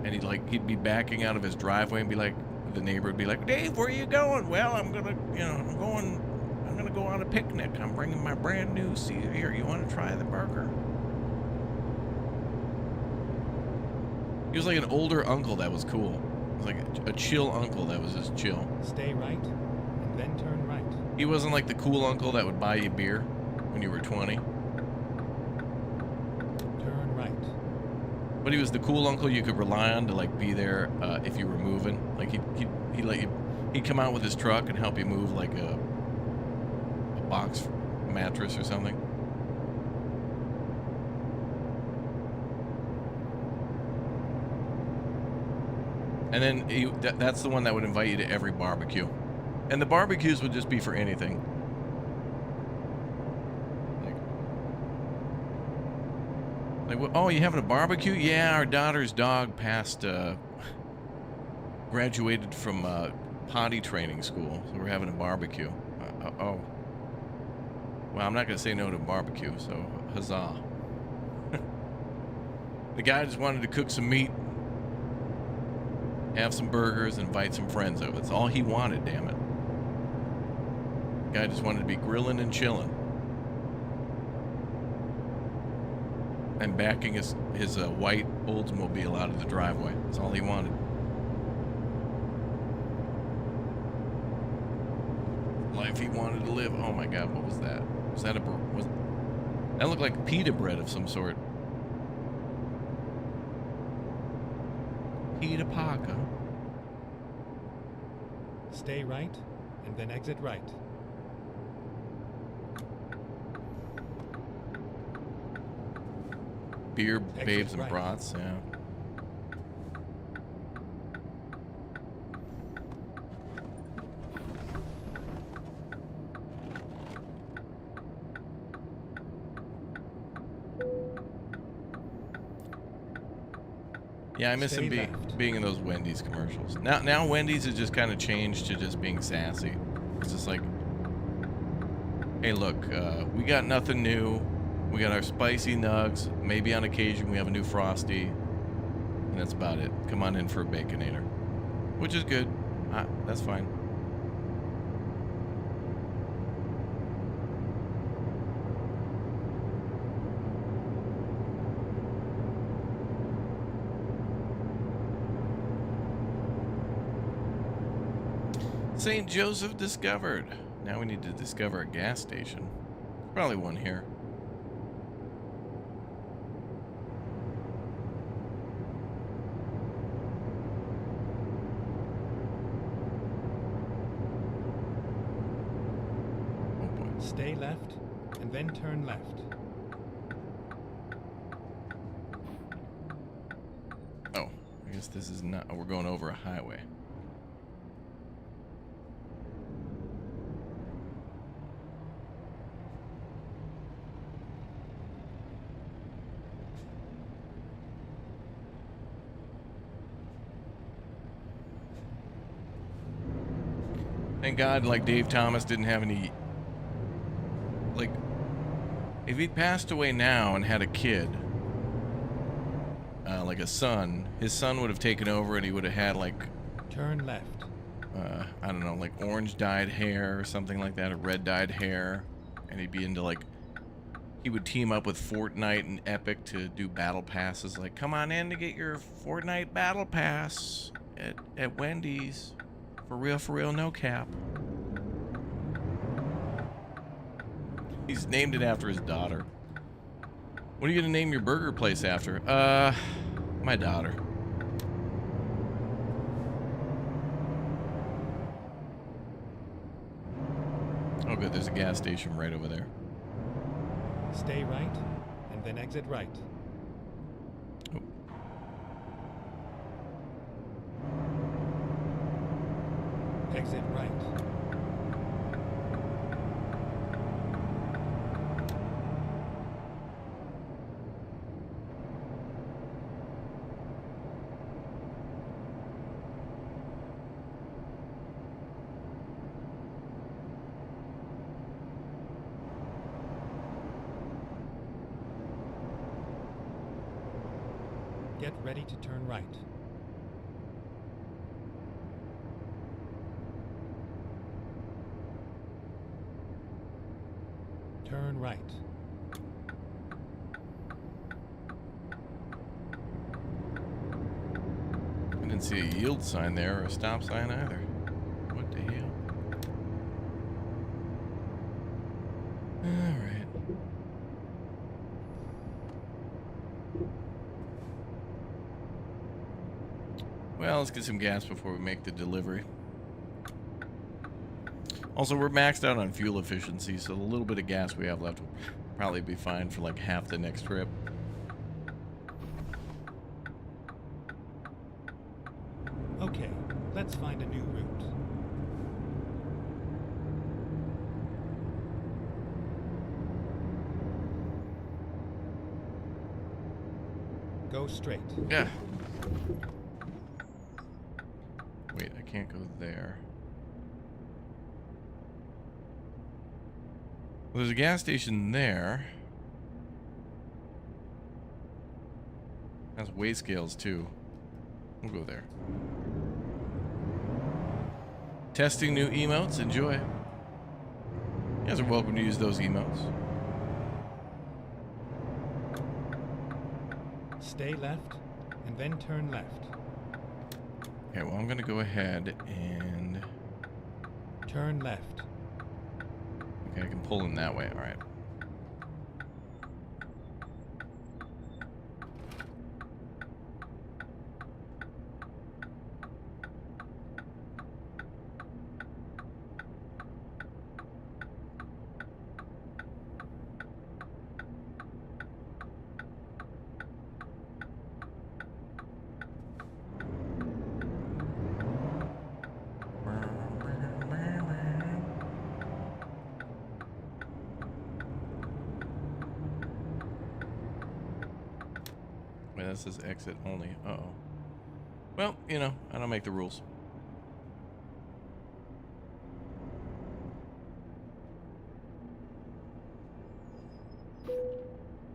And he'd be backing out of his driveway and be like, the neighbor would be like, Dave, where are you going? Well, I'm gonna go on a picnic. I'm bringing my brand new Caesar here. You want to try the burger? He was like an older uncle that was cool. It was like a chill uncle that was just chill. Stay right, and then turn right. He wasn't like the cool uncle that would buy you beer when you were 20. Turn right. But he was the cool uncle you could rely on to like be there if you were moving. Like he'd come out with his truck and help you move like a box mattress or something. And then that's the one that would invite you to every barbecue. And the barbecues would just be for anything. Like, oh, you having a barbecue? Yeah, our daughter's dog graduated from potty training school, so we're having a barbecue. Oh. Well, I'm not going to say no to barbecue, so huzzah. The guy just wanted to cook some meat, have some burgers, and invite some friends over. That's all he wanted, damn it. The guy just wanted to be grilling and chilling. And backing his white Oldsmobile out of the driveway. That's all he wanted. Life he wanted to live. Oh my God, what was that? Was that that looked like pita bread of some sort. Pita paca. Stay right, and then exit right. Beer, Exit babes, and right. brats. Yeah. Yeah, I miss Stay him left. being in those Wendy's commercials. Now Wendy's has just kind of changed to just being sassy. It's just like, hey, look, we got nothing new. We got our spicy nugs. Maybe on occasion we have a new Frosty. And that's about it. Come on in for a Baconator. Which is good. That's fine. St. Joseph discovered. Now we need to discover a gas station. Probably one here. Oh boy. Stay left, and then turn left. Oh, I guess this is not. Oh, we're going over a highway. Thank God, like, Dave Thomas didn't have any, like, if he'd passed away now and had a kid, like a son, his son would have taken over and he would have had, like, Turn left. I don't know, like orange dyed hair or something like that, or red dyed hair, and he'd be into, like, he would team up with Fortnite and Epic to do battle passes, like, come on in to get your Fortnite battle pass at Wendy's. For real, no cap. He's named it after his daughter. What are you gonna name your burger place after? My daughter. Oh good, there's a gas station right over there. Stay right, and then exit right. Oh. Exit right. Get ready to turn right. Turn right. I didn't see a yield sign there or a stop sign either. What the hell? Alright. Well, let's get some gas before we make the delivery. Also, we're maxed out on fuel efficiency, so the little bit of gas we have left will probably be fine for like half the next trip. Okay, let's find a new route. Go straight. Yeah. Wait, I can't go there. Well, there's a gas station there. Has weigh scales too. We'll go there. Testing new emotes. Enjoy. You guys are welcome to use those emotes. Stay left, and then turn left. Okay, well, I'm going to go ahead and... Turn left. Okay, I can pull in that way. All right. It says exit only. Uh-oh. Well, you know, I don't make the rules.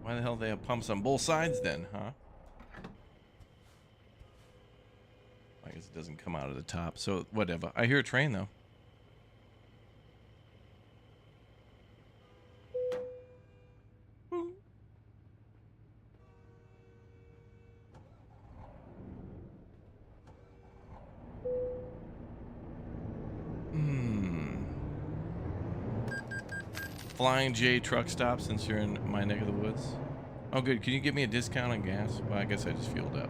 Why the hell do they have pumps on both sides then, huh? I guess it doesn't come out of the top, so whatever. I hear a train, though. Flying J truck stop since you're in my neck of the woods. Oh, good. Can you give me a discount on gas? Well, I guess I just fueled up.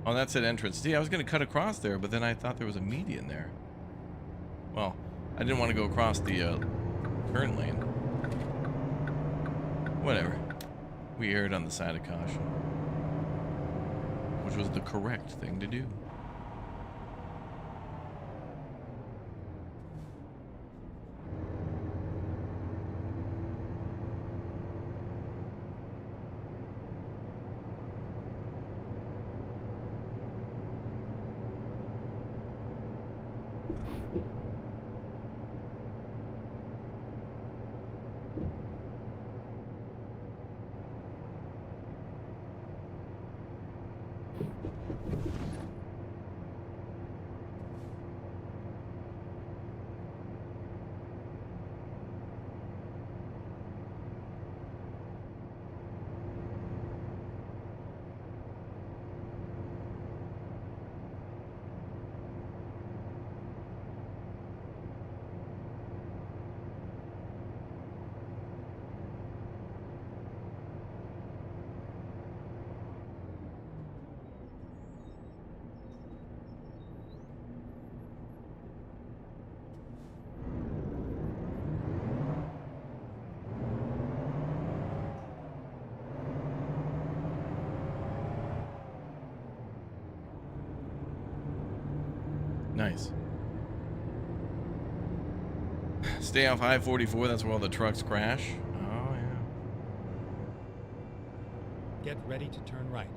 Oh, that's at entrance. See, I was going to cut across there, but then I thought there was a median there. Well, I didn't want to go across the turn lane. Whatever. We erred on the side of caution, which was the correct thing to do. Nice. Stay off I-44. That's where all the trucks crash. Oh, yeah. Get ready to turn right.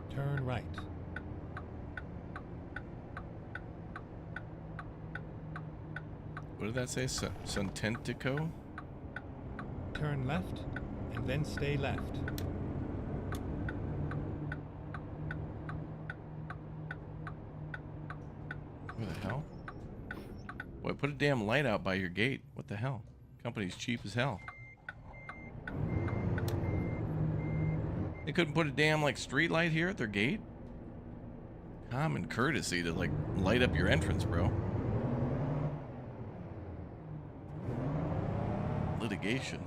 Turn right. What did that say? Cententico? Turn left, and then stay left. Where the hell? Boy, put a damn light out by your gate. What the hell? Company's cheap as hell. They couldn't put a damn, like, street light here at their gate? Common courtesy to, like, light up your entrance, bro. Litigation.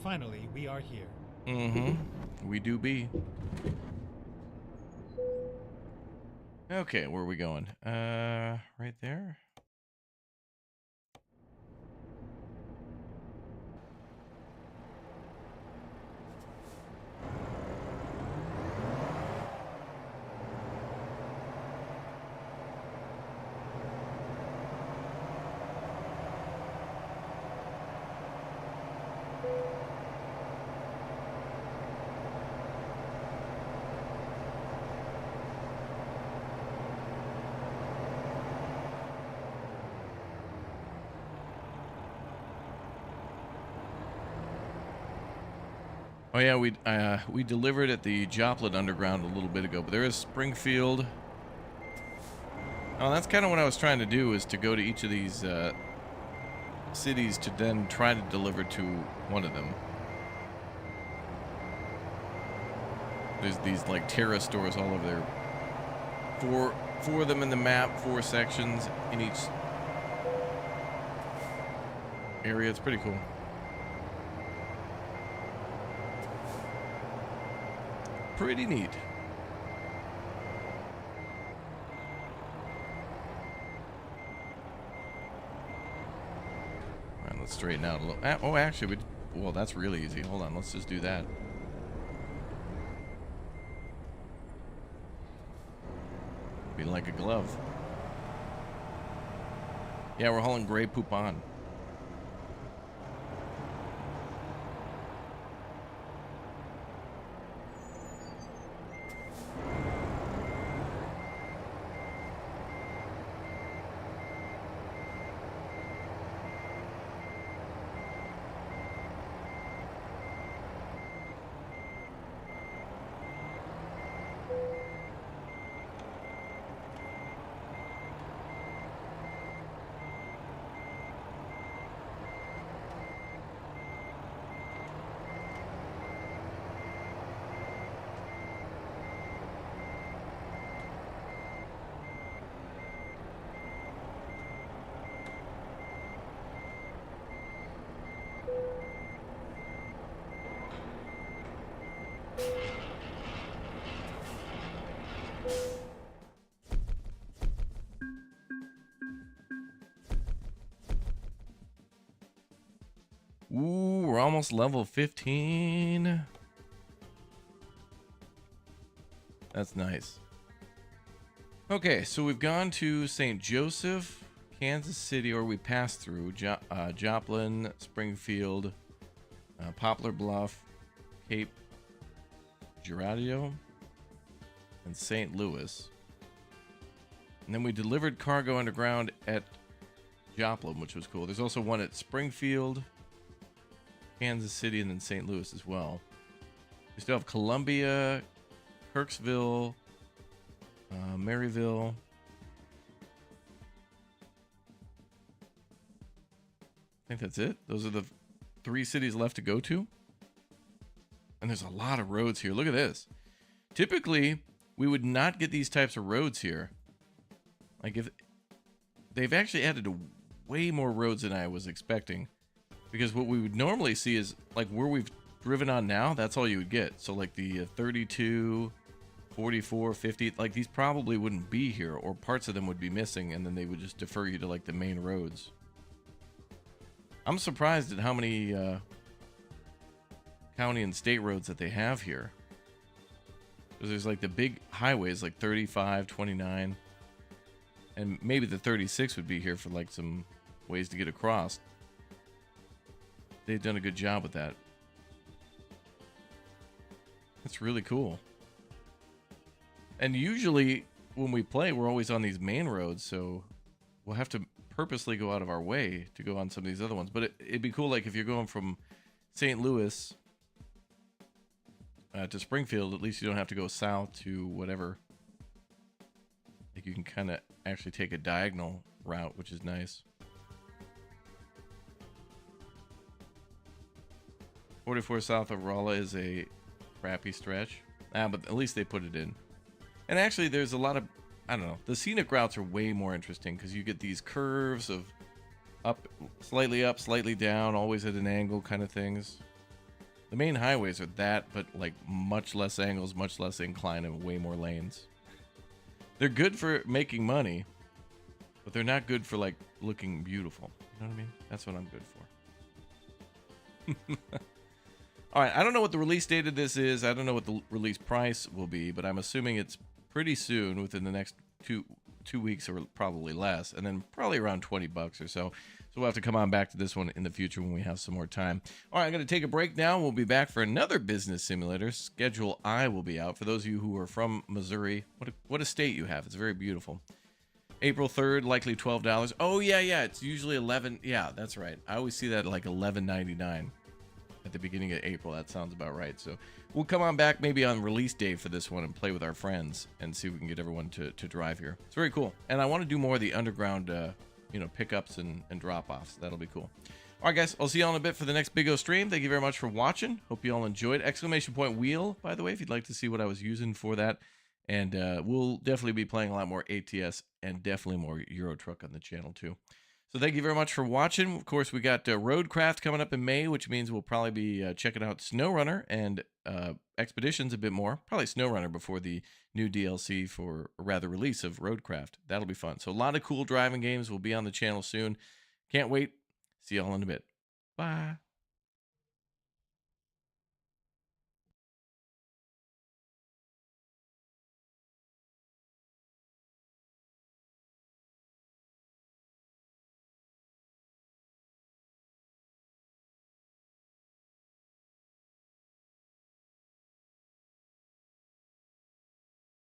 Finally, we are here. Mm-hmm. We do be. Okay, where are we going? Right there? Oh yeah, we delivered at the Joplin Underground a little bit ago, but there is Springfield. Oh, that's kind of what I was trying to do, is to go to each of these cities to then try to deliver to one of them. There's these like Terra stores all over there. Four of them in the map, 4 sections in each area. It's pretty cool. Pretty neat. All right, let's straighten out a little. Oh, actually, well, that's really easy. Hold on, let's just do that. like a glove. Yeah, we're hauling Grey Poupon. Ooh, we're almost level 15. That's nice. Okay, so we've gone to St. Joseph, Kansas City, or we passed through Joplin, Springfield, Poplar Bluff, Cape Girardeau, and St. Louis. And then we delivered cargo underground at Joplin, which was cool. There's also one at Springfield, Kansas City, and then St. Louis as well. We still have Columbia, Kirksville, Maryville. I think that's it. Those are the 3 cities left to go to. And there's a lot of roads here. Look at this. Typically, we would not get these types of roads here. Like, if they've actually added way more roads than I was expecting. Because what we would normally see is, like, where we've driven on now, that's all you would get. So, like, the 32, 44, 50, like, these probably wouldn't be here, or parts of them would be missing, and then they would just defer you to, like, the main roads. I'm surprised at how many county and state roads that they have here. Because there's, like, the big highways, like 35, 29, and maybe the 36 would be here for, like, some ways to get across. They've done a good job with that. That's really cool. And usually when we play, we're always on these main roads, so we'll have to purposely go out of our way to go on some of these other ones. But it'd be cool, like, if you're going from St. Louis to Springfield, at least you don't have to go south to whatever. Like, you can kind of actually take a diagonal route, which is nice. 44 south of Rolla is a crappy stretch. But at least they put it in. And actually, there's a lot of, I don't know, the scenic routes are way more interesting because you get these curves of up, slightly down, always at an angle kind of things. The main highways are that, but like much less angles, much less incline, and way more lanes. They're good for making money, but they're not good for, like, looking beautiful. You know what I mean? That's what I'm good for. All right, I don't know what the release date of this is. I don't know what the release price will be, but I'm assuming it's pretty soon, within the next two weeks or probably less, and then probably around $20 or so. So we'll have to come on back to this one in the future when we have some more time. All right, I'm going to take a break now. We'll be back for another business simulator. Schedule I will be out. For those of you who are from Missouri, what a state you have. It's very beautiful. April 3rd, likely $12. Oh, yeah, it's usually 11. Yeah, that's right. I always see that at like $11.99 at the beginning of April. That sounds about right. So we'll come on back maybe on release day for this one and play with our friends and see if we can get everyone to drive here. It's very cool. And I want to do more of the underground pickups and drop-offs. That'll be cool. All right, guys, I'll see you all in a bit for the next Big O stream. Thank you very much for watching. Hope you all enjoyed. Exclamation point wheel, by the way, if you'd like to see what I was using for that. And we'll definitely be playing a lot more ATS and definitely more Euro Truck on the channel, too. So thank you very much for watching. Of course, we got Roadcraft coming up in May, which means we'll probably be checking out SnowRunner and Expeditions a bit more. Probably SnowRunner before the new DLC for, or rather, release of Roadcraft. That'll be fun. So a lot of cool driving games will be on the channel soon. Can't wait. See y'all in a bit. Bye.